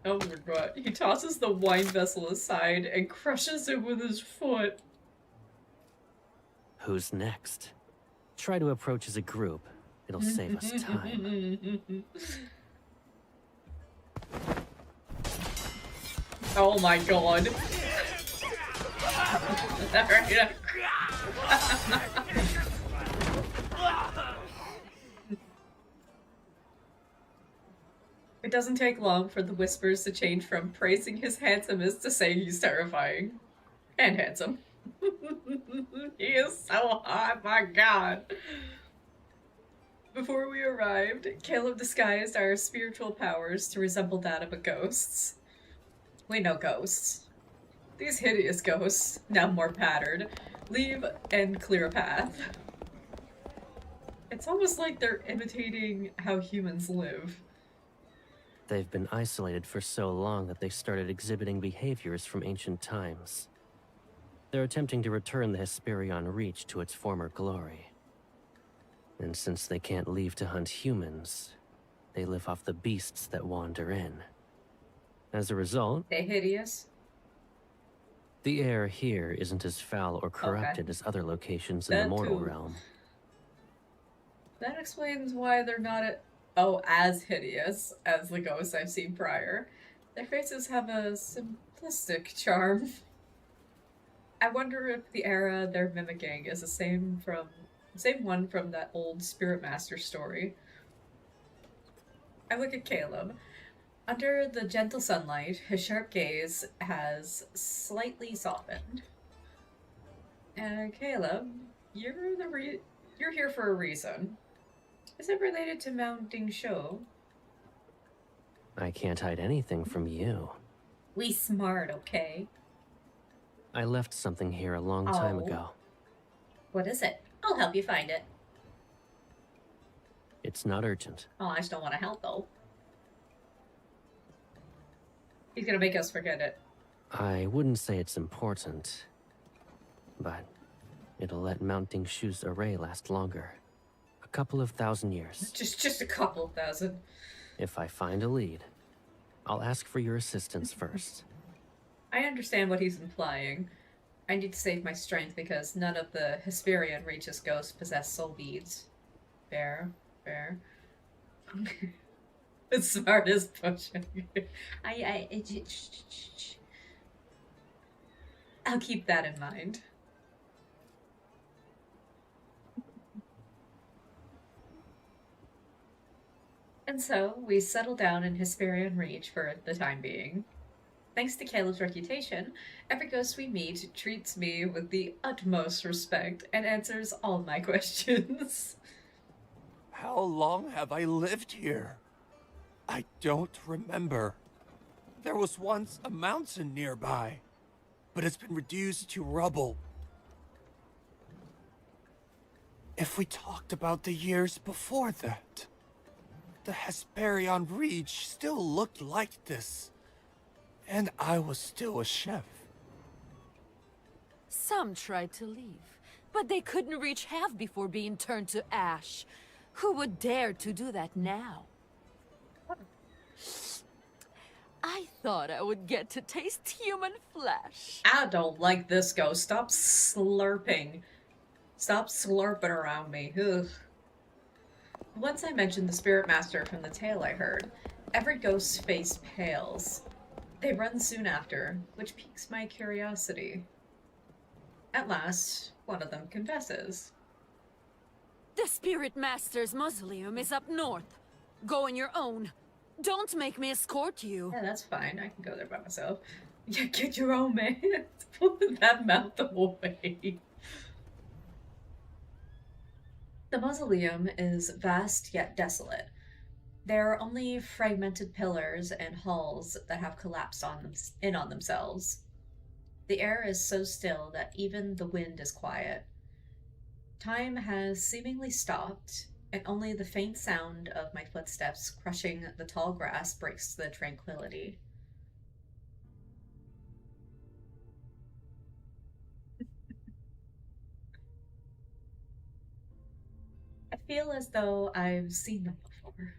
Oh my god. He tosses the wine vessel aside and crushes it with his foot. Who's next? Try to approach as a group. It'll save us time. Oh my god. It doesn't take long for the whispers to change from praising his handsomeness to saying he's terrifying. And handsome. He is so hot, my god. Before we arrived, Caleb disguised our spiritual powers to resemble that of a ghost's. We know ghosts. These hideous ghosts, now more patterned, leave and clear a path. It's almost like they're imitating how humans live. They've been isolated for so long that they started exhibiting behaviors from ancient times. They're attempting to return the Hesperion Reach to its former glory. And since they can't leave to hunt humans, they live off the beasts that wander in. As a result, They hideous. the air here isn't as foul or corrupted as other locations in the That mortal too. realm. That explains why they're not as hideous as the ghosts I've seen prior. Their faces have a simplistic charm. I wonder if the era they're mimicking is the same one from that old Spirit Master story. I look at Caleb. Under the gentle sunlight, his sharp gaze has slightly softened. Caleb, you're here for a reason. Is it related to Mounting Show? I can't hide anything from you. We smart, okay? I left something here a long time Oh. ago. What is it? I'll help you find it. It's not urgent. Oh, I just don't want to help, though. He's gonna make us forget it. I wouldn't say it's important, but it'll let Mounting Shu's array last longer. A couple of thousand years. Just a couple thousand. If I find a lead, I'll ask for your assistance first. I understand what he's implying. I need to save my strength because none of the Hesperion Reach's ghosts possess soul beads. Fair. As smart as pushing. I'll keep that in mind. And so, we settle down in Hesperion Reach for the time being. Thanks to Caleb's reputation, every ghost we meet treats me with the utmost respect and answers all my questions. How long have I lived here? I don't remember. There was once a mountain nearby, but it's been reduced to rubble. If we talked about the years before that, the Hesperion Reach still looked like this, and I was still a chef. Some tried to leave, but they couldn't reach half before being turned to ash. Who would dare to do that now? I thought I would get to taste human flesh. I don't like this ghost. Stop slurping. Stop slurping around me. Ugh. Once I mentioned the Spirit Master from the tale I heard, every ghost's face pales. They run soon after, which piques my curiosity. At last, one of them confesses. The Spirit Master's mausoleum is up north. Go on your own. Don't make me escort you. Yeah, that's fine. I can go there by myself. Yeah, get your own man. Pull that mouth away. The mausoleum is vast yet desolate. There are only fragmented pillars and halls that have collapsed in on themselves. The air is so still that even the wind is quiet. Time has seemingly stopped, and only the faint sound of my footsteps crushing the tall grass breaks the tranquility. I feel as though I've seen them before.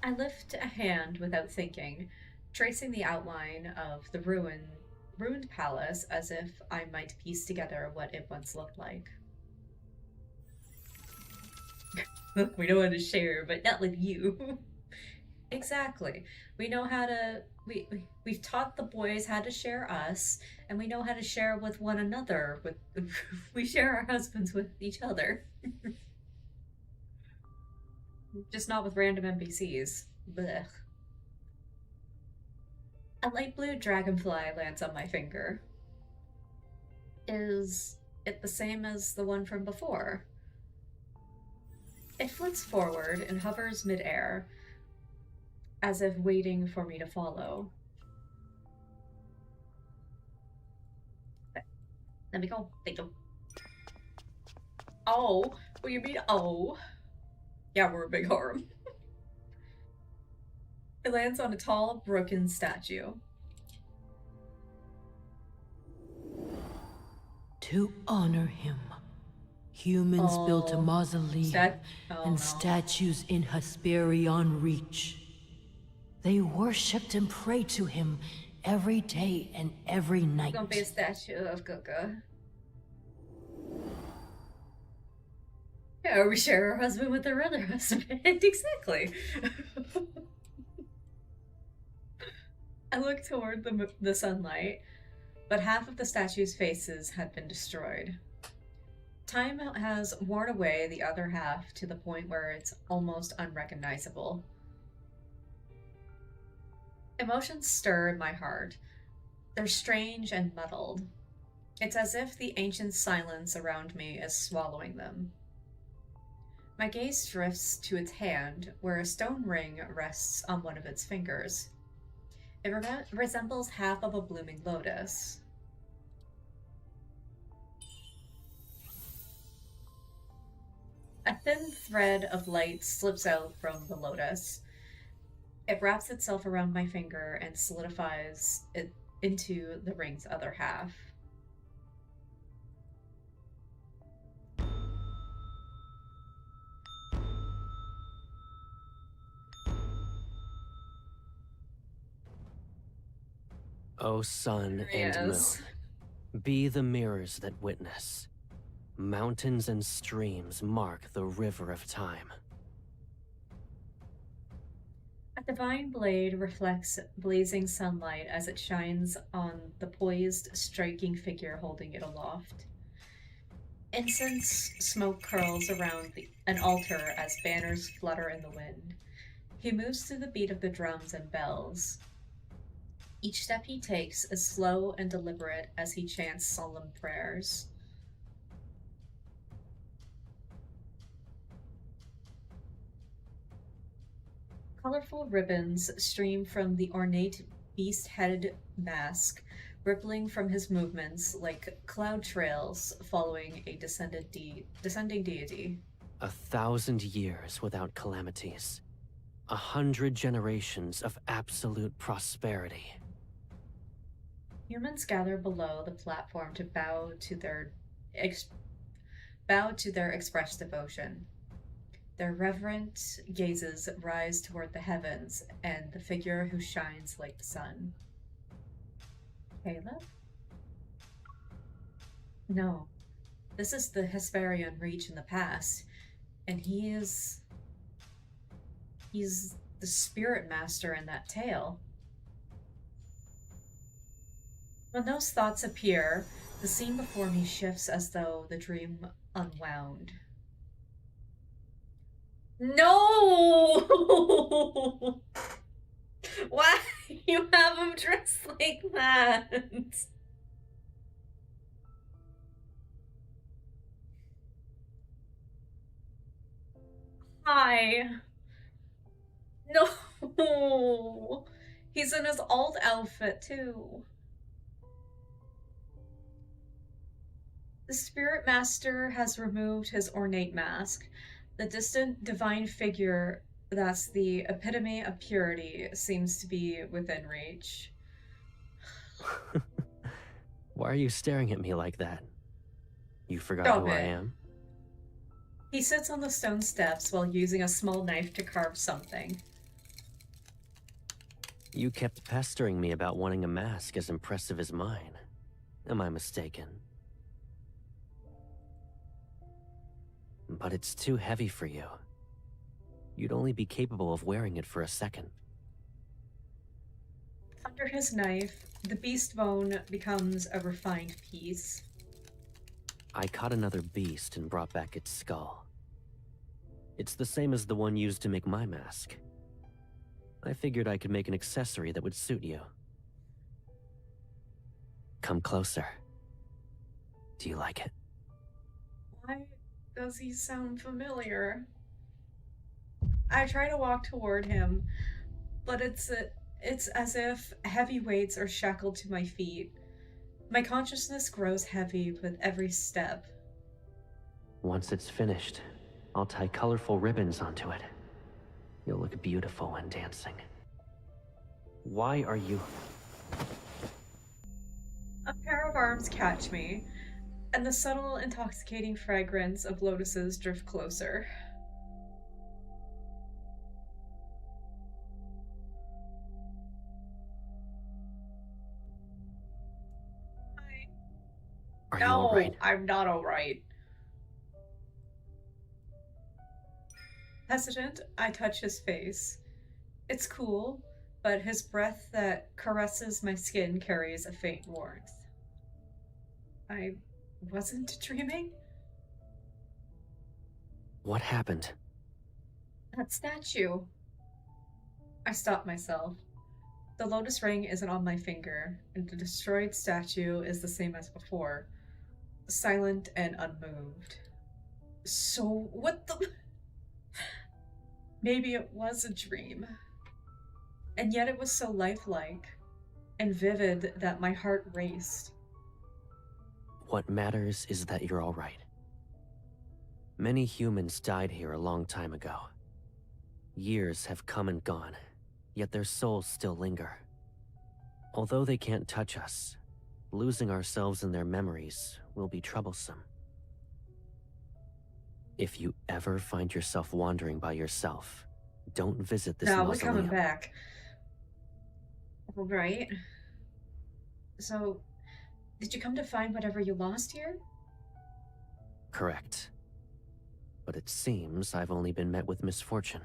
I lift a hand without thinking, tracing the outline of the ruined palace as if I might piece together what it once looked like. We know how to share, but not with you. Exactly. We know how to... We've taught the boys how to share us, and we know how to share with one another. We share our husbands with each other. Just not with random NPCs. Blech. A light blue dragonfly lands on my finger. Is it the same as the one from before? It flits forward and hovers mid-air, as if waiting for me to follow. Let me go. Thank you. Oh, what do you mean, oh? Yeah, we're a big harem. It lands on a tall, broken statue. To honor him, humans built a mausoleum and statues in Hesperion Reach. They worshipped and prayed to him every day and every night. It's gonna be a statue of Coco. Yeah, we share our husband with our other husband. Exactly. I look toward the sunlight, but half of the statue's faces had been destroyed. Time has worn away the other half to the point where it's almost unrecognizable. Emotions stir in my heart. They're strange and muddled. It's as if the ancient silence around me is swallowing them. My gaze drifts to its hand, where a stone ring rests on one of its fingers. It resembles half of a blooming lotus. A thin thread of light slips out from the lotus. It wraps itself around my finger and solidifies it into the ring's other half. O sun and moon, be the mirrors that witness. Mountains and streams mark the river of time. A divine blade reflects blazing sunlight as it shines on the poised, striking figure holding it aloft. Incense smoke curls around an altar as banners flutter in the wind. He moves to the beat of the drums and bells. Each step he takes is slow and deliberate as he chants solemn prayers. Colorful ribbons stream from the ornate beast-headed mask, rippling from his movements like cloud trails following a descending deity. 1,000 years without calamities. 100 generations of absolute prosperity. Humans gather below the platform to bow to their expressed devotion. Their reverent gazes rise toward the heavens and the figure who shines like the sun. Caleb? No. This is the Hesperion Reach in the past, and he's the spirit master in that tale. When those thoughts appear, the scene before me shifts as though the dream unwound. No! Why you have him dressed like that? Hi. No! He's in his old outfit, too. The Spirit Master has removed his ornate mask. The distant divine figure that's the epitome of purity seems to be within reach. Why are you staring at me like that? You forgot who I am? He sits on the stone steps while using a small knife to carve something. You kept pestering me about wanting a mask as impressive as mine. Am I mistaken? But it's too heavy for you. You'd only be capable of wearing it for a second. Under his knife, the beast bone becomes a refined piece. I caught another beast and brought back its skull. It's the same as the one used to make my mask. I figured I could make an accessory that would suit you. Come closer. Do you like it? Why does he sound familiar? I try to walk toward him, but it's as if heavy weights are shackled to my feet. My consciousness grows heavy with every step. Once it's finished, I'll tie colorful ribbons onto it. You'll look beautiful when dancing. Why are you... A pair of arms catch me, and the subtle, intoxicating fragrance of lotuses drift closer. Are you alright? I'm not alright. Hesitant, I touch his face. It's cool, but his breath that caresses my skin carries a faint warmth. I wasn't dreaming? What happened? That statue. I stop myself. The lotus ring isn't on my finger, and the destroyed statue is the same as before. Silent and unmoved. So, what the... Maybe it was a dream. And yet it was so lifelike and vivid that my heart raced. What matters is that you're alright. Many humans died here a long time ago. Years have come and gone, yet their souls still linger. Although they can't touch us, losing ourselves in their memories will be troublesome. If you ever find yourself wandering by yourself, don't visit this mausoleum. We're coming back. Right. So, did you come to find whatever you lost here? Correct. But it seems I've only been met with misfortune.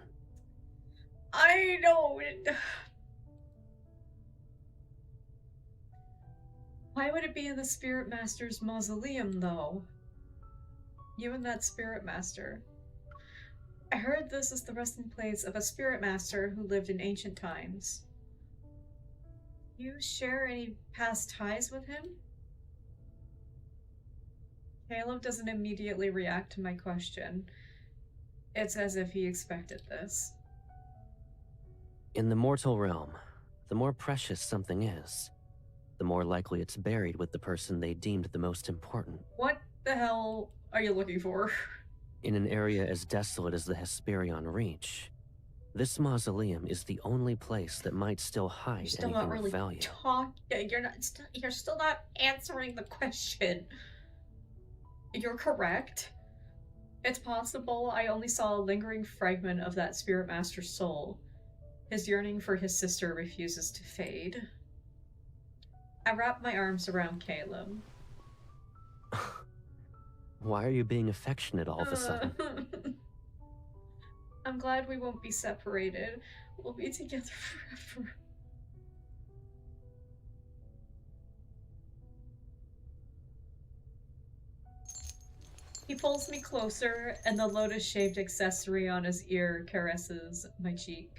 I know. Why would it be in the Spirit Master's mausoleum, though? You and that Spirit Master. I heard this is the resting place of a Spirit Master who lived in ancient times. You share any past ties with him? Caleb doesn't immediately react to my question. It's as if he expected this. In the mortal realm, the more precious something is, the more likely it's buried with the person they deemed the most important. What the hell are you looking for? In an area as desolate as the Hesperion Reach, this mausoleum is the only place that might still hide You're still anything not really of value. You're still not answering the question. You're correct. It's possible I only saw a lingering fragment of that Spirit Master's soul. His yearning for his sister refuses to fade. I wrap my arms around Caleb. Why are you being affectionate all of a sudden? I'm glad we won't be separated. We'll be together forever. He pulls me closer, and the lotus-shaped accessory on his ear caresses my cheek.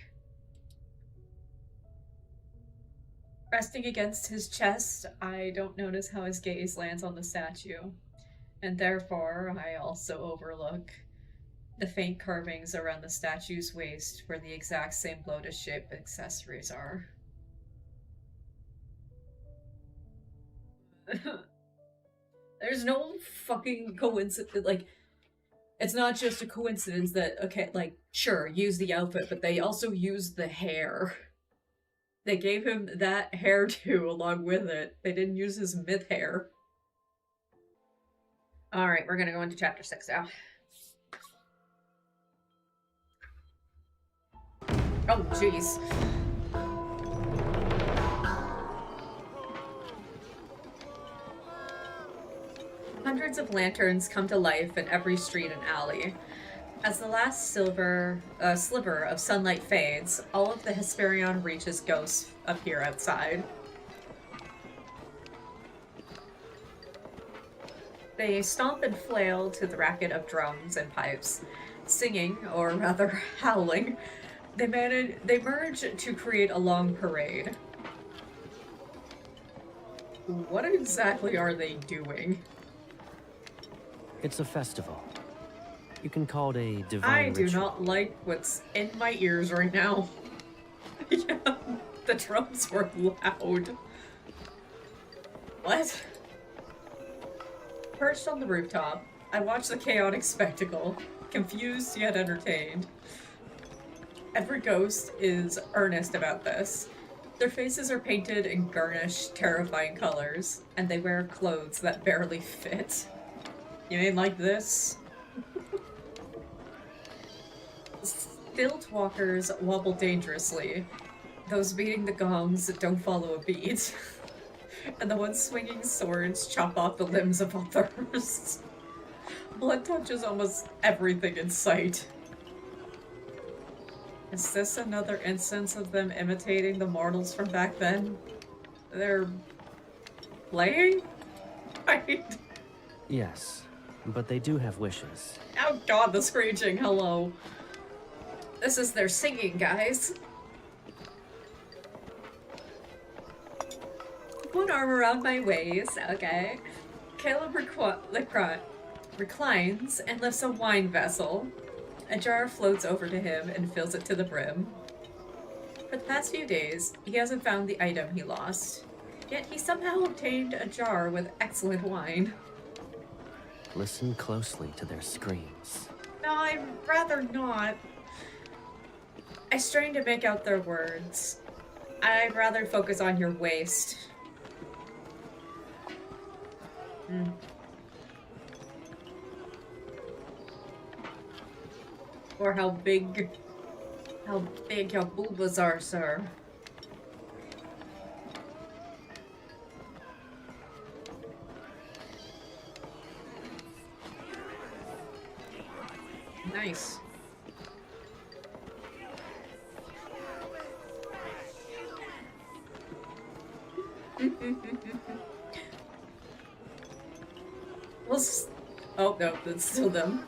Resting against his chest, I don't notice how his gaze lands on the statue, and therefore I also overlook the faint carvings around the statue's waist where the exact same lotus-shaped accessories are. There's no fucking coincidence, like, it's not just a coincidence that, okay, like, sure, use the outfit, but they also used the hair. They gave him that hairdo along with it. They didn't use his myth hair. Alright, we're gonna go into chapter 6 now. Oh, jeez. Hundreds of lanterns come to life in every street and alley. As the last sliver of sunlight fades, all of the Hesperion Reach's ghosts appear outside. They stomp and flail to the racket of drums and pipes, singing, or rather howling. They merge to create a long parade. What exactly are they doing? It's a festival. You can call it a divine I do ritual. not like what's in my ears right now. Yeah, the drums were loud. What? Perched on the rooftop, I watch the chaotic spectacle, confused yet entertained. Every ghost is earnest about this. Their faces are painted in garnished, terrifying colors, and they wear clothes that barely fit. You mean like this? Stilt walkers wobble dangerously. Those beating the gongs don't follow a beat. And the ones swinging swords chop off the limbs of others. Blood touches almost everything in sight. Is this another instance of them imitating the mortals from back then? They're playing? Right? Yes, but they do have wishes. Oh god, the screeching, hello. This is their singing, guys. One arm around my waist, okay. Caleb reclines and lifts a wine vessel. A jar floats over to him and fills it to the brim. For the past few days, he hasn't found the item he lost. Yet he somehow obtained a jar with excellent wine. Listen closely to their screams. No, I'd rather not. I strain to make out their words. I'd rather focus on your waist. Or how big your boobas are, sir. Nice. Oh no, that's still them.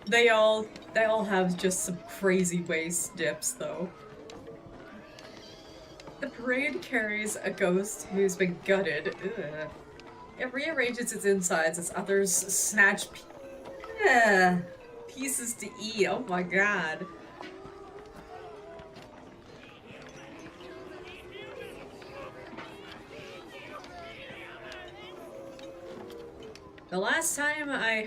They all have just some crazy waist dips, though. The parade carries a ghost who's been gutted. Ugh. It rearranges its insides as others snatch pieces to eat. Oh my god. The last time I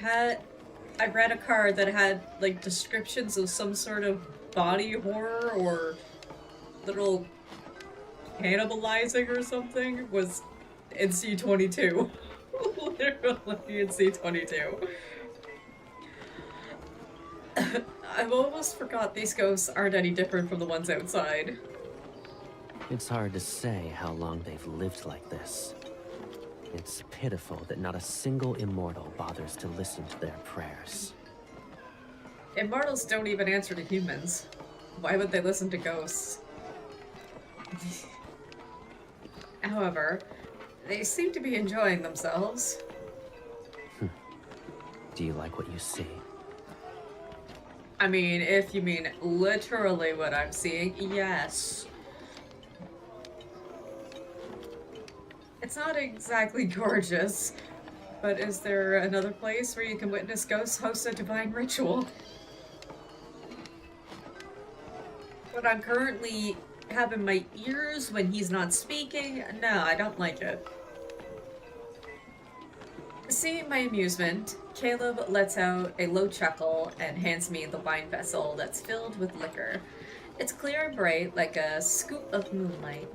read a card that had, like, descriptions of some sort of body horror or literal cannibalizing or something was NC-22. Literally NC-22. I've almost forgot these ghosts aren't any different from the ones outside. It's hard to say how long they've lived like this. It's pitiful that not a single immortal bothers to listen to their prayers. Immortals don't even answer to humans. Why would they listen to ghosts? However, they seem to be enjoying themselves. Do you like what you see? I mean, if you mean literally what I'm seeing, yes. It's not exactly gorgeous, but is there another place where you can witness ghosts host a divine ritual? What I'm currently have in my ears when he's not speaking, no, I don't like it. Seeing my amusement, Caleb lets out a low chuckle and hands me the wine vessel that's filled with liquor. It's clear and bright, like a scoop of moonlight.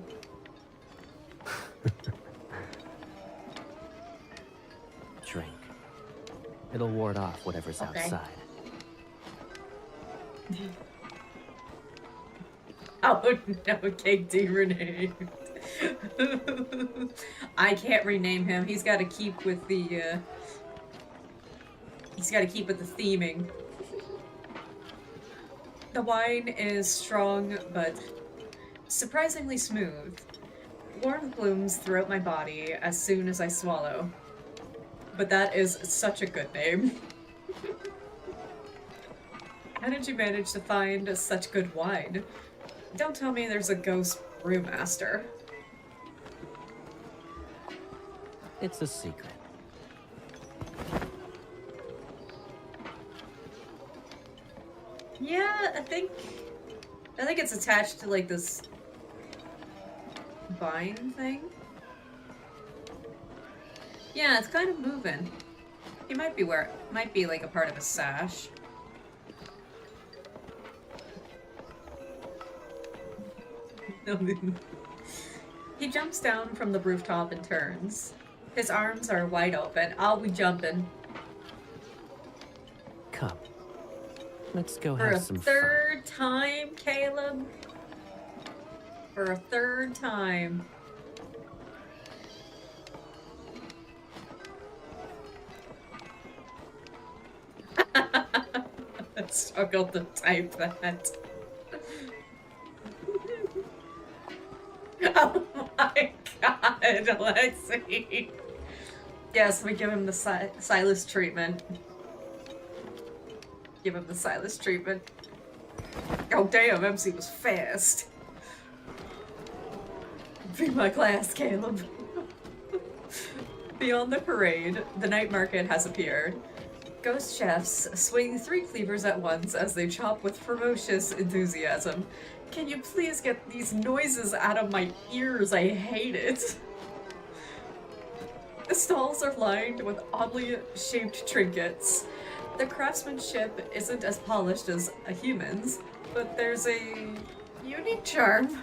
Drink. It'll ward off whatever's outside. Oh no, Cake D renamed. I can't rename him. He's got to keep with the theming. The wine is strong but surprisingly smooth. Warmth blooms throughout my body as soon as I swallow. But that is such a good name. How did you manage to find such good wine? Don't tell me there's a ghost brewmaster. It's a secret. Yeah, I think it's attached to like this vine thing. Yeah, it's kind of moving. He might be like a part of a sash. He jumps down from the rooftop and turns. His arms are wide open. I'll be jumping. Come. Let's go For a have some third time, Caleb. For a third time. I struggled to type that. Oh my god, Alexi. Yes, we give him the Silas treatment. Give him the Silas treatment. Oh damn, MC was fast. Be my class, Caleb. Beyond the parade, the night market has appeared. Ghost chefs swing 3 cleavers at once as they chop with ferocious enthusiasm. Can you please get these noises out of my ears? I hate it. The stalls are lined with oddly shaped trinkets. The craftsmanship isn't as polished as a human's, but there's a unique charm.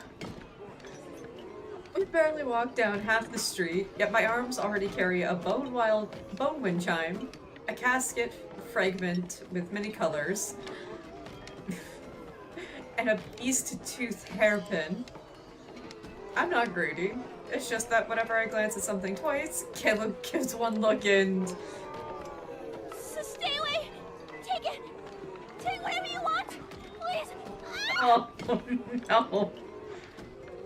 We barely walk down half the street, yet my arms already carry a bone wind chime, a casket fragment with many colors, and a beast tooth hairpin. I'm not greedy. It's just that whenever I glance at something twice, Caleb gives one look and... Stay away! Take it! Take whatever you want! Please! Oh, no.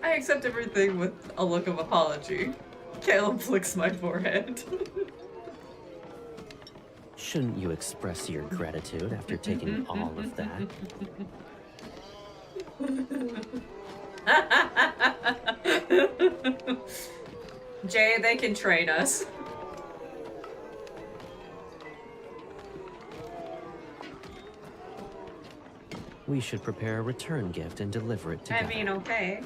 I accept everything with a look of apology. Caleb flicks my forehead. Shouldn't you express your gratitude after taking all of that? Jay, they can train us. We should prepare a return gift and deliver it together. I mean, okay.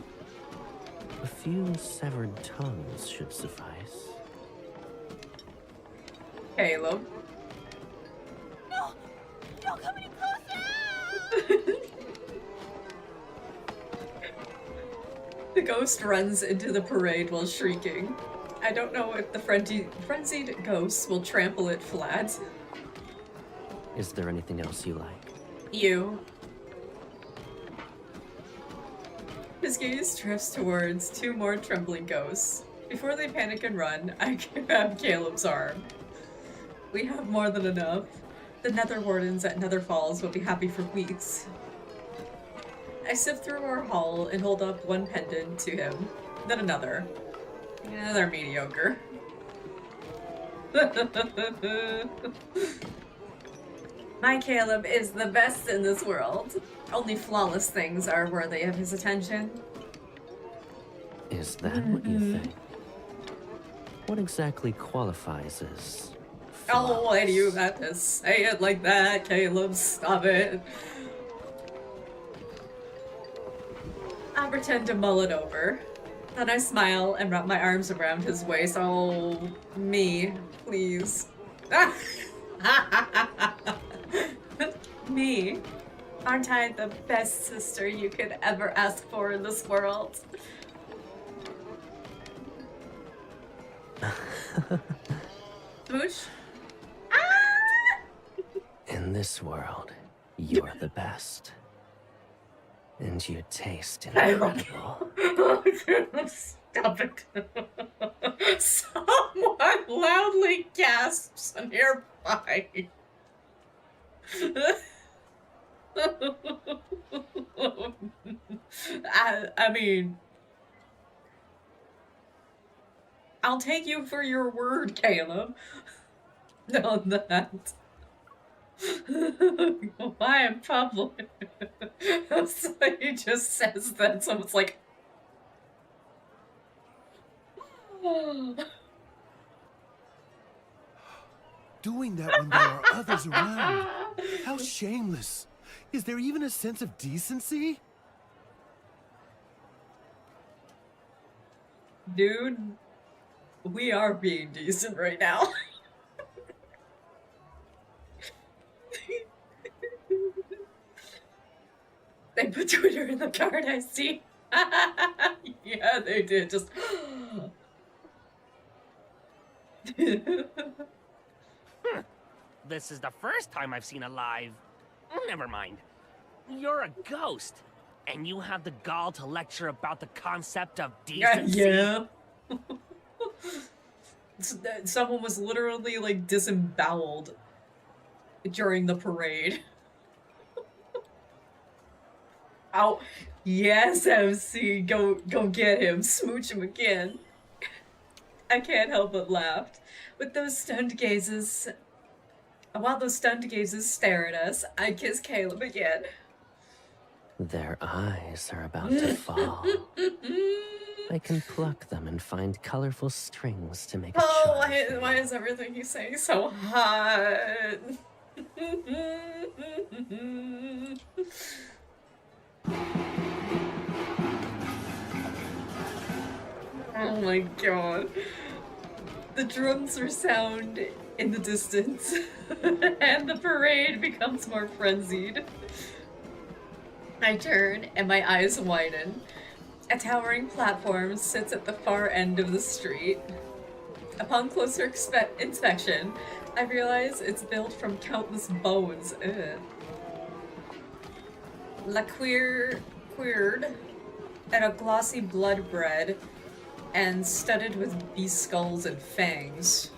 A few severed tongues should suffice. Caleb. No! Don't come any closer! The ghost runs into the parade while shrieking. I don't know if the frenzied ghosts will trample it flat. Is there anything else you like? You. His gaze drifts towards 2 more trembling ghosts. Before they panic and run, I grab Caleb's arm. We have more than enough. The Nether Wardens at Nether Falls will be happy for weeks. I sift through our haul and hold up one pendant to him, then another. Yeah, they're mediocre. My Caleb is the best in this world. Only flawless things are worthy of his attention. Is that what you think? What exactly qualifies as Oh, why do you have to say it like that, Caleb? Stop it. I pretend to mull it over. Then I smile and wrap my arms around his waist. Oh, me, please. Me. Aren't I the best sister you could ever ask for in this world? Smooch? In this world, you're the best. And you taste incredible. Stop it. Someone loudly gasps nearby. I mean, I'll take you for your word, Caleb. Know that. Why in public? So he just says that, someone's like, Doing that when there are others around. How shameless. Is there even a sense of decency? dude, we are being decent right now. They put Twitter in the card, I see. Yeah, they did. Just. This is the first time I've seen a live... Never mind. You're a ghost, and you have the gall to lecture about the concept of decency? Yeah. Someone was literally, like, disemboweled during the parade. Oh, yes, MC. Go get him. Smooch him again. I can't help but laugh. With those stunned gazes... While those stunned gazes stare at us, I kiss Caleb again. Their eyes are about to fall. I can pluck them and find colorful strings to make a Oh, charm. why is everything he's saying so hot? Oh my god. The drums resound in the distance, and the parade becomes more frenzied. I turn, and my eyes widen. A towering platform sits at the far end of the street. Upon closer inspection, I realize it's built from countless bones. Ugh. Queered, and a glossy blood bread, and studded with beast skulls and fangs.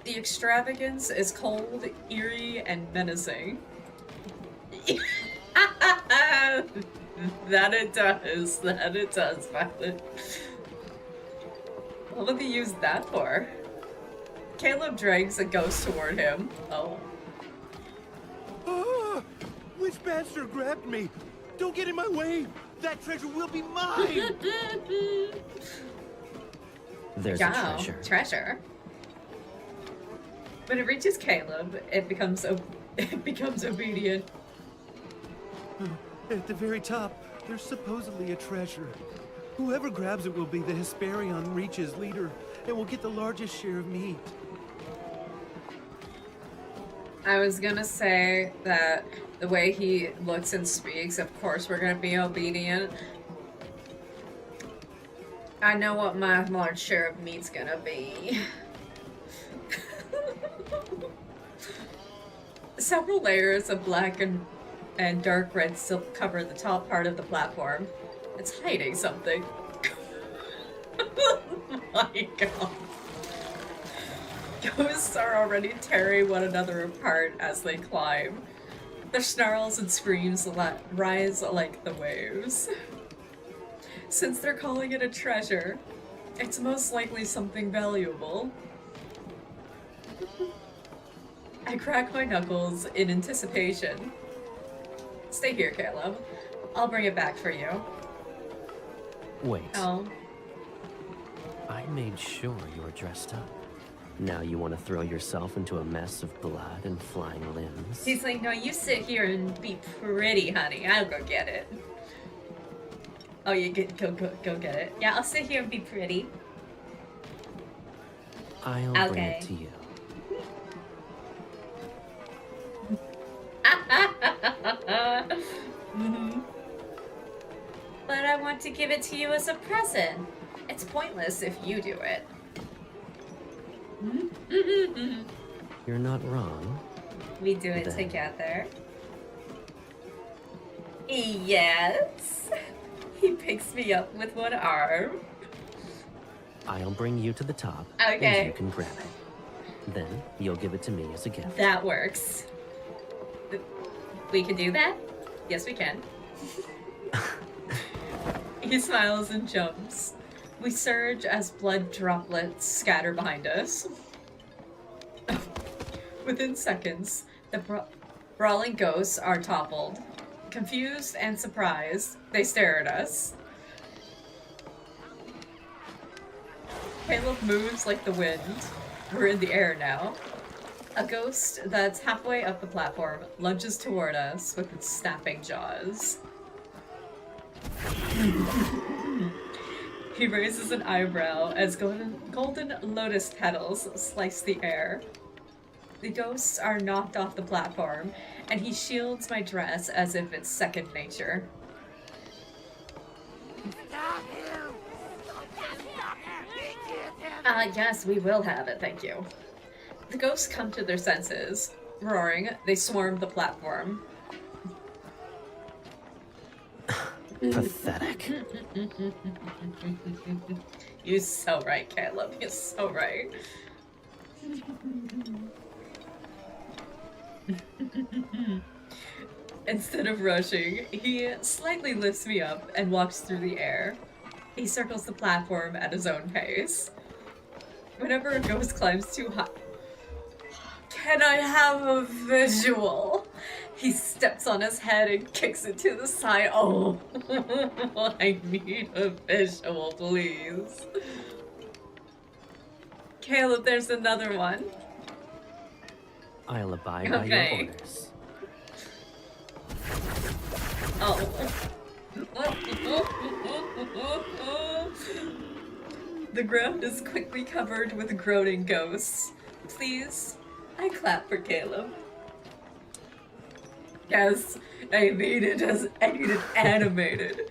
The extravagance is cold, eerie, and menacing. That it does, Violet. What would they use that for? Caleb drags a ghost toward him. Oh. Ah! Which bastard grabbed me? Don't get in my way! That treasure will be mine! There's Wow, a treasure. treasure. When it reaches Caleb, it becomes obedient. At the very top, there's supposedly a treasure. Whoever grabs it will be the Hesperion Reach's leader, and will get the largest share of meat. I was gonna say that the way he looks and speaks, of course we're gonna be obedient. I know what my large share of meat's gonna be. Several layers of black and dark red silk cover the top part of the platform. It's hiding something. Oh my god. Ghosts are already tearing one another apart as they climb. Their snarls and screams rise like the waves. Since they're calling it a treasure, it's most likely something valuable. I crack my knuckles in anticipation. Stay here, Caleb. I'll bring it back for you. Wait. Oh. I made sure you were dressed up. Now you want to throw yourself into a mess of blood and flying limbs? He's like, no, you sit here and be pretty, honey. I'll go get it. Oh, you go get it. Yeah, I'll sit here and be pretty. I'll bring it to you. Mm-hmm. But I want to give it to you as a present. It's pointless if you do it. You're not wrong. We do it together. Yes. He picks me up with one arm. I'll bring you to the top, Okay. and you can grab it. Then you'll give it to me as a gift. That works. We can do that? Yes, we can. He smiles and jumps. We surge as blood droplets scatter behind us. Within seconds, the brawling ghosts are toppled. Confused and surprised, they stare at us. Caleb moves like the wind. We're in the air now. A ghost that's halfway up the platform lunges toward us with its snapping jaws. He raises an eyebrow as golden lotus petals slice the air. The ghosts are knocked off the platform, and he shields my dress as if it's second nature. Yes, we will have it, thank you. The ghosts come to their senses. Roaring, they swarm the platform. Pathetic. You're so right, Caleb. You're so right. Instead of rushing, he slightly lifts me up and walks through the air. He circles the platform at his own pace. Whenever a ghost climbs too high... Can I have a visual? He steps on his head and kicks it to the side. Oh, I need a visual, please. Caleb, there's another one. I'll abide by your orders. Oh. The ground is quickly covered with groaning ghosts. Please, I clap for Caleb. Yes, I need it animated.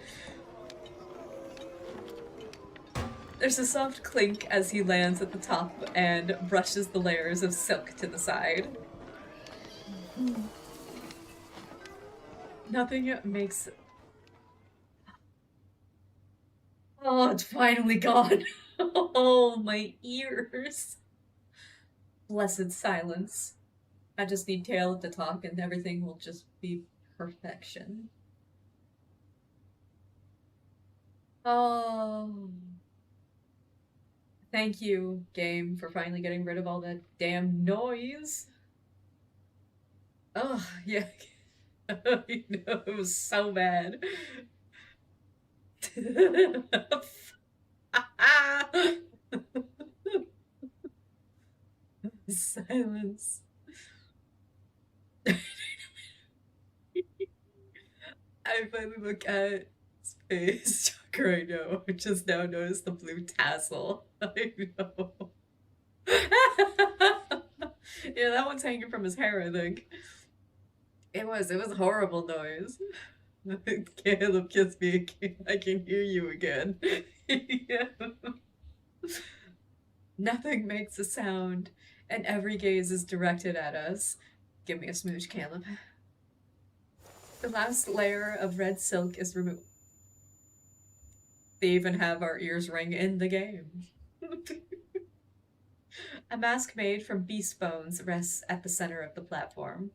There's a soft clink as he lands at the top and brushes the layers of silk to the side. Nothing makes... Oh, it's finally gone. Oh, my ears. Blessed silence. I just need Caleb to talk and everything will just be perfection. Oh. Thank you, game, for finally getting rid of all that damn noise. Oh, yeah. You know, it was so bad. Silence. I finally look at Space Joker right now. I just now noticed the blue tassel. I know. Yeah, that one's hanging from his hair, I think. It was a horrible noise. Caleb kissed me again. I can hear you again. Yeah. Nothing makes a sound, and every gaze is directed at us. Give me a smooch, Caleb. The last layer of red silk is removed. They even have our ears ring in the game. A mask made from beast bones rests at the center of the platform.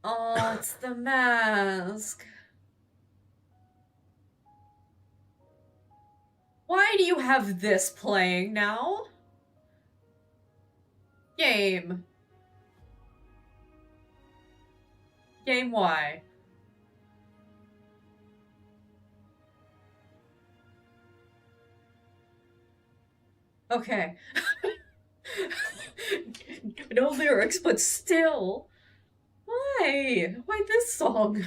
Oh, it's the mask. Why do you have this playing now? Game. Game, why? Okay. No lyrics, but still. Why? Why this song?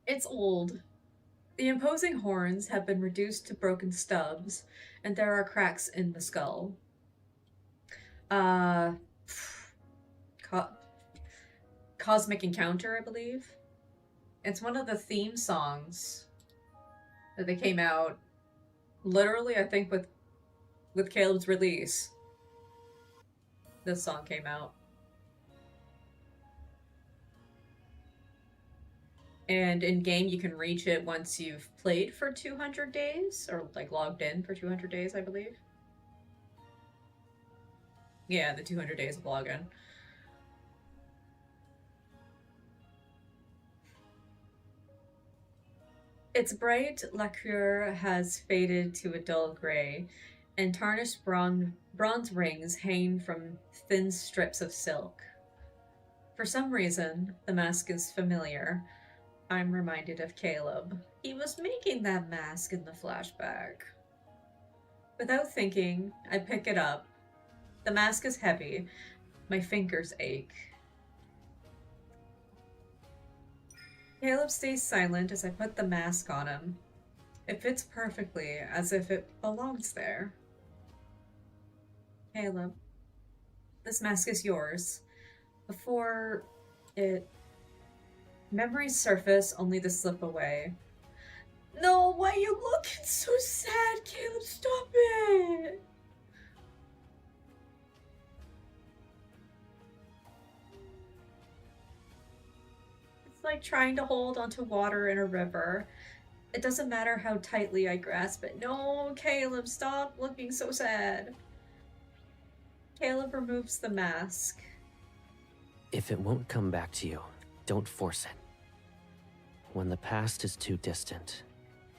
It's old. The imposing horns have been reduced to broken stubs, and there are cracks in the skull. Cosmic Encounter, I believe. It's one of the theme songs that they came out literally, I think, with Caleb's release. This song came out. And in game, you can reach it once you've played for 200 days, or like logged in for 200 days, I believe. Yeah, the 200 days of login. Its bright lacquer has faded to a dull gray, and tarnished bronze rings hang from thin strips of silk. For some reason, the mask is familiar. I'm reminded of Caleb. He was making that mask in the flashback. Without thinking, I pick it up. The mask is heavy. My fingers ache. Caleb stays silent as I put the mask on him. It fits perfectly, as if it belongs there. Caleb, this mask is yours. Before it Memories surface only to slip away. No, why are you looking so sad, Caleb? Stop it! It's like trying to hold onto water in a river. It doesn't matter how tightly I grasp it. No, Caleb, stop looking so sad. Caleb removes the mask. If it won't come back to you, don't force it. When the past is too distant,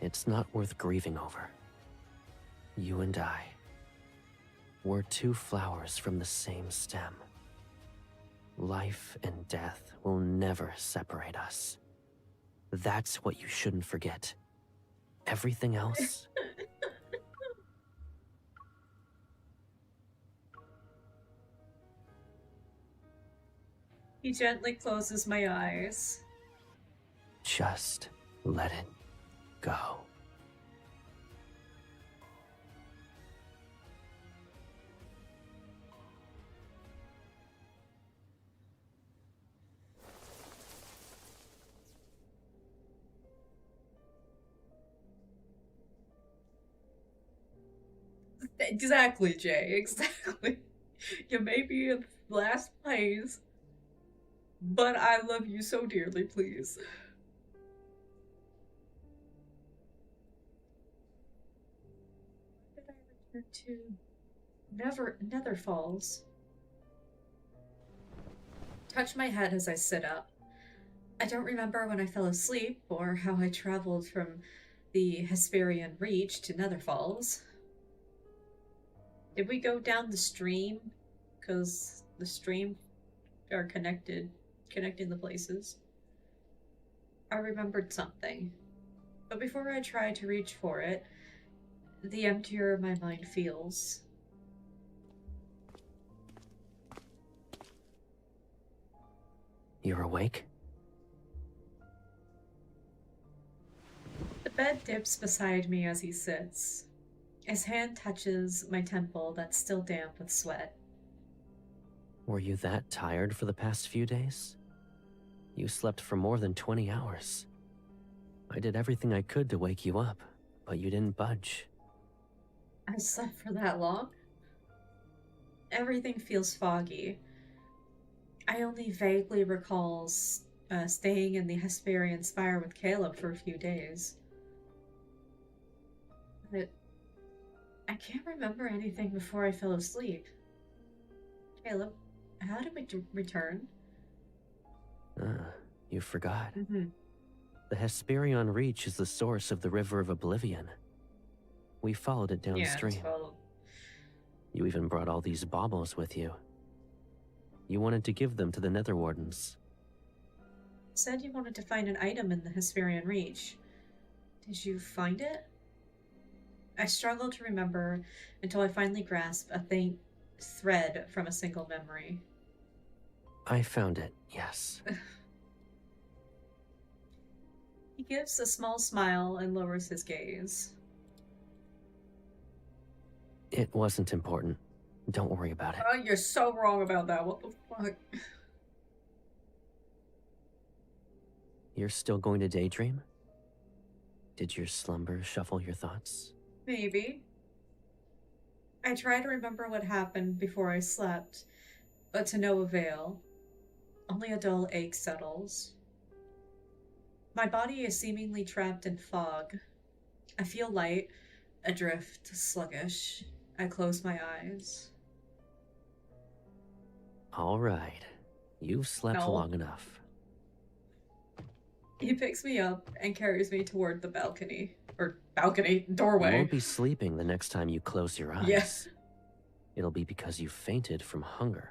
it's not worth grieving over. You and I, we're two flowers from the same stem. Life and death will never separate us. That's what you shouldn't forget. Everything else... He gently closes my eyes. Just let it go. Exactly, Jay, exactly. You may be in last place, but I love you so dearly, please. Did I return to Nether Falls? Touch my head as I sit up. I don't remember when I fell asleep or how I traveled from the Hesperian Reach to Nether Falls. Did we go down the stream? Because the stream are connecting the places. I remembered something. But before I try to reach for it, the emptier my mind feels. You're awake? The bed dips beside me as he sits. His hand touches my temple that's still damp with sweat. Were you that tired for the past few days? You slept for more than 20 hours. I did everything I could to wake you up, but you didn't budge. I slept for that long? Everything feels foggy. I only vaguely recall staying in the Hesperian Spire with Caleb for a few days. But I can't remember anything before I fell asleep. Caleb, how did we return? You forgot. Mm-hmm. The Hesperian Reach is the source of the River of Oblivion. We followed it downstream. You even brought all these baubles with you. You wanted to give them to the Nether Wardens. You said you wanted to find an item in the Hesperian Reach. Did you find it? I struggled to remember until I finally grasped a faint thread from a single memory. I found it, yes. He gives a small smile and lowers his gaze. It wasn't important. Don't worry about it. Oh, you're so wrong about that. What the fuck? You're still going to daydream? Did your slumber shuffle your thoughts? Maybe. I try to remember what happened before I slept, but to no avail. Only a dull ache settles. My body is seemingly trapped in fog. I feel light, adrift, sluggish. I close my eyes. All right. You've slept No. long enough. He picks me up and carries me toward the balcony. Or balcony, You doorway. won't be sleeping the next time you close your eyes. Yes. It'll be because you fainted from hunger.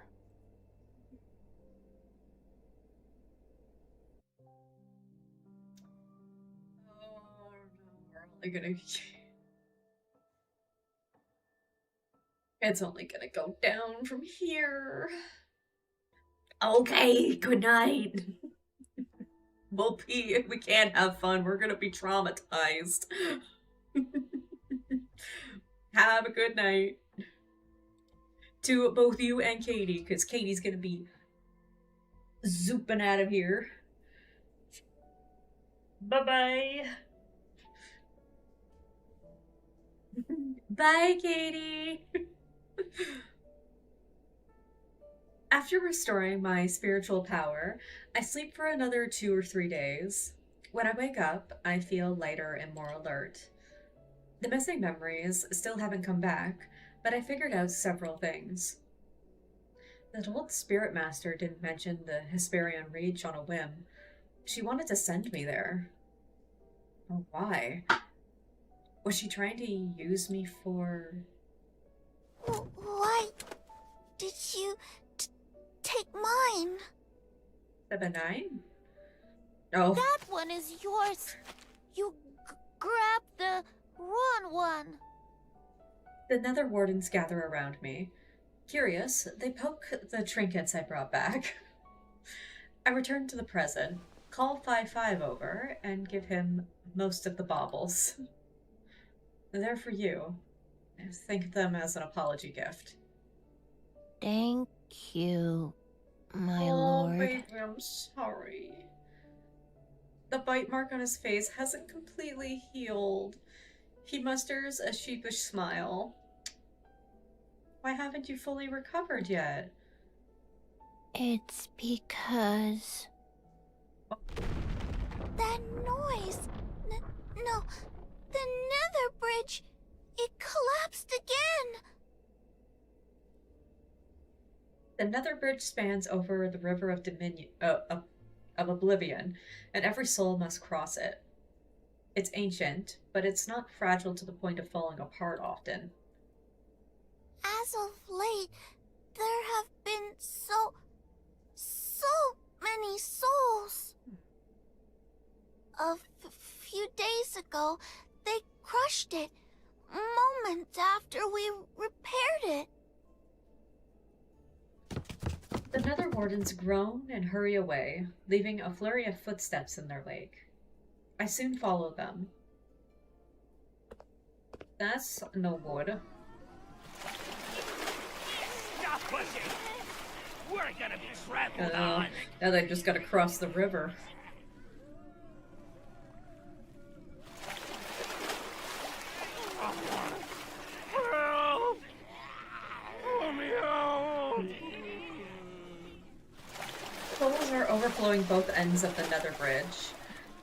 Oh no, we're only gonna... It's only gonna go down from here. Okay, good night. We'll pee if we can't have fun. We're gonna be traumatized. Have a good night. To both you and Katie, because Katie's gonna be zooping out of here. Bye-bye. Bye, Katie. After restoring my spiritual power, I sleep for another 2 or 3 days. When I wake up, I feel lighter and more alert. The missing memories still haven't come back, but I figured out several things. That old spirit master didn't mention the Hesperian Reach on a whim. She wanted to send me there. Oh, why? Was she trying to use me for... Why did you take mine? The benign? Oh. That one is yours. You grabbed the wrong one. The Nether Wardens gather around me. Curious, they poke the trinkets I brought back. I return to the present, call 5-5 over, and give him most of the baubles. They're for you. Think of them as an apology gift. Thank you, my Oh, lord. baby, I'm sorry. The bite mark on his face hasn't completely healed. He musters a sheepish smile. Why haven't you fully recovered yet? It's because... That noise! No, the nether bridge! It collapsed again! The nether bridge spans over the river of oblivion, and every soul must cross it. It's ancient, but it's not fragile to the point of falling apart often. As of late, there have been so many souls. A few days ago, they crushed it, moments after we repaired it. The Nether Wardens groan and hurry away, leaving a flurry of footsteps in their wake. I soon follow them. That's no good. Stop pushing! We're gonna be trampled on! Now they just gotta cross the river. Help! Let me out! Souls are overflowing both ends of the Nether Bridge.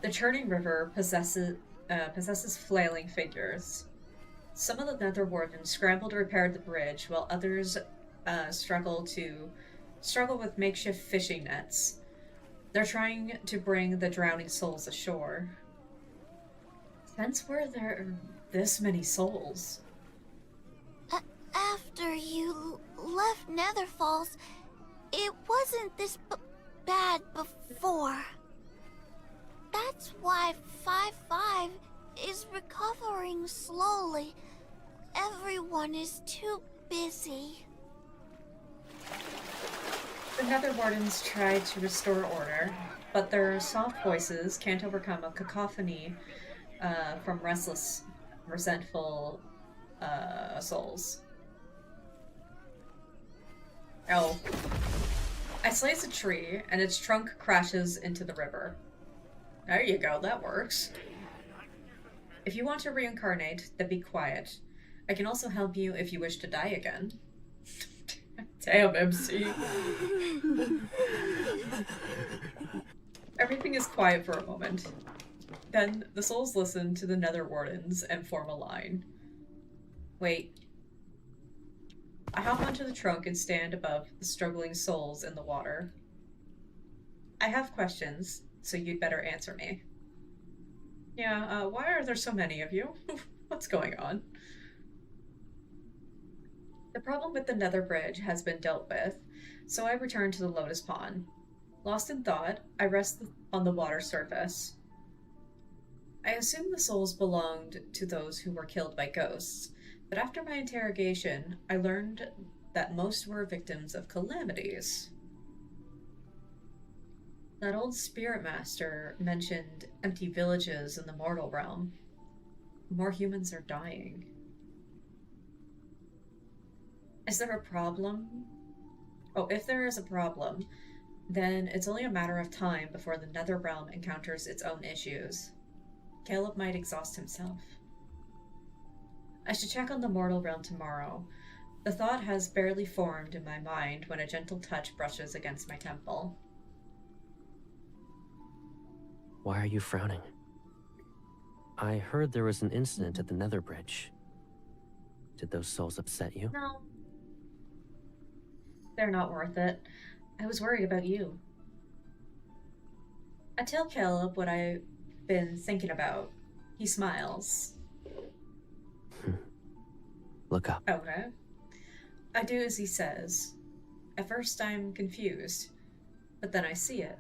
The churning river possesses flailing figures. Some of the Nether Wardens scramble to repair the bridge, while others struggle with makeshift fishing nets. They're trying to bring the drowning souls ashore. Since where there are this many souls? After you left Nether Falls, it wasn't this bad before. That's why 5-5 is recovering slowly. Everyone is too busy. The Nether Wardens try to restore order, but their soft voices can't overcome a cacophony from restless, resentful souls. Oh. I slice a tree, and its trunk crashes into the river. There you go, that works. If you want to reincarnate, then be quiet. I can also help you if you wish to die again. Damn, MC. Everything is quiet for a moment. Then the souls listen to the Nether Wardens and form a line. Wait. I hop onto the trunk and stand above the struggling souls in the water. I have questions, so you'd better answer me. Yeah, why are there so many of you? What's going on? The problem with the Nether Bridge has been dealt with, so I return to the Lotus Pond. Lost in thought, I rest on the water surface. I assumed the souls belonged to those who were killed by ghosts, but after my interrogation, I learned that most were victims of calamities. That old spirit master mentioned empty villages in the mortal realm. More humans are dying. Is there a problem? Oh, if there is a problem, then it's only a matter of time before the nether realm encounters its own issues. Caleb might exhaust himself. I should check on the mortal realm tomorrow. The thought has barely formed in my mind when a gentle touch brushes against my temple. Why are you frowning? I heard there was an incident at the Nether Bridge. Did those souls upset you? No. They're not worth it. I was worried about you. I tell Caleb what I've been thinking about. He smiles. Look up. Okay. I do as he says. At first I'm confused, but then I see it.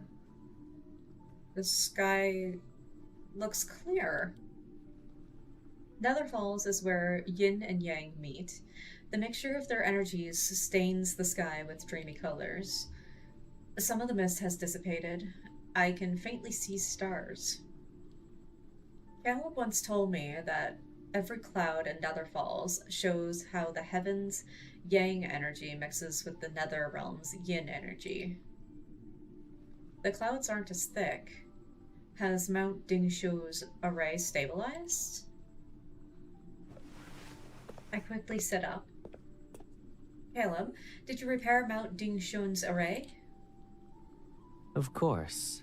The sky looks clear. Nether Falls is where yin and yang meet. The mixture of their energies stains the sky with dreamy colors. Some of the mist has dissipated. I can faintly see stars. Caleb once told me that every cloud in Nether Falls shows how the heavens' yang energy mixes with the Nether realm's yin energy. The clouds aren't as thick. Has Mount Dingshu's array stabilized? I quickly sit up. Caleb, did you repair Mount Dingshun's array? Of course.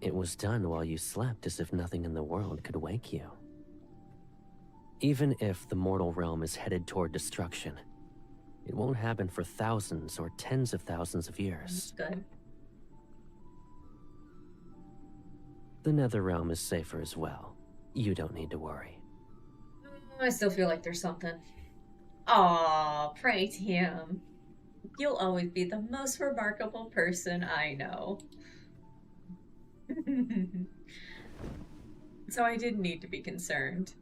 It was done while you slept as if nothing in the world could wake you. Even if the mortal realm is headed toward destruction, it won't happen for thousands or tens of thousands of years. Good. The Nether realm is safer as well. You don't need to worry. I still feel like there's something. Aw, praise him. You'll always be the most remarkable person I know. So I didn't need to be concerned.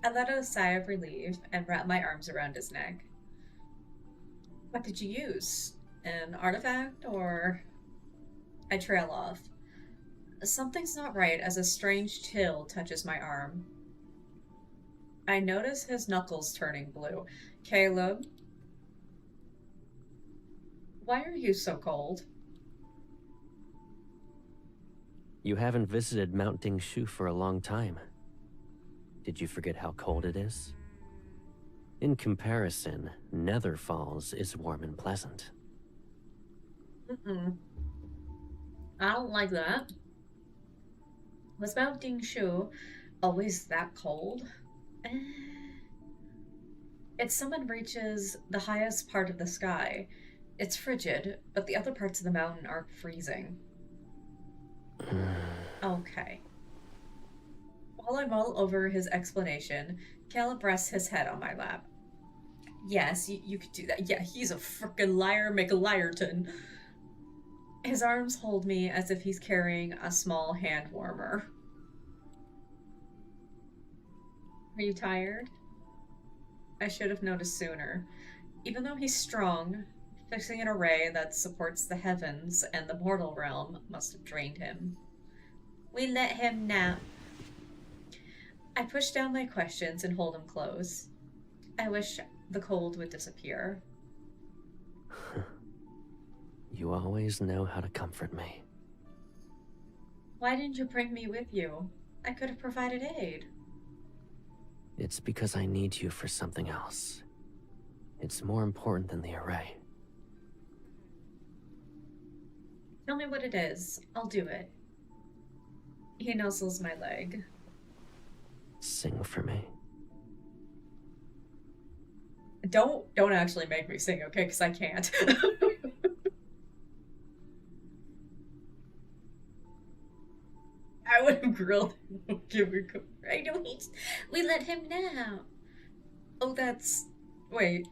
I let out a sigh of relief and wrapped my arms around his neck. What did you use? An artifact, or... I trail off. Something's not right as a strange chill touches my arm. I notice his knuckles turning blue. Caleb? Why are you so cold? You haven't visited Mount Dingshu for a long time. Did you forget how cold it is? In comparison, Nether Falls is warm and pleasant. I don't like that. Was Mount Dingshu always that cold? If someone reaches the highest part of the sky, it's frigid, but the other parts of the mountain aren't freezing. Okay. While I mull over his explanation, Caleb rests his head on my lap. Yes, you could do that. Yeah, he's a frickin' liar, McLiarton. His arms hold me as if he's carrying a small hand warmer. Are you tired? I should have noticed sooner. Even though he's strong, fixing an array that supports the heavens and the mortal realm must have drained him. We let him nap. I push down my questions and hold him close. I wish the cold would disappear. You always know how to comfort me. Why didn't you bring me with you? I could have provided aid. It's because I need you for something else. It's more important than the array. Tell me what it is. I'll do it. He nuzzles my leg. Sing for me. Don't actually make me sing, okay? Because I can't. I would have grilled him. Give me I know we let him now. Oh, that's... Wait.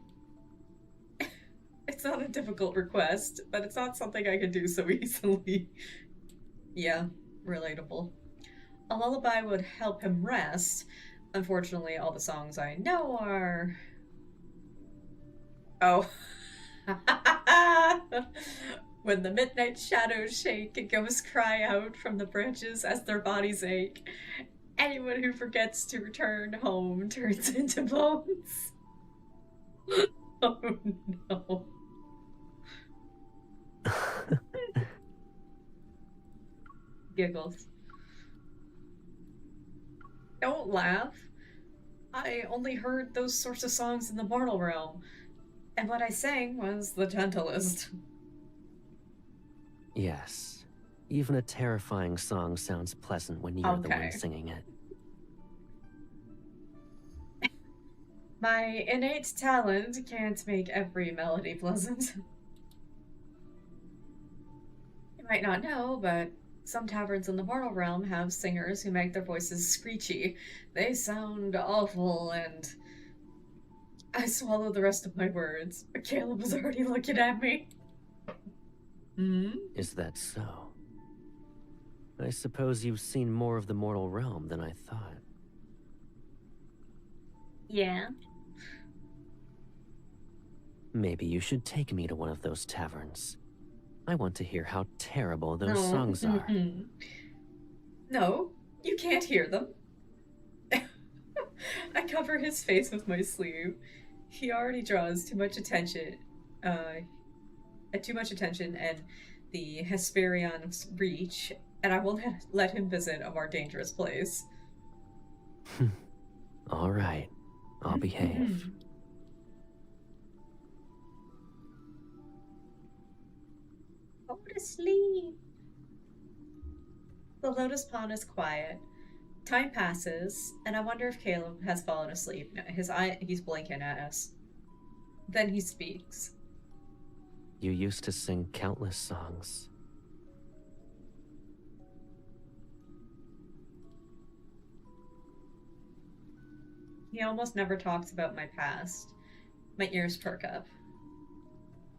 It's not a difficult request, but it's not something I could do so easily. Yeah, relatable. A lullaby would help him rest. Unfortunately, all the songs I know are... Oh. When the midnight shadows shake and ghosts cry out from the branches as their bodies ache. Anyone who forgets to return home turns into bones. Oh no. Giggles. Don't laugh. I only heard those sorts of songs in the mortal realm, and what I sang was the gentlest. Yes. Even a terrifying song sounds pleasant when you're the one singing it. My innate talent can't make every melody pleasant. You might not know, but some taverns in the mortal realm have singers who make their voices screechy. They sound awful, and I swallowed the rest of my words. Caleb was already looking at me. Is that so? I suppose you've seen more of the mortal realm than I thought. Yeah. Maybe you should take me to one of those taverns. I want to hear how terrible those songs are. No, you can't hear them. I cover his face with my sleeve. He already draws too much attention. Too much attention and the Hesperion's reach, and I won't let him visit a more dangerous place. All right, I'll behave. Go to sleep. The lotus pond is quiet. Time passes, and I wonder if Caleb has fallen asleep. He's blinking at us. Then he speaks. You used to sing countless songs. He almost never talks about my past. My ears perk up.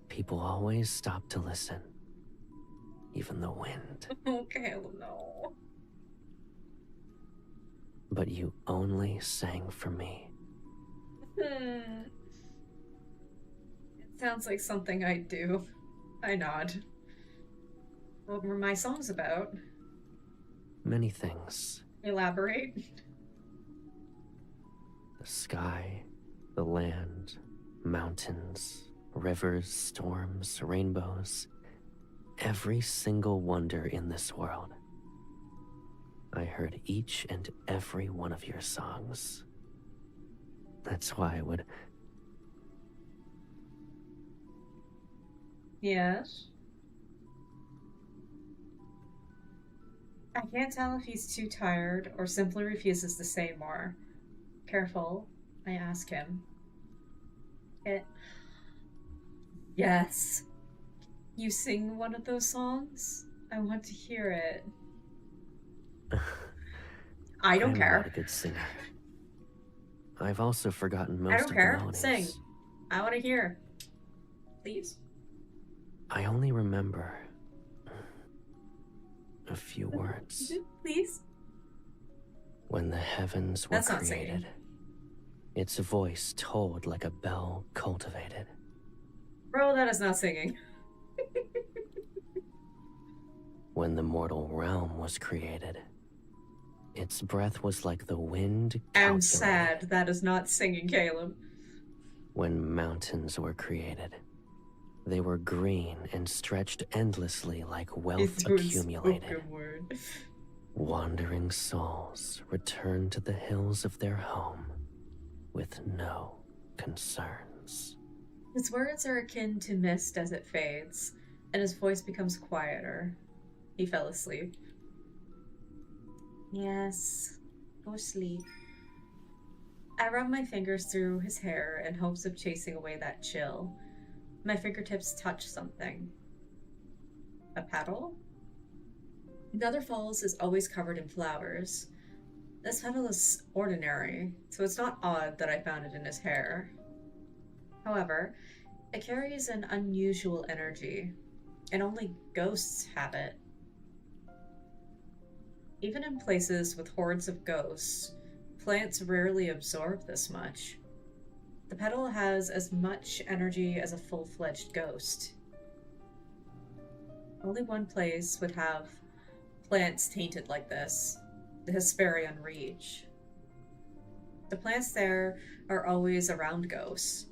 People always stop to listen. Even the wind. Oh, Caleb, no. But you only sang for me. It sounds like something I'd do. I nod. What were my songs about? Many things. Elaborate. The sky, the land, mountains, rivers, storms, rainbows. Every single wonder in this world. I heard each and every one of your songs. That's why I would... Yes? I can't tell if he's too tired or simply refuses to say more. Careful, I ask him. Yes. You sing one of those songs? I want to hear it. I don't care. I'm not a good singer. I've also forgotten most I of don't the care. melodies. Sing. I want to hear. Please. I only remember a few words. Please. When the heavens were That's not created, singing. its voice tolled like a bell cultivated. Bro, that is not singing. When the mortal realm was created, its breath was like the wind I'm calculated. sad. That is not singing, Caleb. When mountains were created, they were green and stretched endlessly like wealth accumulated. Wandering souls returned to the hills of their home with no concerns. His words are akin to mist as it fades, and his voice becomes quieter. He fell asleep. Yes, go sleep. I run my fingers through his hair in hopes of chasing away that chill. My fingertips touch something. A petal? Nether Falls is always covered in flowers. This petal is ordinary, so it's not odd that I found it in his hair. However, it carries an unusual energy, and only ghosts have it. Even in places with hordes of ghosts, plants rarely absorb this much. The petal has as much energy as a full-fledged ghost. Only one place would have plants tainted like this, the Hesperian Reach. The plants there are always around ghosts.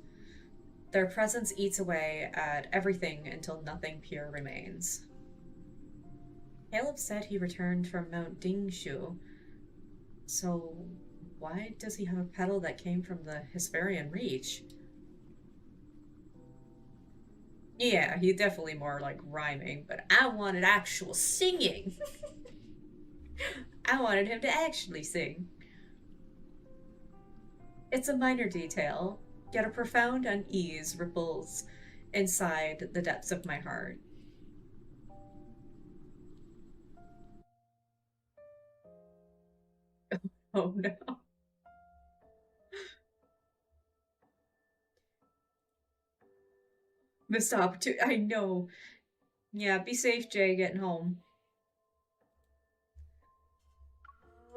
Their presence eats away at everything until nothing pure remains. Caleb said he returned from Mount Dingshu. So why does he have a pedal that came from the Hesperian Reach? Yeah, he definitely more like rhyming, but I wanted actual singing. I wanted him to actually sing. It's a minor detail, yet a profound unease ripples inside the depths of my heart. Oh no. Missed opportunity. I know. Yeah, be safe, Jay, getting home.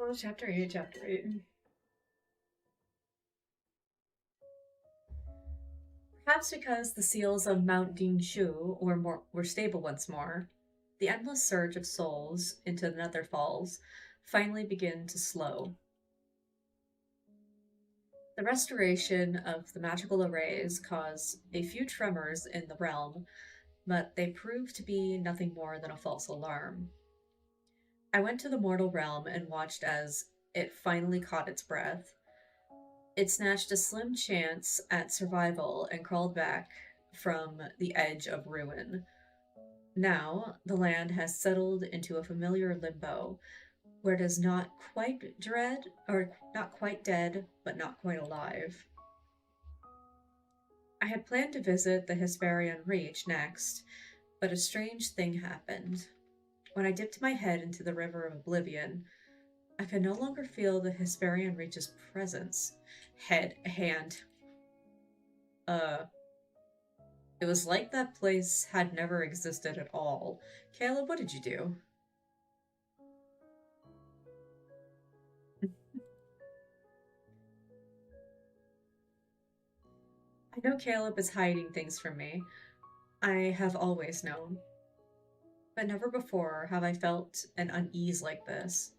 Oh, chapter 8, chapter 8. Perhaps because the seals of Mount Dingshu were stable once more, the endless surge of souls into the Nether Falls finally begin to slow. The restoration of the magical arrays caused a few tremors in the realm, but they proved to be nothing more than a false alarm. I went to the mortal realm and watched as it finally caught its breath. It snatched a slim chance at survival and crawled back from the edge of ruin. Now, the land has settled into a familiar limbo, where it is not quite not quite dead, but not quite alive. I had planned to visit the Hesperian Reach next, but a strange thing happened. When I dipped my head into the river of oblivion, I could no longer feel the Hesperian Reach's presence. Hand. It was like that place had never existed at all. Caleb, what did you do? I know Caleb is hiding things from me. I have always known. But never before have I felt an unease like this.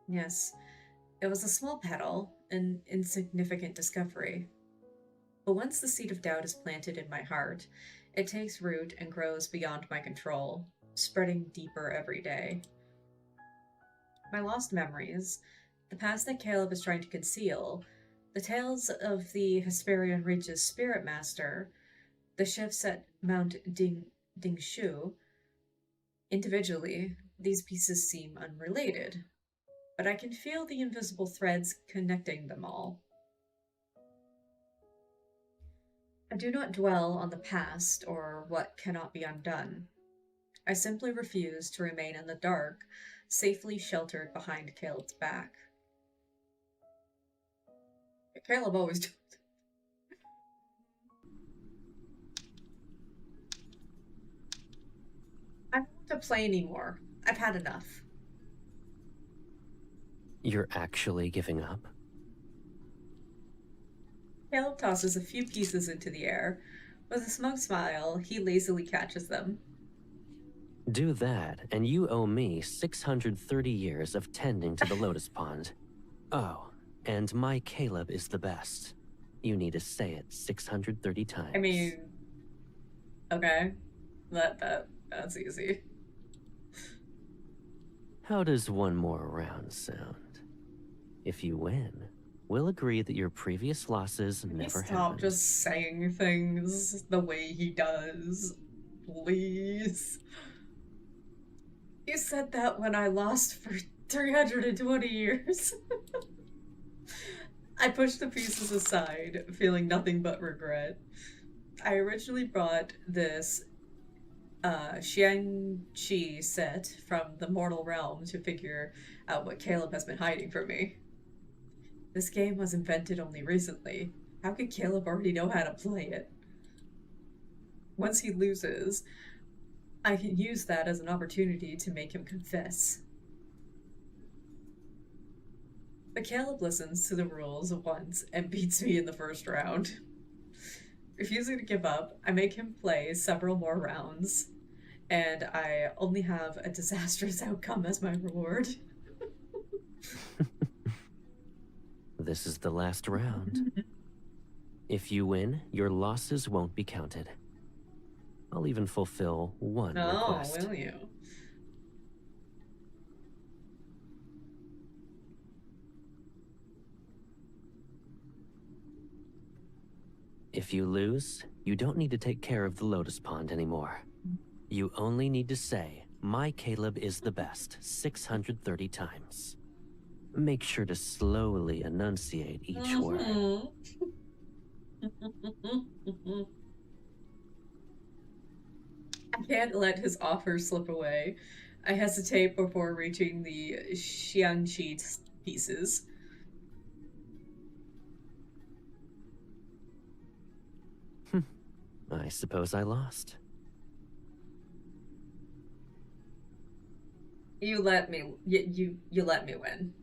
Yes, it was a small petal, an insignificant discovery. But once the seed of doubt is planted in my heart, it takes root and grows beyond my control, spreading deeper every day. My lost memories, the past that Caleb is trying to conceal, the tales of the Hesperian Reach's spirit master, the shifts at Mount Dingshu. Individually, these pieces seem unrelated, but I can feel the invisible threads connecting them all. I do not dwell on the past or what cannot be undone. I simply refuse to remain in the dark, safely sheltered behind Caleb's back. Caleb always does. I don't want to play anymore. I've had enough. You're actually giving up? Caleb tosses a few pieces into the air. With a smug smile, he lazily catches them. Do that, and you owe me 630 years of tending to the lotus pond. Oh, and my Caleb is the best. You need to say it 630 times. I mean, okay. That's easy. How does one more round sound? If you win, we'll agree that your previous losses never happened. Stop just saying things the way he does. Please. You said that when I lost for 320 years. I pushed the pieces aside, feeling nothing but regret. I originally brought this Xiangqi set from the mortal realm to figure out what Caleb has been hiding from me. This game was invented only recently. How could Caleb already know how to play it? Once he loses, I can use that as an opportunity to make him confess. But Caleb listens to the rules once and beats me in the first round. Refusing to give up, I make him play several more rounds, and I only have a disastrous outcome as my reward. This is the last round. If you win, your losses won't be counted. I'll even fulfill one request. Oh, will you? If you lose, you don't need to take care of the Lotus Pond anymore. You only need to say, "My Caleb is the best," 630 times. Make sure to slowly enunciate each word. I can't let his offer slip away. I hesitate before reaching the Xiangqi pieces. I suppose I lost. You let me you let me win.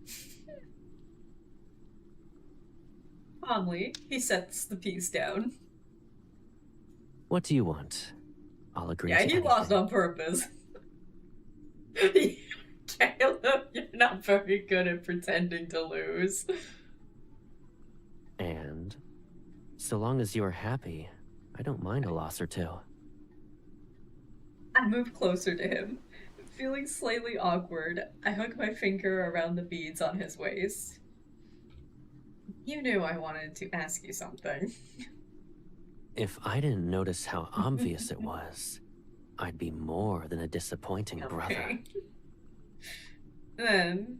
Calmly, he sets the piece down. What do you want? I'll agree to Yeah, he anything. lost on purpose. Caleb, you're not very good at pretending to lose. And so long as you're happy, I don't mind a loss or two. I move closer to him. Feeling slightly awkward, I hook my finger around the beads on his waist. You knew I wanted to ask you something. If I didn't notice how obvious it was, I'd be more than a disappointing brother. Then,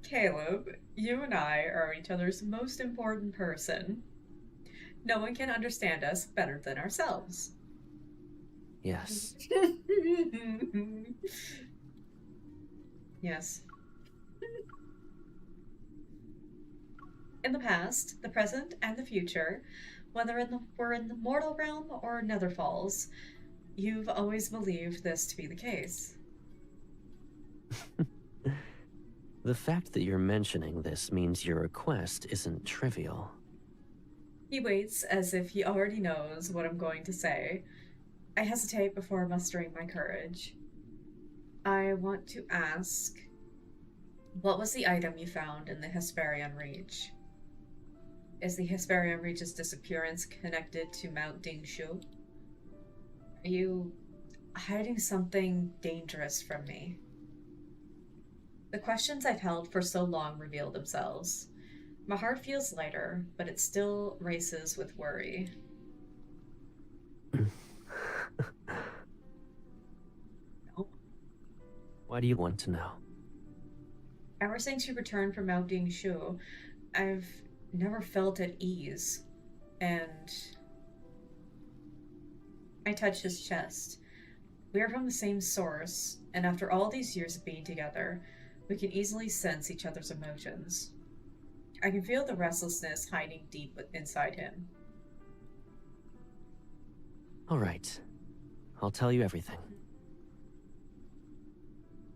Caleb, you and I are each other's most important person. No one can understand us better than ourselves. Yes. Yes. In the past, the present, and the future, whether we're in the mortal realm or Nether Falls, you've always believed this to be the case. The fact that you're mentioning this means your request isn't trivial. He waits as if he already knows what I'm going to say. I hesitate before mustering my courage. I want to ask, what was the item you found in the Hesperian Reach? Is the Hesperian Reach's disappearance connected to Mount Dingshu? Are you hiding something dangerous from me? The questions I've held for so long reveal themselves. My heart feels lighter, but it still races with worry. No. Why do you want to know? Ever since you returned from Mount Dingshu, I've never felt at ease, and I touch his chest. We are from the same source, and after all these years of being together, we can easily sense each other's emotions. I can feel the restlessness hiding deep inside him. All right. I'll tell you everything.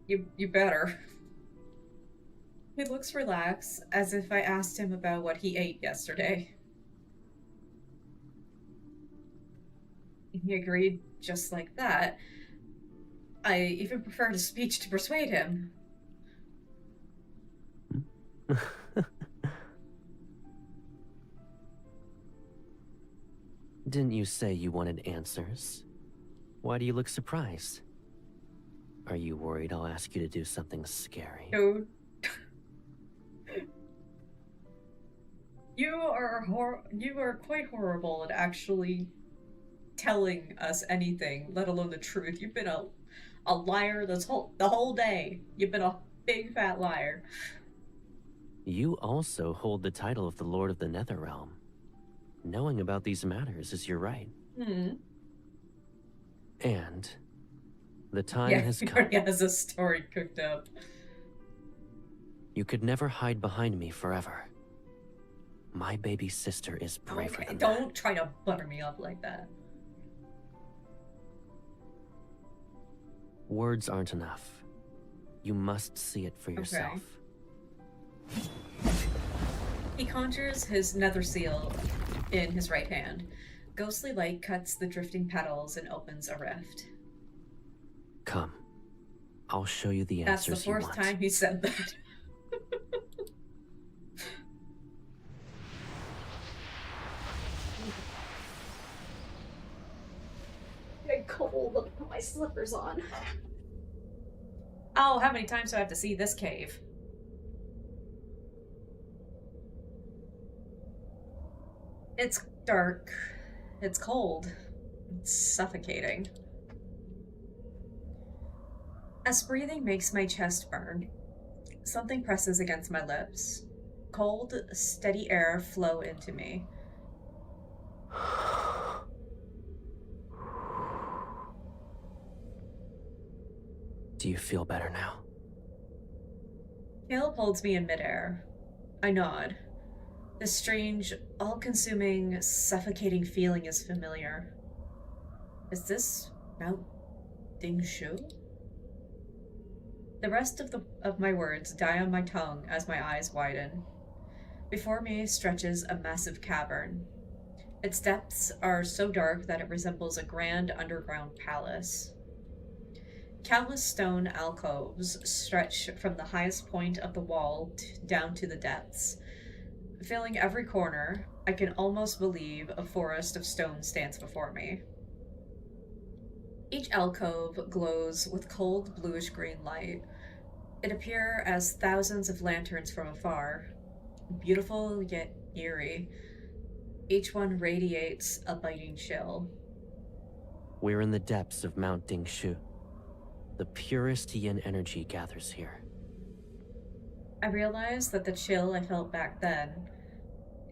You better. He looks relaxed, as if I asked him about what he ate yesterday. He agreed just like that. I even preferred a speech to persuade him. Didn't you say you wanted answers? Why do you look surprised? Are you worried I'll ask you to do something scary? Dude. You are quite horrible at actually telling us anything, let alone the truth. You've been a liar the whole day. You've been a big fat liar. You also hold the title of the Lord of the Netherrealm. Knowing about these matters is your right. And the time has he come. already has a story cooked up. You could never hide behind me forever. My baby sister is braver than that. Don't try to butter me up like that. Words aren't enough. You must see it for yourself. He conjures his nether seal in his right hand. Ghostly light cuts the drifting petals and opens a rift. Come. I'll show you the That's answers the you fourth want. time he said that. Get cold. Let me put my slippers on. Oh, how many times do I have to see this cave? dark. It's cold. It's suffocating. As breathing makes my chest burn, something presses against my lips. Cold, steady air flow into me. Do you feel better now? Caleb holds me in midair. I nod. This strange, all-consuming, suffocating feeling is familiar. Is this Mount Dingshu? The rest of my words die on my tongue as my eyes widen. Before me stretches a massive cavern. Its depths are so dark that it resembles a grand underground palace. Countless stone alcoves stretch from the highest point of the wall down to the depths. Filling every corner, I can almost believe a forest of stone stands before me. Each alcove glows with cold bluish-green light. It appears as thousands of lanterns from afar, beautiful yet eerie. Each one radiates a biting chill. We're in the depths of Mount Dingshu. The purest yin energy gathers here. I realized that the chill I felt back then,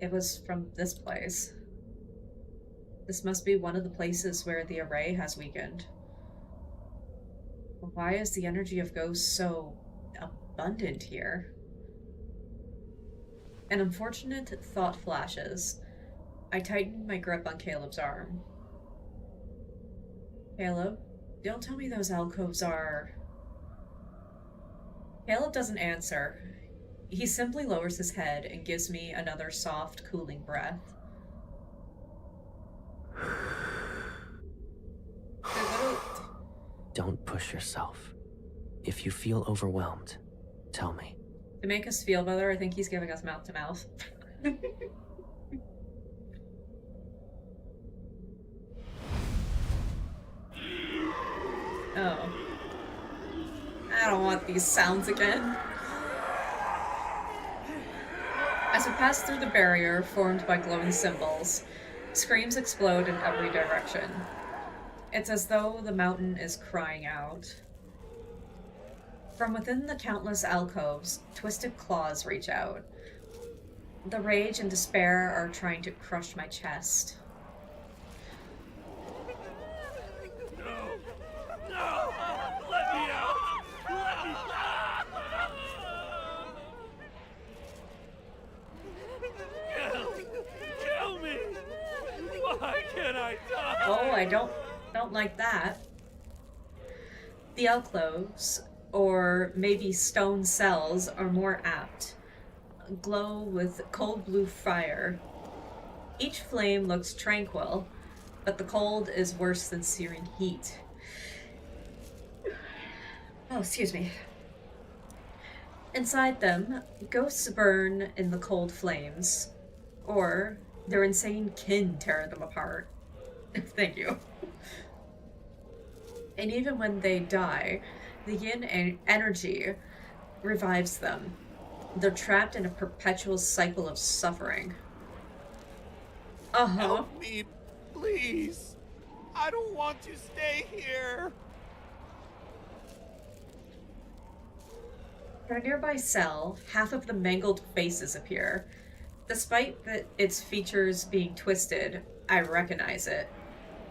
it was from this place. This must be one of the places where the array has weakened. Why is the energy of ghosts so abundant here? An unfortunate thought flashes. I tighten my grip on Caleb's arm. Caleb, don't tell me those alcoves are... Caleb doesn't answer. He simply lowers his head and gives me another soft, cooling breath. Don't push yourself. If you feel overwhelmed, tell me. To make us feel better, I think he's giving us mouth to mouth. Oh. I don't want these sounds again. As we pass through the barrier formed by glowing symbols, screams explode in every direction. It's as though the mountain is crying out. From within the countless alcoves, twisted claws reach out. The rage and despair are trying to crush my chest. No! Let me out! Let me Kill me! Why can't I die? Oh, I don't like that. The alcoves, or maybe stone cells, are more apt. Glow with cold blue fire. Each flame looks tranquil, but the cold is worse than searing heat. Oh, excuse me. Inside them, ghosts burn in the cold flames, or their insane kin tear them apart. Thank you. And even when they die, the yin energy revives them. They're trapped in a perpetual cycle of suffering. Help me, please. I don't want to stay here. In a nearby cell, half of the mangled faces appear. Despite its features being twisted, I recognize it.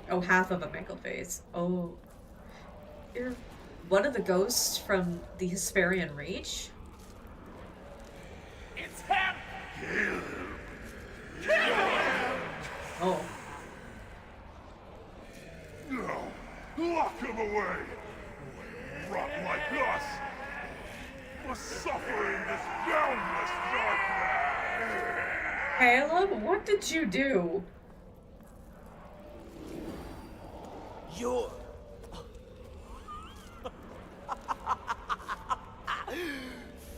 Oh, half of a mangled face. Oh. You're one of the ghosts from the Hesperian Reach? It's him! Kill him! Oh. No! Lock him away! Rot like us! Must suffer in this boundless darkness! Caleb, what did you do? You're...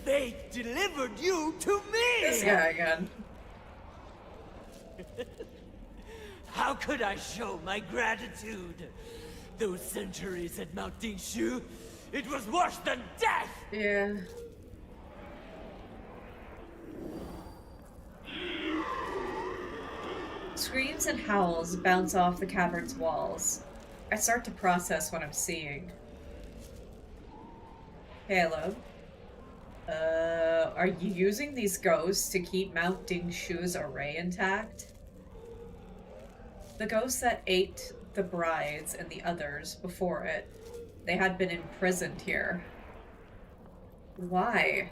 Fate delivered you to me! This guy again. How could I show my gratitude? Those centuries at Mount Dingshu, it was worse than death! Yeah. Screams and howls bounce off the cavern's walls. I start to process what I'm seeing. Caleb? Are you using these ghosts to keep Mounting Shu's array intact? The ghosts that ate the brides and the others before it, they had been imprisoned here. Why?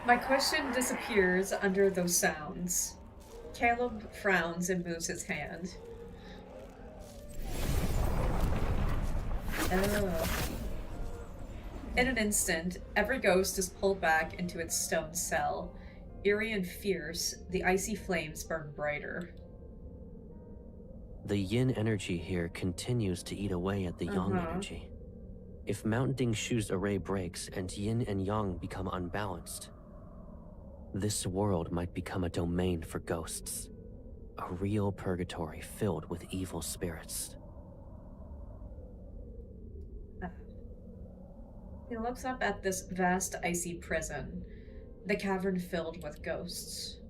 My question disappears under those sounds. Caleb frowns and moves his hand. Oh. In an instant, every ghost is pulled back into its stone cell. Eerie and fierce, the icy flames burn brighter. The yin energy here continues to eat away at the yang energy. If Mounting Shu's array breaks and yin and yang become unbalanced, this world might become a domain for ghosts. A real purgatory filled with evil spirits. He looks up at this vast icy prison, the cavern filled with ghosts.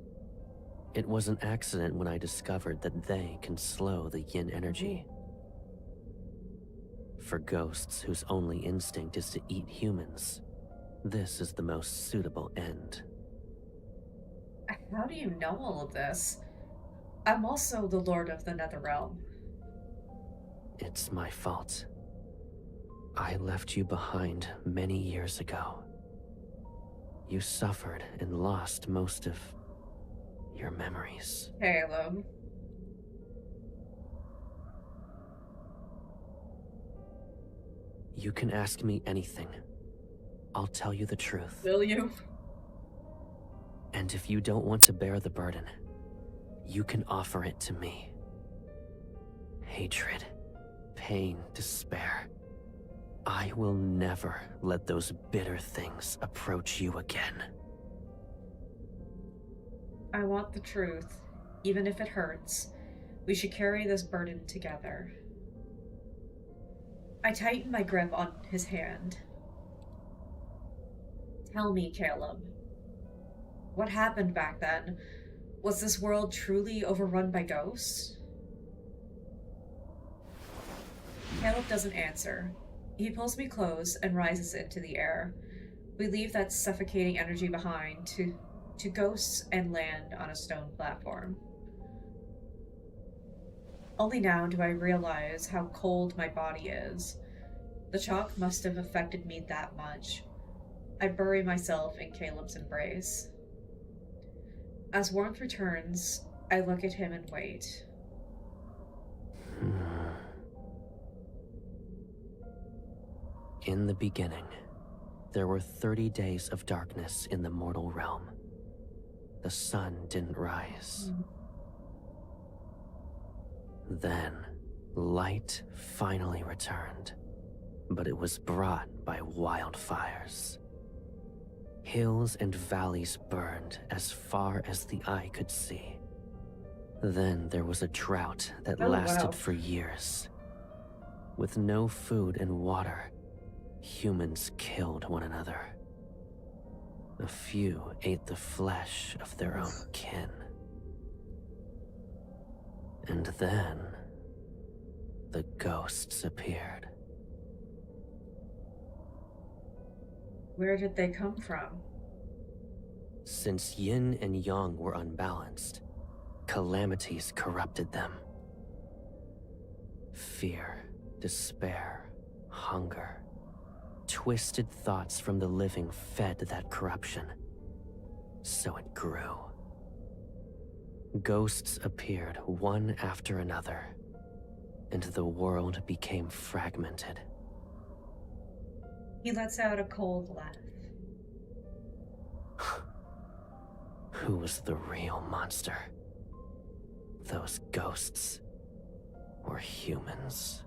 It was an accident when I discovered that they can slow the yin energy. For ghosts whose only instinct is to eat humans, this is the most suitable end. How do you know all of this? I'm also the Lord of the Netherrealm. It's my fault. I left you behind many years ago. You suffered and lost most of your memories. Caleb. You can ask me anything. I'll tell you the truth. Will you? And if you don't want to bear the burden, you can offer it to me. Hatred, pain, despair. I will never let those bitter things approach you again. I want the truth, even if it hurts. We should carry this burden together. I tighten my grip on his hand. Tell me, Caleb. What happened back then? Was this world truly overrun by ghosts? Caleb doesn't answer. He pulls me close and rises into the air. We leave that suffocating energy behind to ghosts and land on a stone platform. Only now do I realize how cold my body is. The shock must have affected me that much. I bury myself in Caleb's embrace. As warmth returns, I look at him and wait. In the beginning, there were 30 days of darkness in the mortal realm. The sun didn't rise. Then, light finally returned, but it was brought by wildfires. Hills and valleys burned as far as the eye could see. Then there was a drought that lasted for years. With no food and water, humans killed one another. A few ate the flesh of their own kin. And then, the ghosts appeared. Where did they come from? Since yin and yang were unbalanced, calamities corrupted them. Fear, despair, hunger. Twisted thoughts from the living fed that corruption. So it grew. Ghosts appeared one after another, and the world became fragmented. He lets out a cold laugh. Who was the real monster? Those ghosts or humans?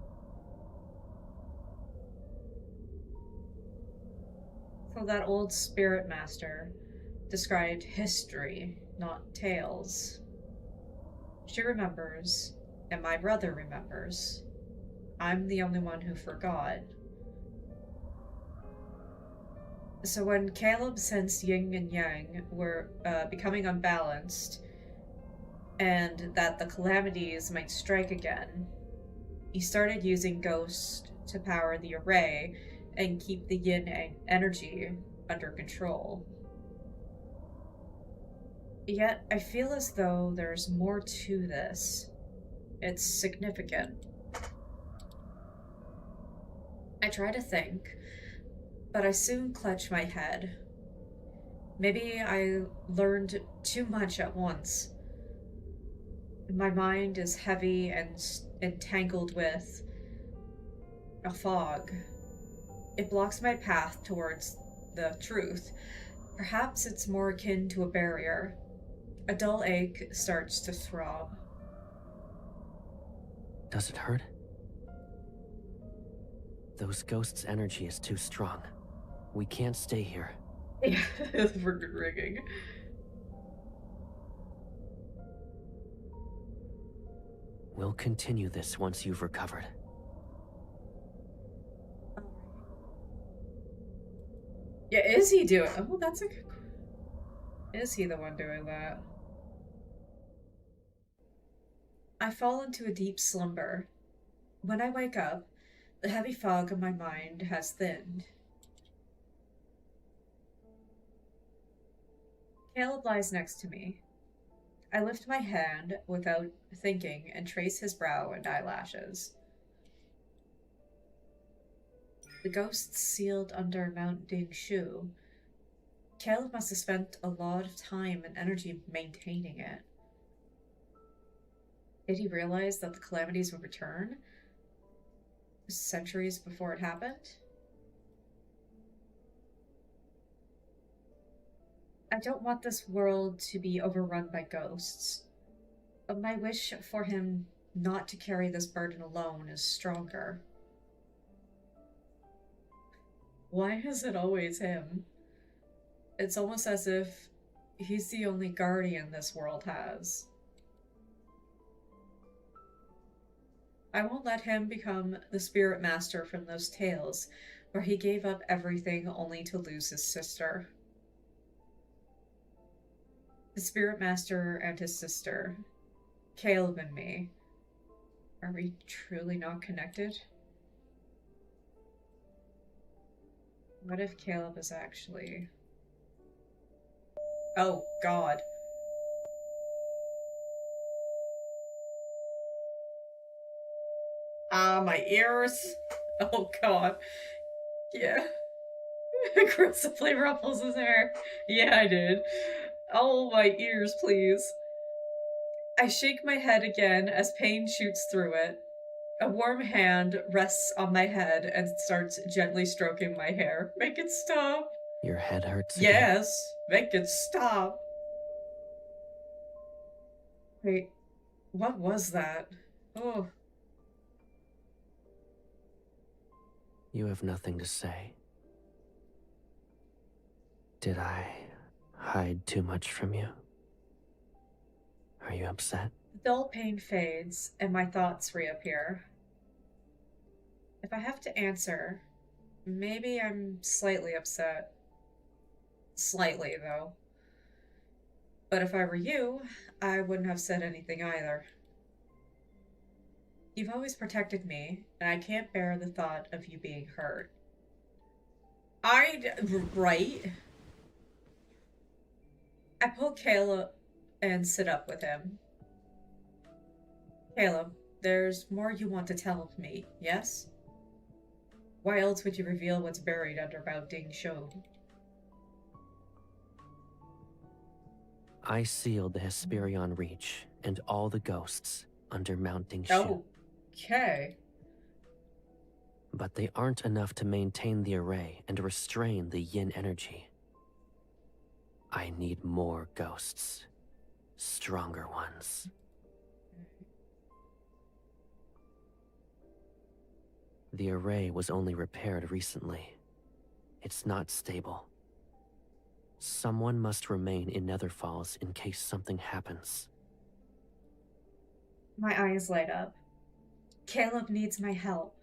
So that old spirit master described history, not tales. She remembers, and my brother remembers. I'm the only one who forgot. So when Caleb sensed yin and yang were becoming unbalanced, and that the calamities might strike again, he started using Ghost to power the array and keep the yin energy under control. Yet, I feel as though there's more to this. It's significant. I try to think, but I soon clutch my head. Maybe I learned too much at once. My mind is heavy and entangled with a fog. It blocks my path towards the truth. Perhaps it's more akin to a barrier. A dull ache starts to throb. Does it hurt? Those ghosts' energy is too strong. We can't stay here. Yeah, we're rigging. We'll continue this once you've recovered. Yeah, is he doing? Oh, that's a good. Is he the one doing that? I fall into a deep slumber. When I wake up, the heavy fog of my mind has thinned. Caleb lies next to me. I lift my hand without thinking and trace his brow and eyelashes. The ghost sealed under Mount Dingshu. Caleb must have spent a lot of time and energy maintaining it. Did he realize that the calamities would return centuries before it happened? I don't want this world to be overrun by ghosts, but my wish for him not to carry this burden alone is stronger. Why is it always him? It's almost as if he's the only guardian this world has. I won't let him become the spirit master from those tales where he gave up everything only to lose his sister. The spirit master and his sister, Caleb and me, are we truly not connected? What if Caleb is actually... Oh, God. Ah, my ears. Oh, God. Yeah. Aggressively ruffles his hair. Yeah, I did. Oh, my ears, please. I shake my head again as pain shoots through it. A warm hand rests on my head and starts gently stroking my hair. Make it stop. Your head hurts again? Yes, make it stop. Wait, what was that? Oh. You have nothing to say. Did I hide too much from you? Are you upset? The dull pain fades and my thoughts reappear. If I have to answer, maybe I'm slightly upset. Slightly, though. But if I were you, I wouldn't have said anything either. You've always protected me, and I can't bear the thought of you being hurt. Right? I pull Caleb and sit up with him. Caleb, there's more you want to tell me, yes? Why else would you reveal what's buried under Mount Dingshu? I sealed the Hesperion Reach and all the ghosts under Mount Dingshu. Okay. But they aren't enough to maintain the array and restrain the yin energy. I need more ghosts. Stronger ones. The array was only repaired recently. It's not stable. Someone must remain in Nether Falls in case something happens. My eyes light up. Caleb needs my help.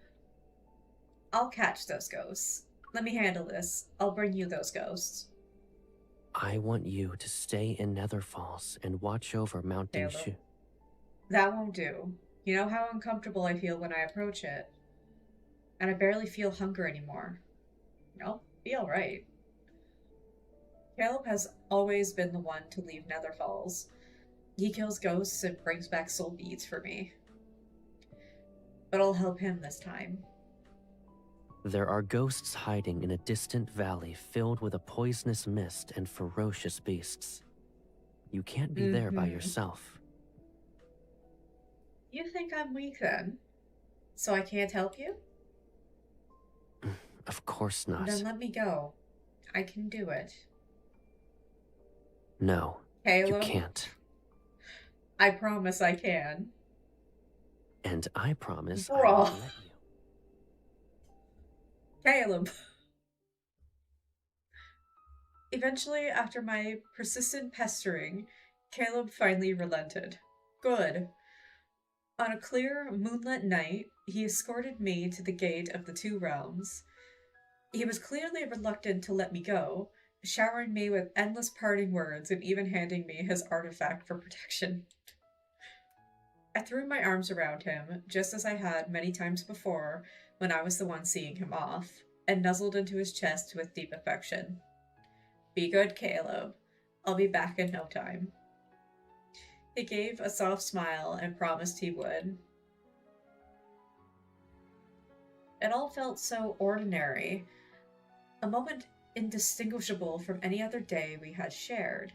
I'll catch those ghosts. Let me handle this. I'll bring you those ghosts. I want you to stay in Nether Falls and watch over Mount Caleb. Dingshu. That won't do. You know how uncomfortable I feel when I approach it. And I barely feel hunger anymore. I'll be alright. Caleb has always been the one to leave Nether Falls. He kills ghosts and brings back soul beads for me. But I'll help him this time. There are ghosts hiding in a distant valley filled with a poisonous mist and ferocious beasts. You can't be there by yourself. You think I'm weak then? So I can't help you? Of course not. Then let me go. I can do it. No, Caleb, you can't. I promise I can. And I promise I Bro. won't let you. Caleb. Eventually, after my persistent pestering, Caleb finally relented. Good. On a clear, moonlit night, he escorted me to the gate of the two realms. He was clearly reluctant to let me go, showering me with endless parting words and even handing me his artifact for protection. I threw my arms around him, just as I had many times before when I was the one seeing him off, and nuzzled into his chest with deep affection. Be good, Caleb. I'll be back in no time. He gave a soft smile and promised he would. It all felt so ordinary, a moment indistinguishable from any other day we had shared.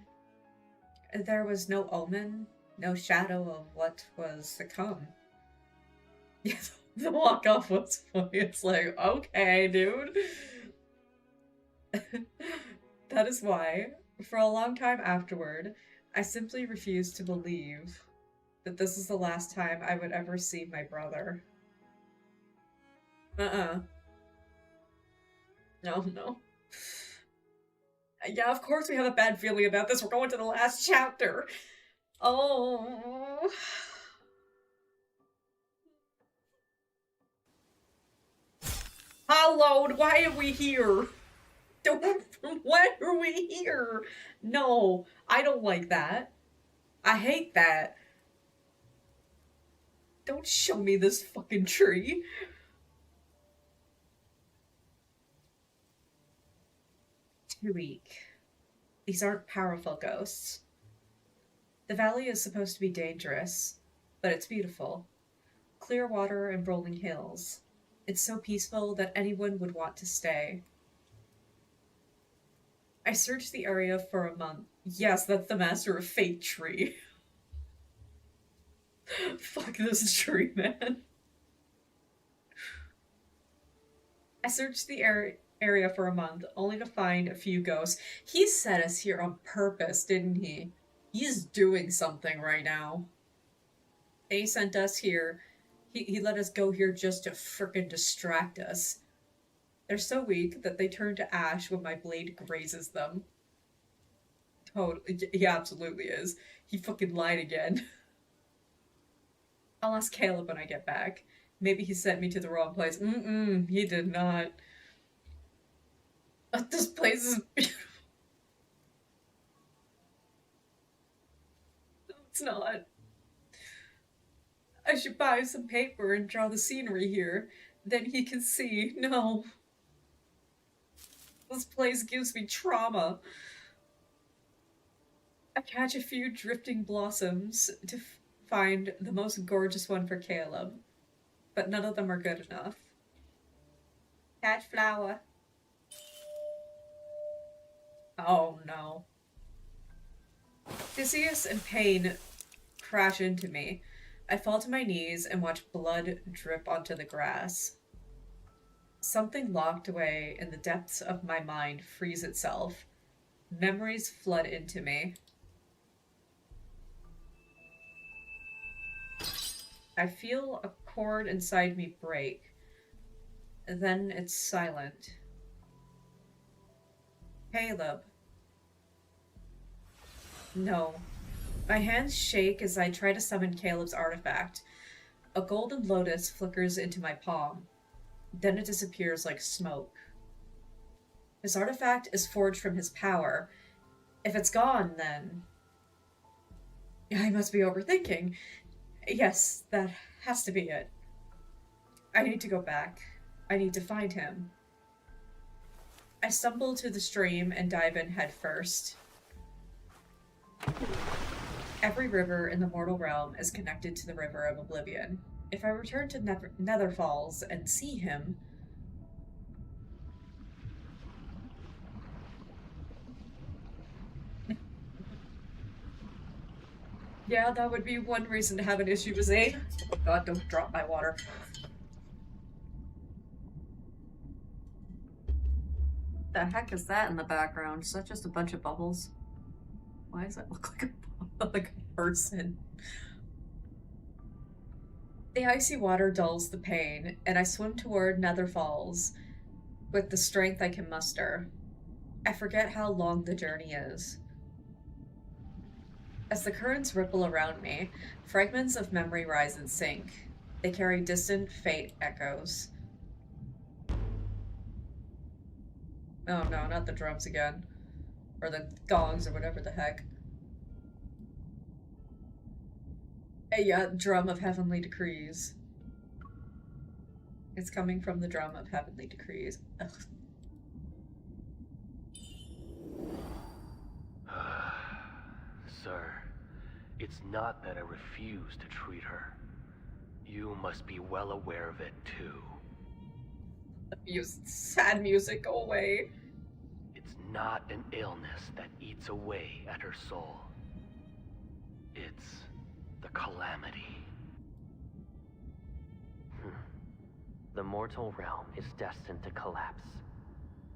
There was no omen, no shadow of what was to come. The walk off was funny. It's like, okay, dude. That is why, for a long time afterward, I simply refused to believe that this is the last time I would ever see my brother. No. Yeah, of course we have a bad feeling about this. We're going to the last chapter. Oh. Hello, why are we here? Why are we here? No, I don't like that. I hate that. Don't show me this fucking tree. Too weak. These aren't powerful ghosts. The valley is supposed to be dangerous, but it's beautiful. Clear water and rolling hills. It's so peaceful that anyone would want to stay. I searched the area for a month. Yes, that's the Master of Fate tree. Fuck this tree, man. I searched the area for a month, only to find a few ghosts. He set us here on purpose, didn't he? He's doing something right now. And he sent us here. He let us go here just to frickin' distract us. They're so weak that they turn to ash when my blade grazes them. Totally. He absolutely is. He fucking lied again. I'll ask Caleb when I get back. Maybe he sent me to the wrong place. He did not. This place is beautiful. No, it's not. I should buy some paper and draw the scenery here. Then he can see. No. This place gives me trauma. I catch a few drifting blossoms to find the most gorgeous one for Caleb. But none of them are good enough. Catch flower. Oh no. Theseus and pain crash into me. I fall to my knees and watch blood drip onto the grass. Something locked away in the depths of my mind frees itself. Memories flood into me. I feel a cord inside me break. Then it's silent. Caleb. No. My hands shake as I try to summon Caleb's artifact. A golden lotus flickers into my palm. Then it disappears like smoke. His artifact is forged from his power. If it's gone, then... I must be overthinking. Yes, that has to be it. I need to go back. I need to find him. I stumble to the stream and dive in head first. Every river in the mortal realm is connected to the River of Oblivion. If I return to Nether Falls and see him... Yeah, that would be one reason to have an issue with Zane. Oh god, don't drop my water. The heck is that in the background? Is that just a bunch of bubbles? Why does that look like a person? The icy water dulls the pain, and I swim toward Nether Falls with the strength I can muster. I forget how long the journey is. As the currents ripple around me, fragments of memory rise and sink. They carry distant fate echoes. Oh no, not the drums again. Or the gongs or whatever the heck. A drum of heavenly decrees. It's coming from the drum of heavenly decrees. Ugh. Sir, it's not that I refuse to treat her. You must be well aware of it too. Sad music, go away. It's not an illness that eats away at her soul. It's the calamity. The mortal realm is destined to collapse,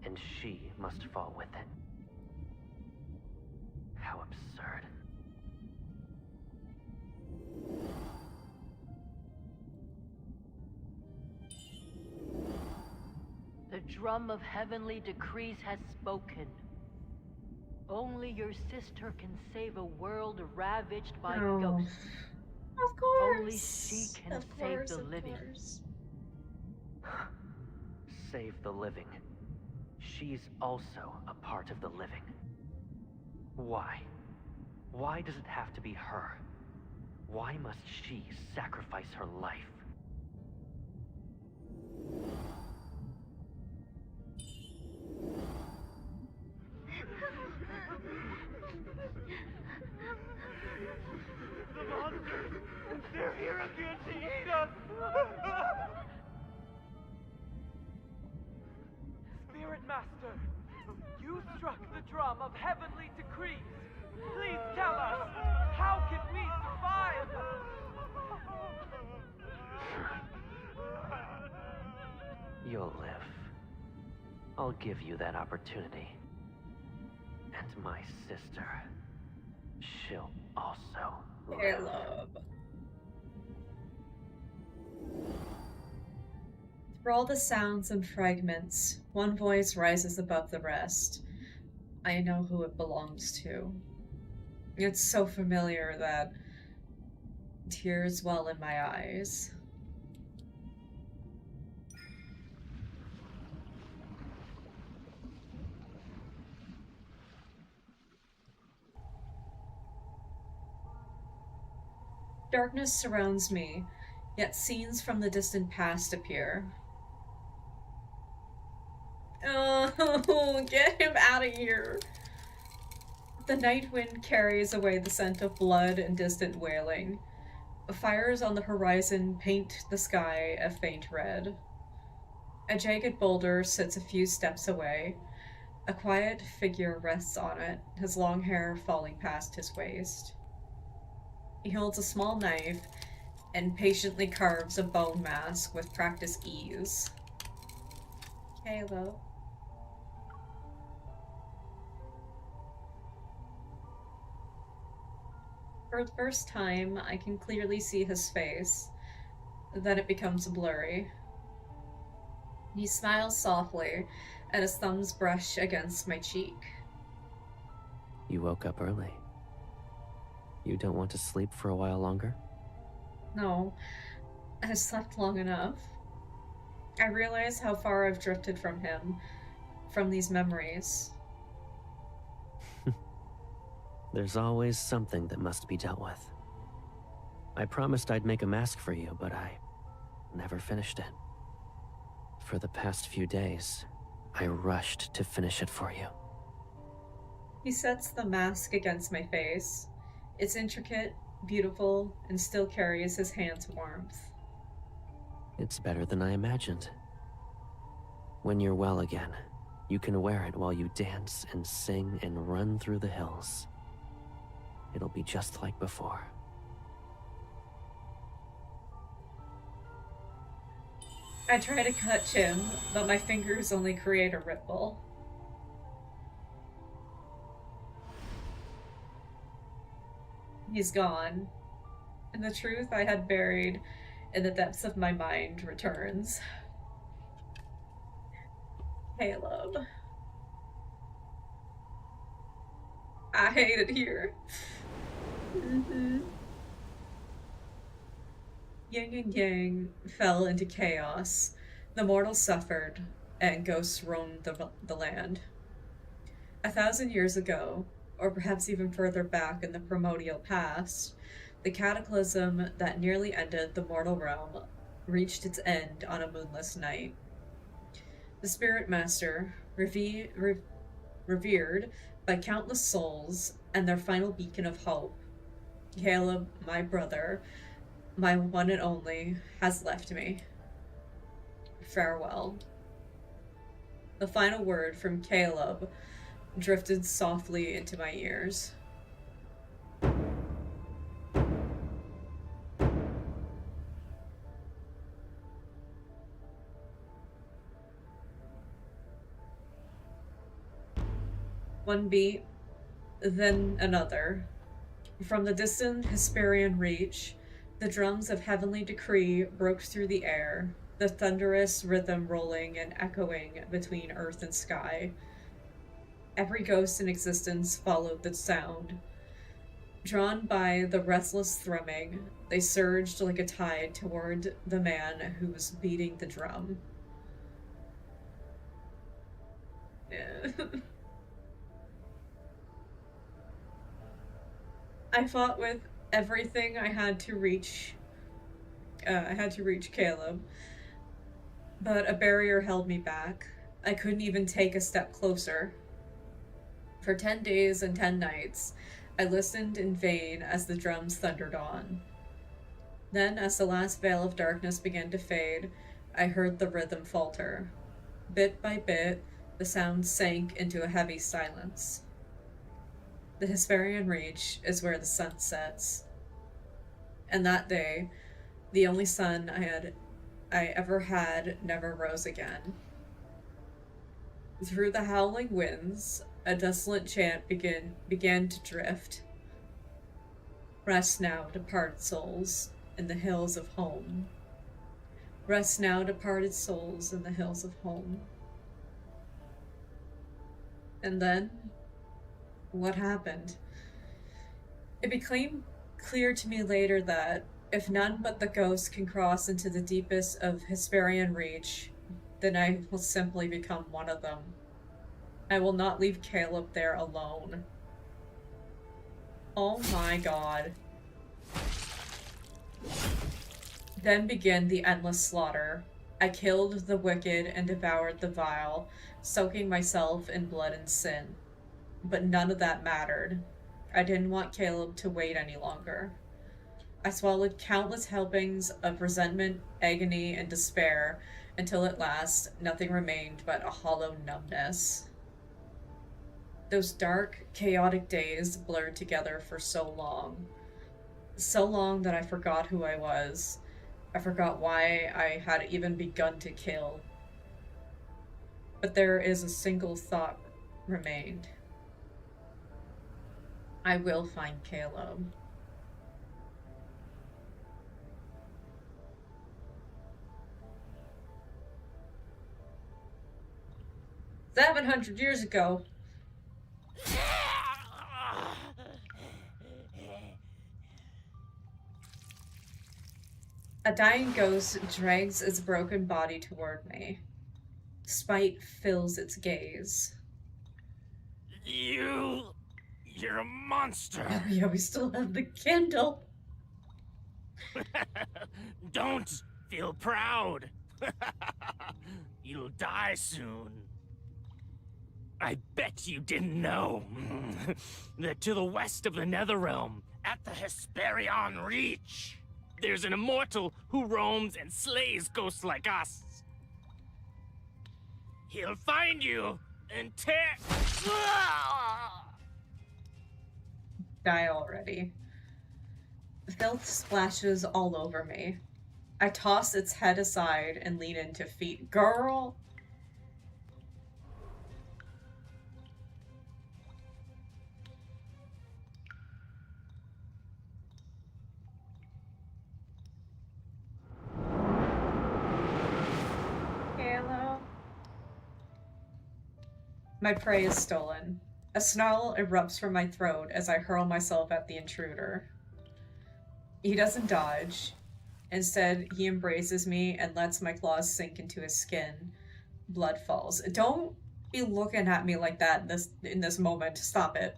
and she must fall with it. How absurd. The drum of heavenly decrees has spoken. Only your sister can save a world ravaged by ghosts. Of course. Only she can save the living. Save the living. She's also a part of the living. Why? Why does it have to be her? Why must she sacrifice her life? The monsters! They're here again to eat us! Spirit Master, you struck the drum of heavenly decrees. Please tell us, how can we survive? You'll live. I'll give you that opportunity. And my sister, she'll also live. Caleb. Through all the sounds and fragments, one voice rises above the rest. I know who it belongs to. It's so familiar that tears well in my eyes. Darkness surrounds me, yet scenes from the distant past appear. Oh, get him out of here! The night wind carries away the scent of blood and distant wailing. Fires on the horizon paint the sky a faint red. A jagged boulder sits a few steps away. A quiet figure rests on it, his long hair falling past his waist. He holds a small knife and patiently carves a bone mask with practiced ease. Hello. For the first time, I can clearly see his face. Then it becomes blurry. He smiles softly, and his thumbs brush against my cheek. You woke up early. You don't want to sleep for a while longer? No, I slept long enough. I realize how far I've drifted from him, from these memories. There's always something that must be dealt with. I promised I'd make a mask for you, but I never finished it. For the past few days, I rushed to finish it for you. He sets the mask against my face. It's intricate, beautiful, and still carries his hand's warmth. It's better than I imagined. When you're well again, you can wear it while you dance and sing and run through the hills. It'll be just like before. I try to catch him, but my fingers only create a ripple. He's gone, and the truth I had buried in the depths of my mind returns. Caleb. I hate it here. Yin and Yang fell into chaos. The mortals suffered, and ghosts roamed the land. 1,000 years ago, or perhaps even further back in the primordial past, the cataclysm that nearly ended the mortal realm reached its end on a moonless night. The Spirit Master, revered by countless souls and their final beacon of hope, Caleb, my brother, my one and only, has left me. Farewell. The final word from Caleb drifted softly into my ears. One beat, then another. From the distant Hesperian reach, the drums of heavenly decree broke through the air, the thunderous rhythm rolling and echoing between earth and sky. Every ghost in existence followed the sound. Drawn by the restless thrumming, they surged like a tide toward the man who was beating the drum. I fought with everything I had to reach. Caleb, but a barrier held me back. I couldn't even take a step closer. For 10 days and 10 nights, I listened in vain as the drums thundered on. Then, as the last veil of darkness began to fade, I heard the rhythm falter. Bit by bit, the sound sank into a heavy silence. The Hesperian Reach is where the sun sets. And that day, the only sun I ever had never rose again. Through the howling winds, a desolate chant began to drift. Rest now, departed souls, in the hills of home. Rest now, departed souls, in the hills of home. And then, what happened? It became clear to me later that if none but the ghosts can cross into the deepest of Hesperian Reach, then I will simply become one of them. I will not leave Caleb there alone. Oh my god. Then began the endless slaughter. I killed the wicked and devoured the vile, soaking myself in blood and sin. But none of that mattered. I didn't want Caleb to wait any longer. I swallowed countless helpings of resentment, agony, and despair until at last nothing remained but a hollow numbness. Those dark, chaotic days blurred together for so long. So long that I forgot who I was. I forgot why I had even begun to kill. But there is a single thought remained. I will find Caleb. "700 years ago." A dying ghost drags its broken body toward me. Spite fills its gaze. You're a monster. Oh yeah, we still have the candle. Don't feel proud. You'll die soon. I bet you didn't know that to the west of the Netherrealm, at the Hesperion Reach, there's an immortal who roams and slays ghosts like us. He'll find you and tear... Die already. Filth splashes all over me. I toss its head aside and lean into feet. Girl! Hello? My prey is stolen. A snarl erupts from my throat as I hurl myself at the intruder. He doesn't dodge. Instead, he embraces me and lets my claws sink into his skin. Blood falls. Don't be looking at me like that in this moment. Stop it.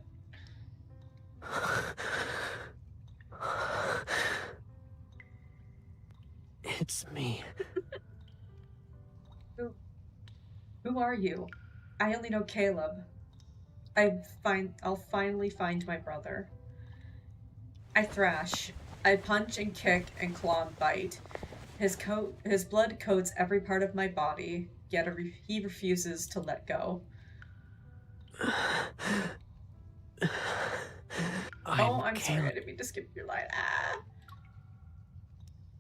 It's me. Who are you? I only know Caleb. I'll finally find my brother. I thrash. I punch and kick and claw and bite. His blood coats every part of my body, yet he refuses to let go. I'm sorry, I didn't mean to skip your line. Ah.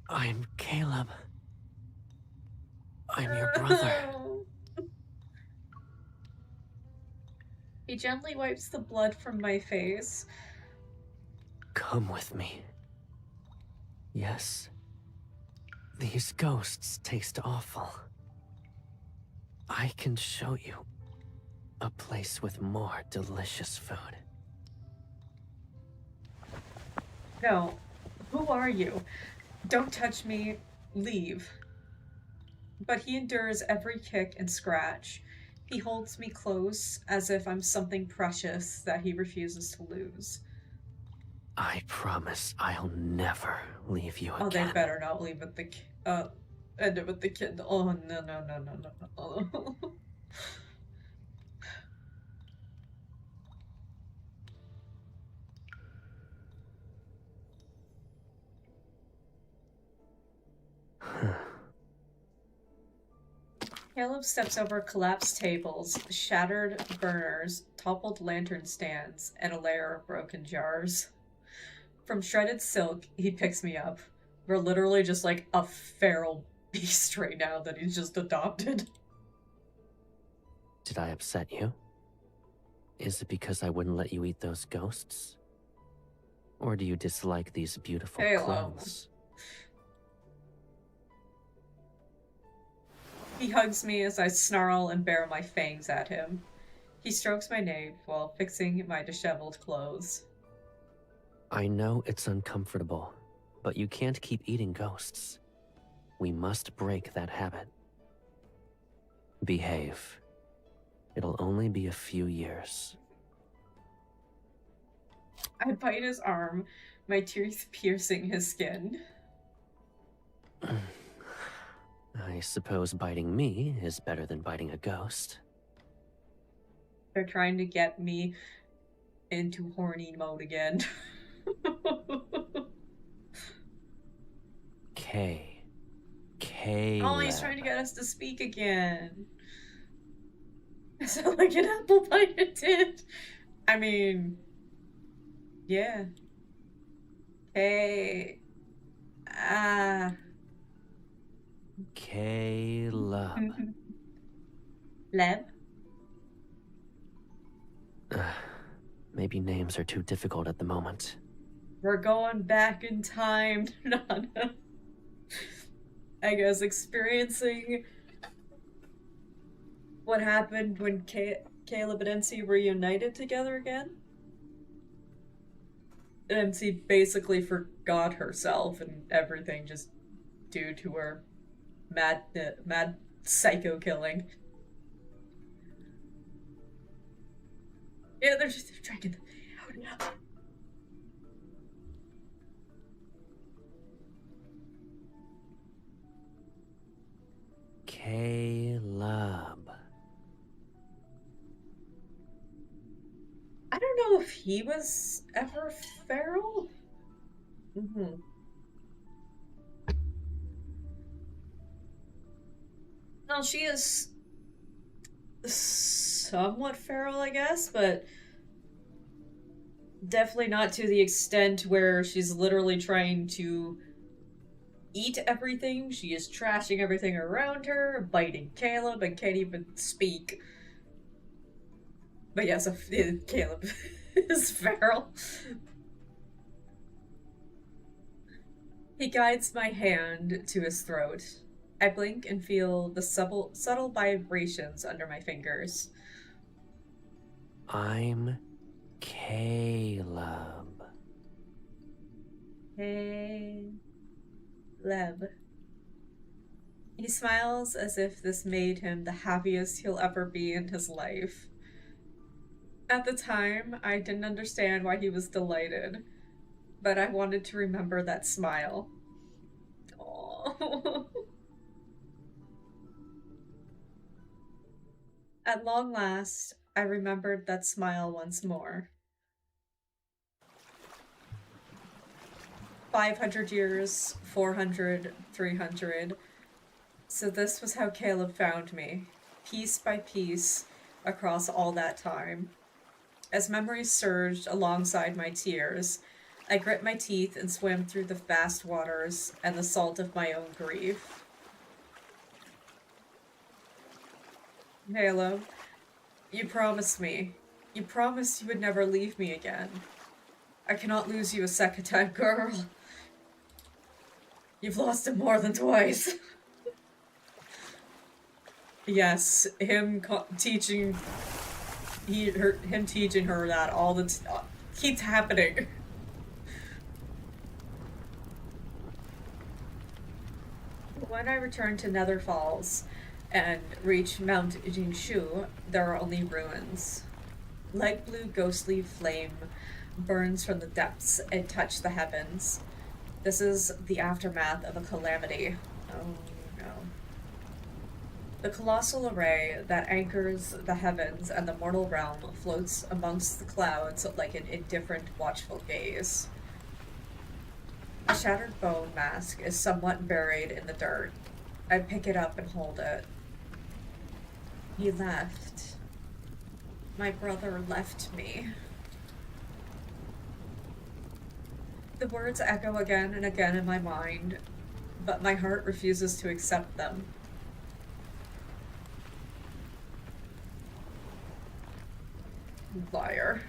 I'm Caleb. I'm your brother. He gently wipes the blood from my face. Come with me. Yes. These ghosts taste awful. I can show you a place with more delicious food. No. Who are you? Don't touch me. Leave. But he endures every kick and scratch. He holds me close, as if I'm something precious that he refuses to lose. I promise I'll never leave you again. Oh, they better not leave with the end it with the kid. Oh, no. Caleb steps over collapsed tables, shattered burners, toppled lantern stands, and a layer of broken jars. From shredded silk, he picks me up. We're literally just like a feral beast right now that he's just adopted. Did I upset you? Is it because I wouldn't let you eat those ghosts? Or do you dislike these beautiful clothes? He hugs me as I snarl and bare my fangs at him. He strokes my nape while fixing my disheveled clothes. I know it's uncomfortable, but you can't keep eating ghosts. We must break that habit. Behave. It'll only be a few years. I bite his arm, my teeth piercing his skin. I suppose biting me is better than biting a ghost. They're trying to get me into horny mode again. Oh, he's trying to get us to speak again. I sound like an apple bite did. I mean, yeah. Caleb. Leb? Maybe names are too difficult at the moment. We're going back in time, Nana. I guess experiencing what happened when Caleb and MC were reunited together again. MC basically forgot herself and everything just dude who are mad psycho killing. Yeah, they're dragging them out. Caleb. I don't know if he was ever feral. Well, she is somewhat feral, I guess, but definitely not to the extent where she's literally trying to eat everything. She is trashing everything around her, biting Caleb, and can't even speak. But yes, Caleb is feral. He guides my hand to his throat. I blink and feel the subtle vibrations under my fingers. I'm Caleb. Caleb. He smiles as if this made him the happiest he'll ever be in his life. At the time, I didn't understand why he was delighted, but I wanted to remember that smile. Aww. At long last, I remembered that smile once more. 500 years, 400, 300. So this was how Caleb found me, piece by piece, across all that time. As memories surged alongside my tears, I grit my teeth and swam through the vast waters and the salt of my own grief. Caleb, you promised me. You promised you would never leave me again. I cannot lose you a second time, girl. You've lost him more than twice. Yes, him teaching her that all the keeps happening. When I return to Nether Falls and reach Mount Jingshu, there are only ruins. Light blue ghostly flame burns from the depths and touch the heavens. This is the aftermath of a calamity. Oh no. The colossal array that anchors the heavens and the mortal realm floats amongst the clouds like an indifferent, watchful gaze. A shattered bone mask is somewhat buried in the dirt. I pick it up and hold it. He left. My brother left me. The words echo again and again in my mind, but my heart refuses to accept them. Liar.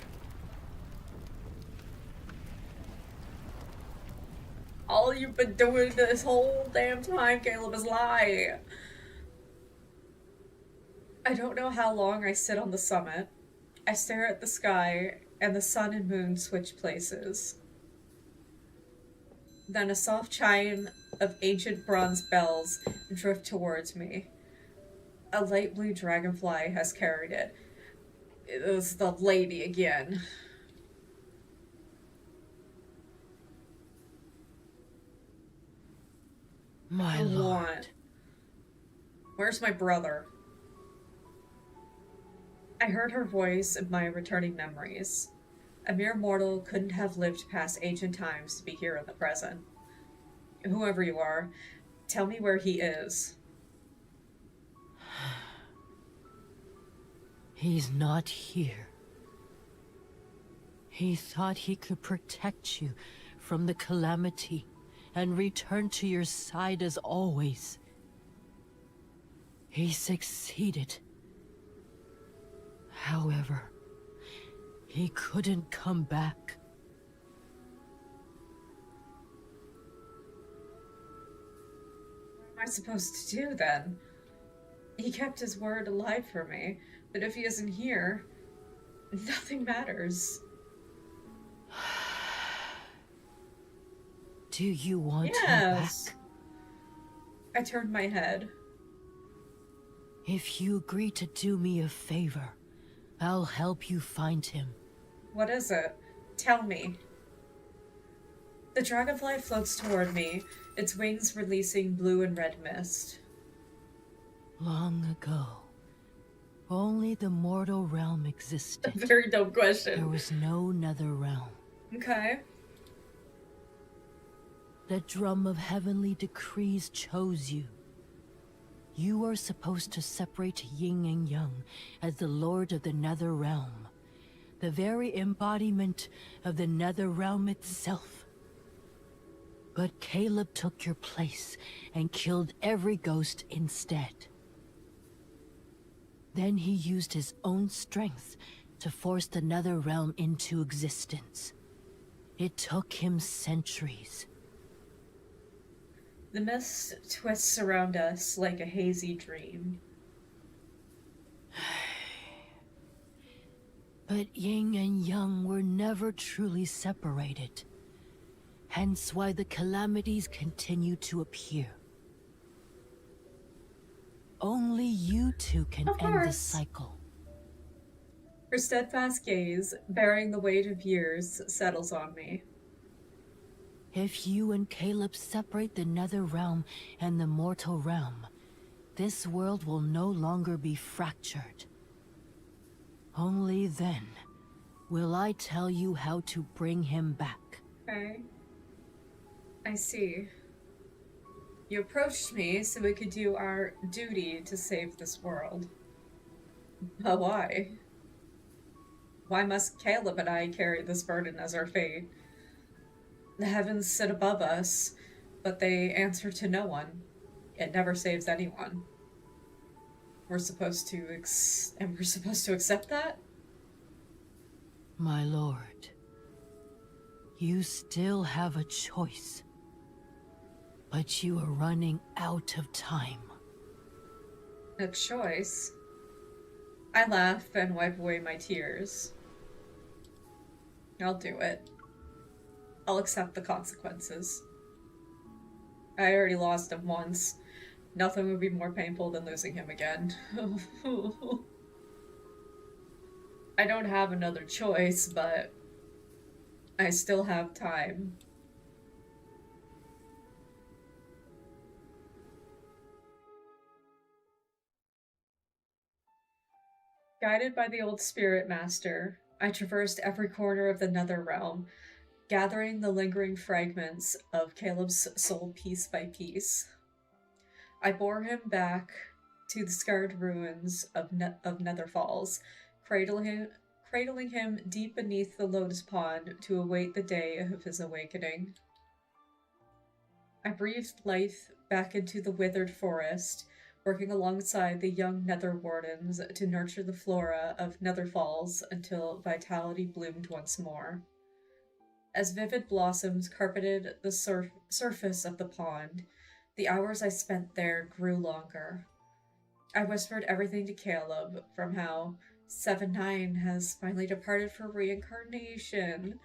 All you've been doing this whole damn time, Caleb, is lie. I don't know how long I sit on the summit. I stare at the sky, and the sun and moon switch places. Then a soft chime of ancient bronze bells drift towards me. A light blue dragonfly has carried it. It was the lady again. My lord. Where's my brother? I heard her voice in my returning memories. A mere mortal couldn't have lived past ancient times to be here in the present. Whoever you are, tell me where he is. He's not here. He thought he could protect you from the calamity and return to your side as always. He succeeded. However, he couldn't come back. What am I supposed to do then? He kept his word alive for me, but if he isn't here, nothing matters. Do you want him back? I turned my head. If you agree to do me a favor, I'll help you find him. What is it? Tell me. The dragonfly floats toward me, its wings releasing blue and red mist. Long ago, only the mortal realm existed. A very dumb question. There was no nether realm. Okay. The drum of heavenly decrees chose you. You are supposed to separate yin and yang as the lord of the nether realm, the very embodiment of the nether realm itself. But Caleb took your place and killed every ghost instead. Then he used his own strength to force the nether realm into existence. It took him centuries. The mist twists around us like a hazy dream. But yin and yang were never truly separated. Hence why the calamities continue to appear. Only you two can end the cycle. Her steadfast gaze, bearing the weight of years, settles on me. If you and Caleb separate the nether realm and the mortal realm, this world will no longer be fractured. Only then will I tell you how to bring him back. Okay. I see. You approached me so we could do our duty to save this world. But why? Why must Caleb and I carry this burden as our fate? The heavens sit above us, but they answer to no one. It never saves anyone. We're supposed to accept that? My lord, you still have a choice. But you are running out of time. A choice? I laugh and wipe away my tears. I'll do it. I'll accept the consequences. I already lost him once. Nothing would be more painful than losing him again. I don't have another choice, but I still have time. Guided by the old spirit master, I traversed every corner of the nether realm, gathering the lingering fragments of Caleb's soul piece by piece. I bore him back to the scarred ruins of Nether Falls, cradling him deep beneath the lotus pond to await the day of his awakening. I breathed life back into the withered forest, working alongside the young Nether Wardens to nurture the flora of Nether Falls until vitality bloomed once more. As vivid blossoms carpeted the surface of the pond, the hours I spent there grew longer. I whispered everything to Caleb, from how 7-9 has finally departed for reincarnation,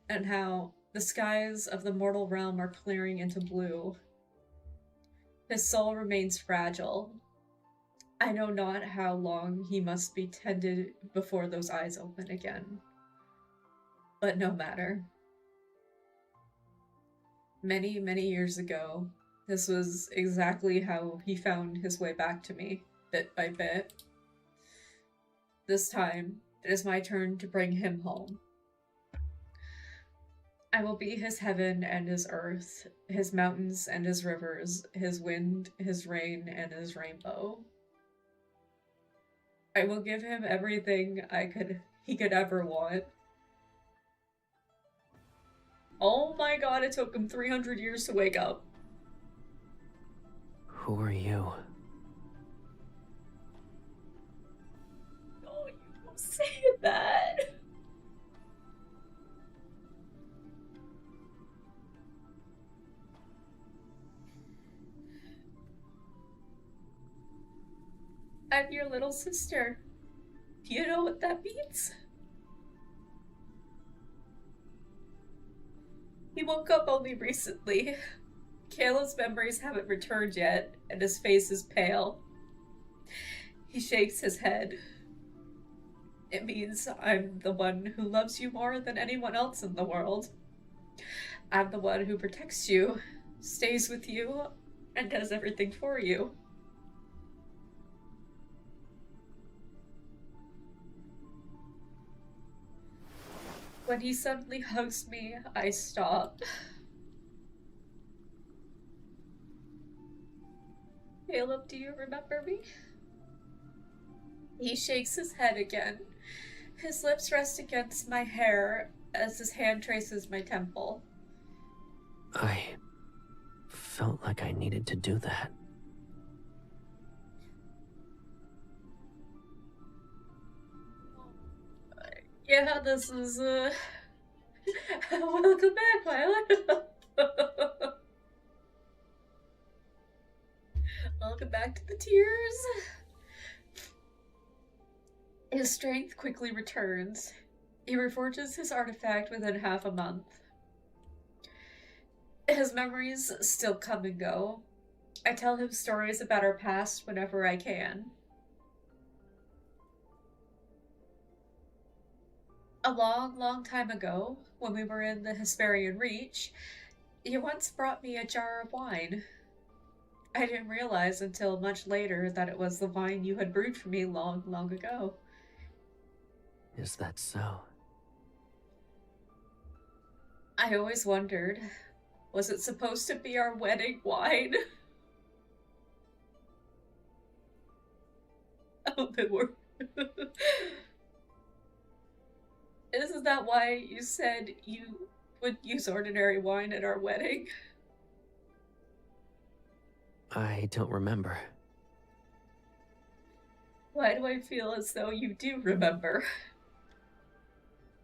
and how the skies of the mortal realm are clearing into blue. His soul remains fragile. I know not how long he must be tended before those eyes open again. But no matter. Many, many years ago, this was exactly how he found his way back to me, bit by bit. This time, it is my turn to bring him home. I will be his heaven and his earth, his mountains and his rivers, his wind, his rain, and his rainbow. I will give him everything he could ever want. Oh my god, it took him 300 years to wake up. Who are you? Oh, you don't say that. I'm your little sister. Do you know what that means? He woke up only recently. Caleb's memories haven't returned yet, and his face is pale. He shakes his head. It means I'm the one who loves you more than anyone else in the world. I'm the one who protects you, stays with you, and does everything for you. When he suddenly hugs me, I stop. Caleb, do you remember me? He shakes his head again. His lips rest against my hair as his hand traces my temple. I felt like I needed to do that. Yeah, this is, welcome back, Violet. Welcome back to the tears. His strength quickly returns. He reforges his artifact within half a month. His memories still come and go. I tell him stories about our past whenever I can. A long, long time ago, when we were in the Hesperian Reach, you once brought me a jar of wine. I didn't realize until much later that it was the wine you had brewed for me long, long ago. Is that so? I always wondered, was it supposed to be our wedding wine? Oh, they were. Isn't that why you said you would use ordinary wine at our wedding? I don't remember. Why do I feel as though you do remember?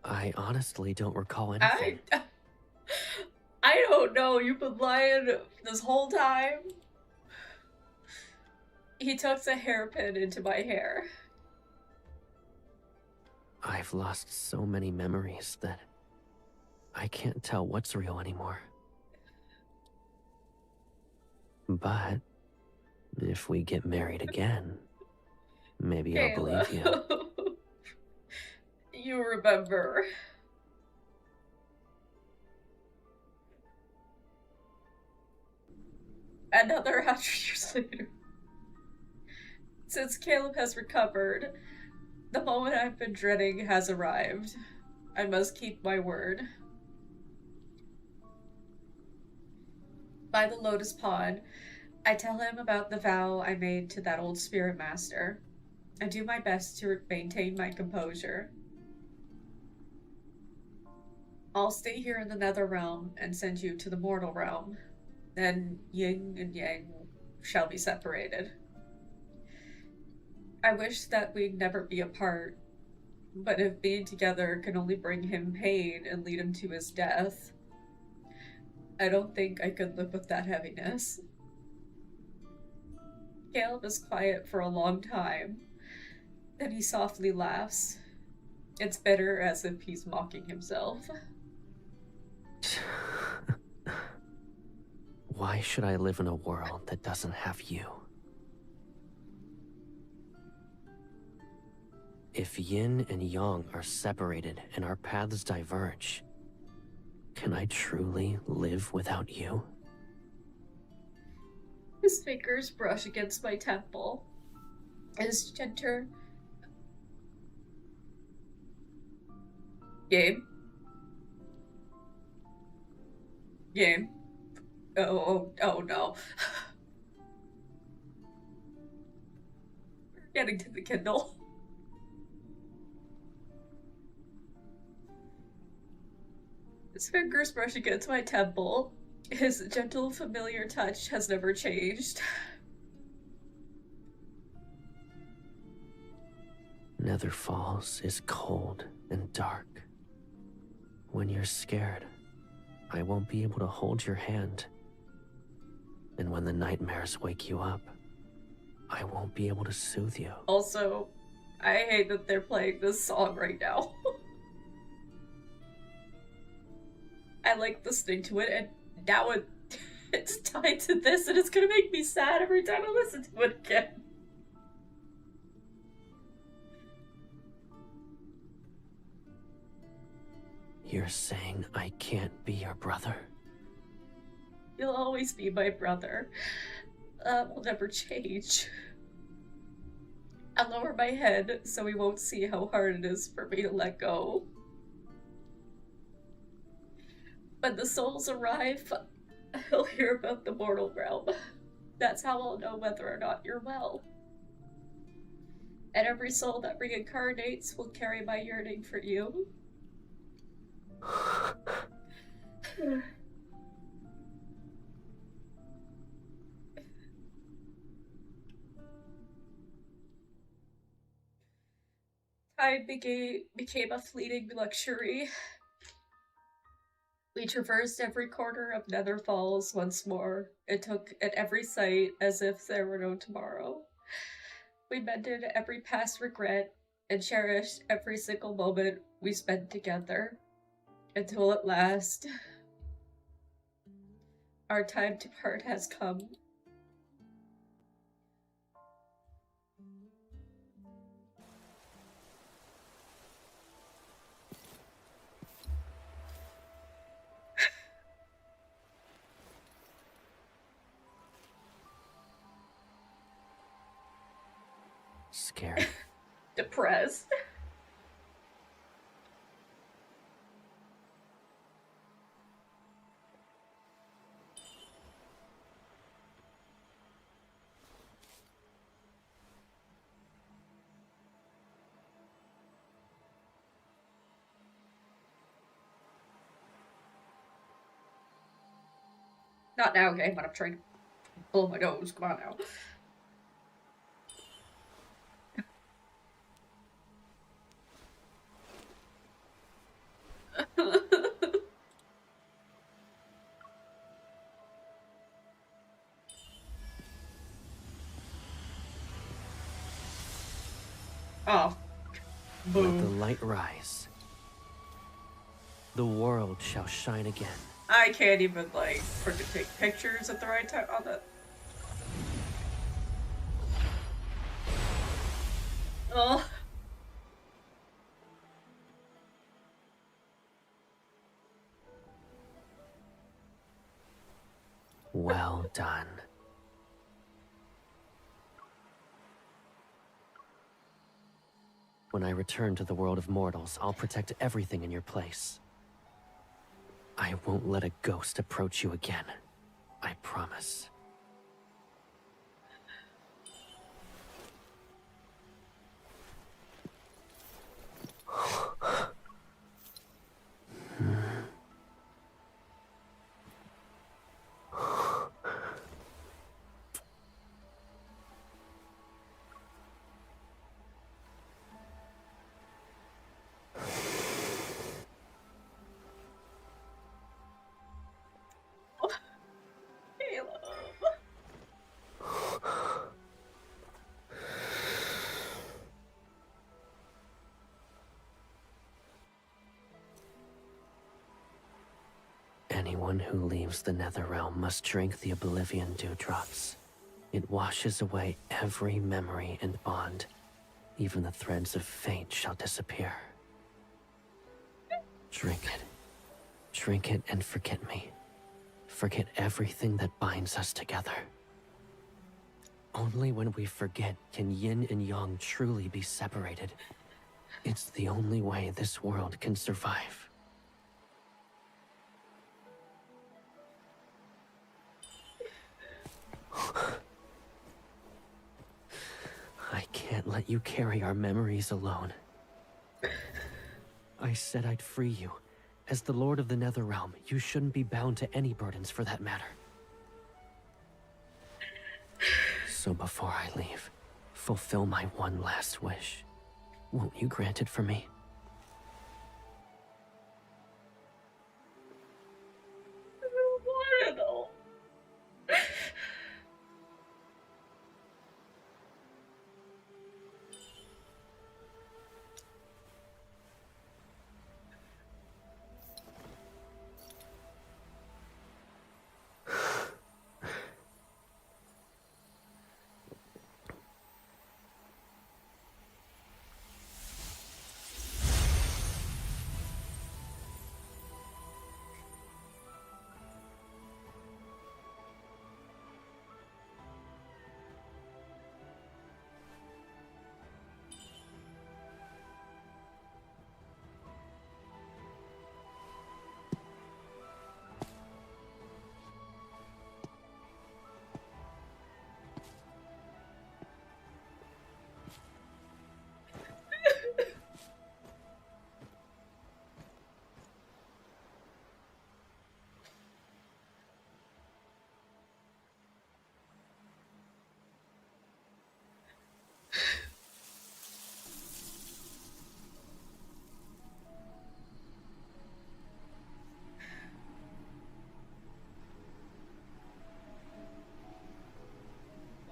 I honestly don't recall anything. I don't know. You've been lying this whole time. He tucks a hairpin into my hair. I've lost so many memories that I can't tell what's real anymore. But if we get married again, maybe I'll believe you. You remember. Another 100 years later. Since Caleb has recovered, the moment I've been dreading has arrived. I must keep my word. By the Lotus Pond, I tell him about the vow I made to that old spirit master. I do my best to maintain my composure. I'll stay here in the Nether Realm and send you to the Mortal Realm. Then yin and yang shall be separated. I wish that we'd never be apart, but if being together can only bring him pain and lead him to his death, I don't think I could live with that heaviness. Caleb is quiet for a long time, then he softly laughs. It's bitter, as if he's mocking himself. Why should I live in a world that doesn't have you? If yin and yang are separated and our paths diverge, can I truly live without you? His fingers brush against my temple. His gentle... Game? Game? Oh no. We're getting to the Kindle. His fingers brush against my temple. His gentle, familiar touch has never changed. Nether Falls is cold and dark. When you're scared, I won't be able to hold your hand. And when the nightmares wake you up, I won't be able to soothe you. Also, I hate that they're playing this song right now. I like listening to it, and now It's tied to this, and it's gonna make me sad every time I listen to it again. You're saying I can't be your brother? You'll always be my brother. That will never change. I'll lower my head so he won't see how hard it is for me to let go. When the souls arrive, I'll hear about the mortal realm. That's how I'll know whether or not you're well. And every soul that reincarnates will carry my yearning for you. Time became a fleeting luxury. We traversed every corner of Nether Falls once more. It took at every sight as if there were no tomorrow. We mended every past regret and cherished every single moment we spent together. Until at last, our time to part has come. Scared. Depressed. Not now, okay, but I'm trying to blow my nose. Come on now. Oh. Boom. Let the light rise. The world shall shine again. I can't even, like, freaking take pictures at the right time on the... Oh. Well done. When I return to the world of mortals, I'll protect everything in your place. I won't let a ghost approach you again. I promise. Anyone who leaves the Netherrealm must drink the Oblivion Dewdrops. It washes away every memory and bond. Even the threads of fate shall disappear. Drink it. Drink it and forget me. Forget everything that binds us together. Only when we forget can yin and yang truly be separated. It's the only way this world can survive. I can't let you carry our memories alone. I said I'd free you. As the Lord of the Netherrealm, you shouldn't be bound to any burdens for that matter. So before I leave, fulfill my one last wish. Won't you grant it for me?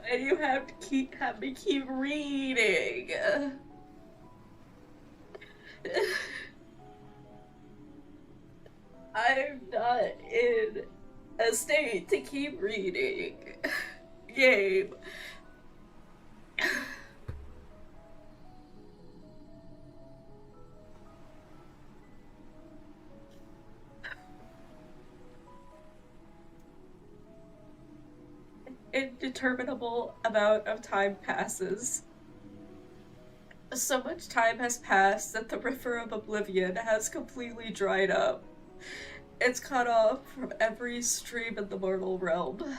And you have to have me keep reading. I'm not in a state to keep reading. Game. Indeterminable amount of time passes. So much time has passed that the River of Oblivion has completely dried up. It's cut off from every stream in the mortal realm.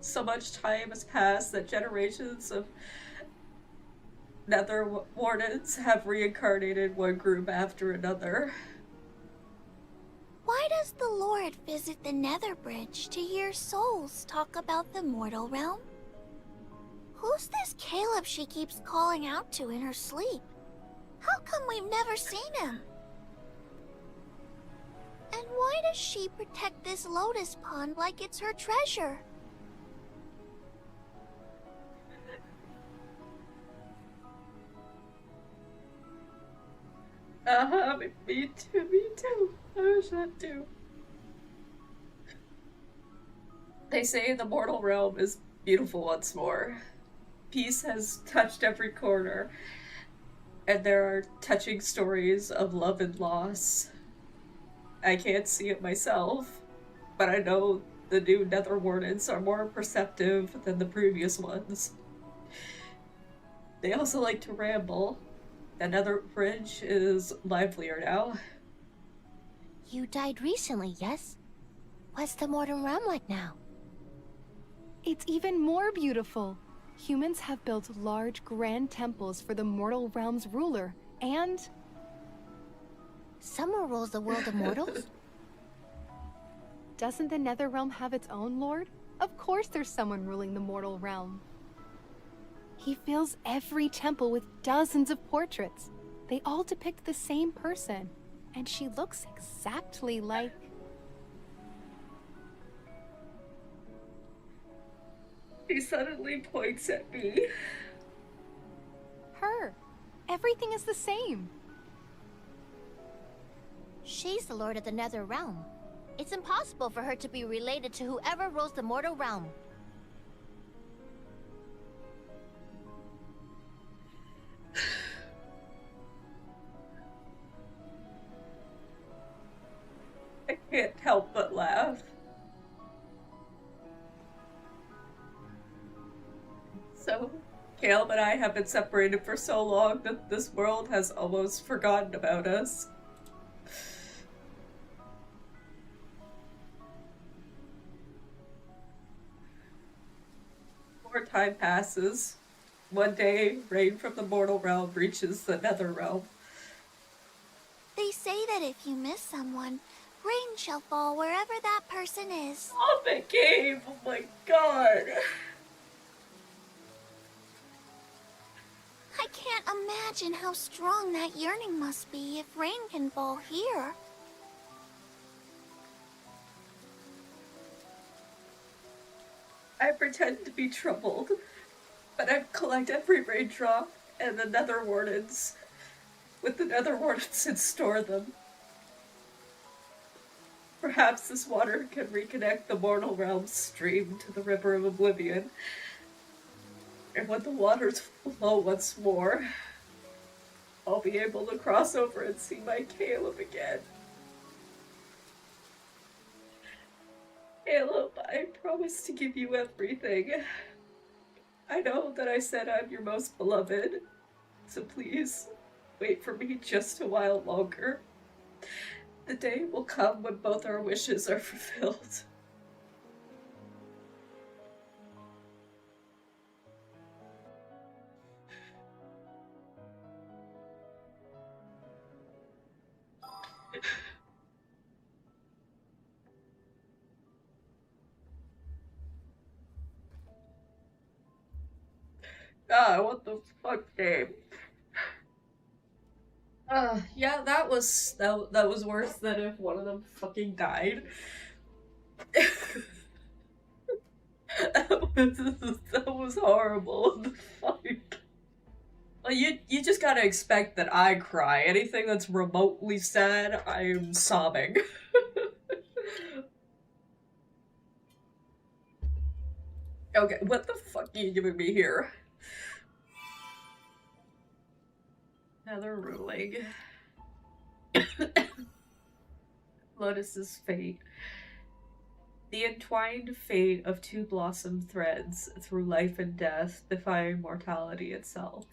So much time has passed that generations of Nether Wardens have reincarnated one group after another. Why does the Lord visit the Nether Bridge to hear souls talk about the mortal realm? Who's this Caleb she keeps calling out to in her sleep? How come we've never seen him? And why does she protect this lotus pond like it's her treasure? Me too. I wish that too. They say the mortal realm is beautiful once more. Peace has touched every corner, and there are touching stories of love and loss. I can't see it myself, but I know the new Nether Wardens are more perceptive than the previous ones. They also like to ramble. The Nether Bridge is livelier now. You died recently, yes? What's the mortal realm like now? It's even more beautiful. Humans have built large, grand temples for the mortal realm's ruler, and... Someone rules the world of mortals? Doesn't the Nether realm have its own lord? Of course there's someone ruling the mortal realm. He fills every temple with dozens of portraits. They all depict the same person, and she looks exactly like... He suddenly points at me. Her. Everything is the same. She's the lord of the Nether realm. It's impossible for her to be related to whoever rules the mortal realm. I can't help but laugh. So, Caleb and I have been separated for so long that this world has almost forgotten about us. More time passes. One day, rain from the mortal realm reaches the Nether realm. They say that if you miss someone, rain shall fall wherever that person is. Stop it, Gabe! Oh my god! I can't imagine how strong that yearning must be if rain can fall here. I pretend to be troubled, but I collect every raindrop and the Nether Wardens, with the Nether Wardens and store them. Perhaps this water can reconnect the mortal realm's stream to the River of Oblivion. And when the waters flow once more, I'll be able to cross over and see my Caleb again. Caleb, I promise to give you everything. I know that I said I'm your most beloved, so please wait for me just a while longer. The day will come when both our wishes are fulfilled. Ah, what the fuck, Gabe? Yeah, that was worse than if one of them fucking died. That That was horrible. The fight. Well, you just gotta expect that I cry. Anything that's remotely sad, I am sobbing. Okay, what the fuck are you giving me here? Another ruling. Lotus's fate. The entwined fate of two blossom threads through life and death, defying mortality itself.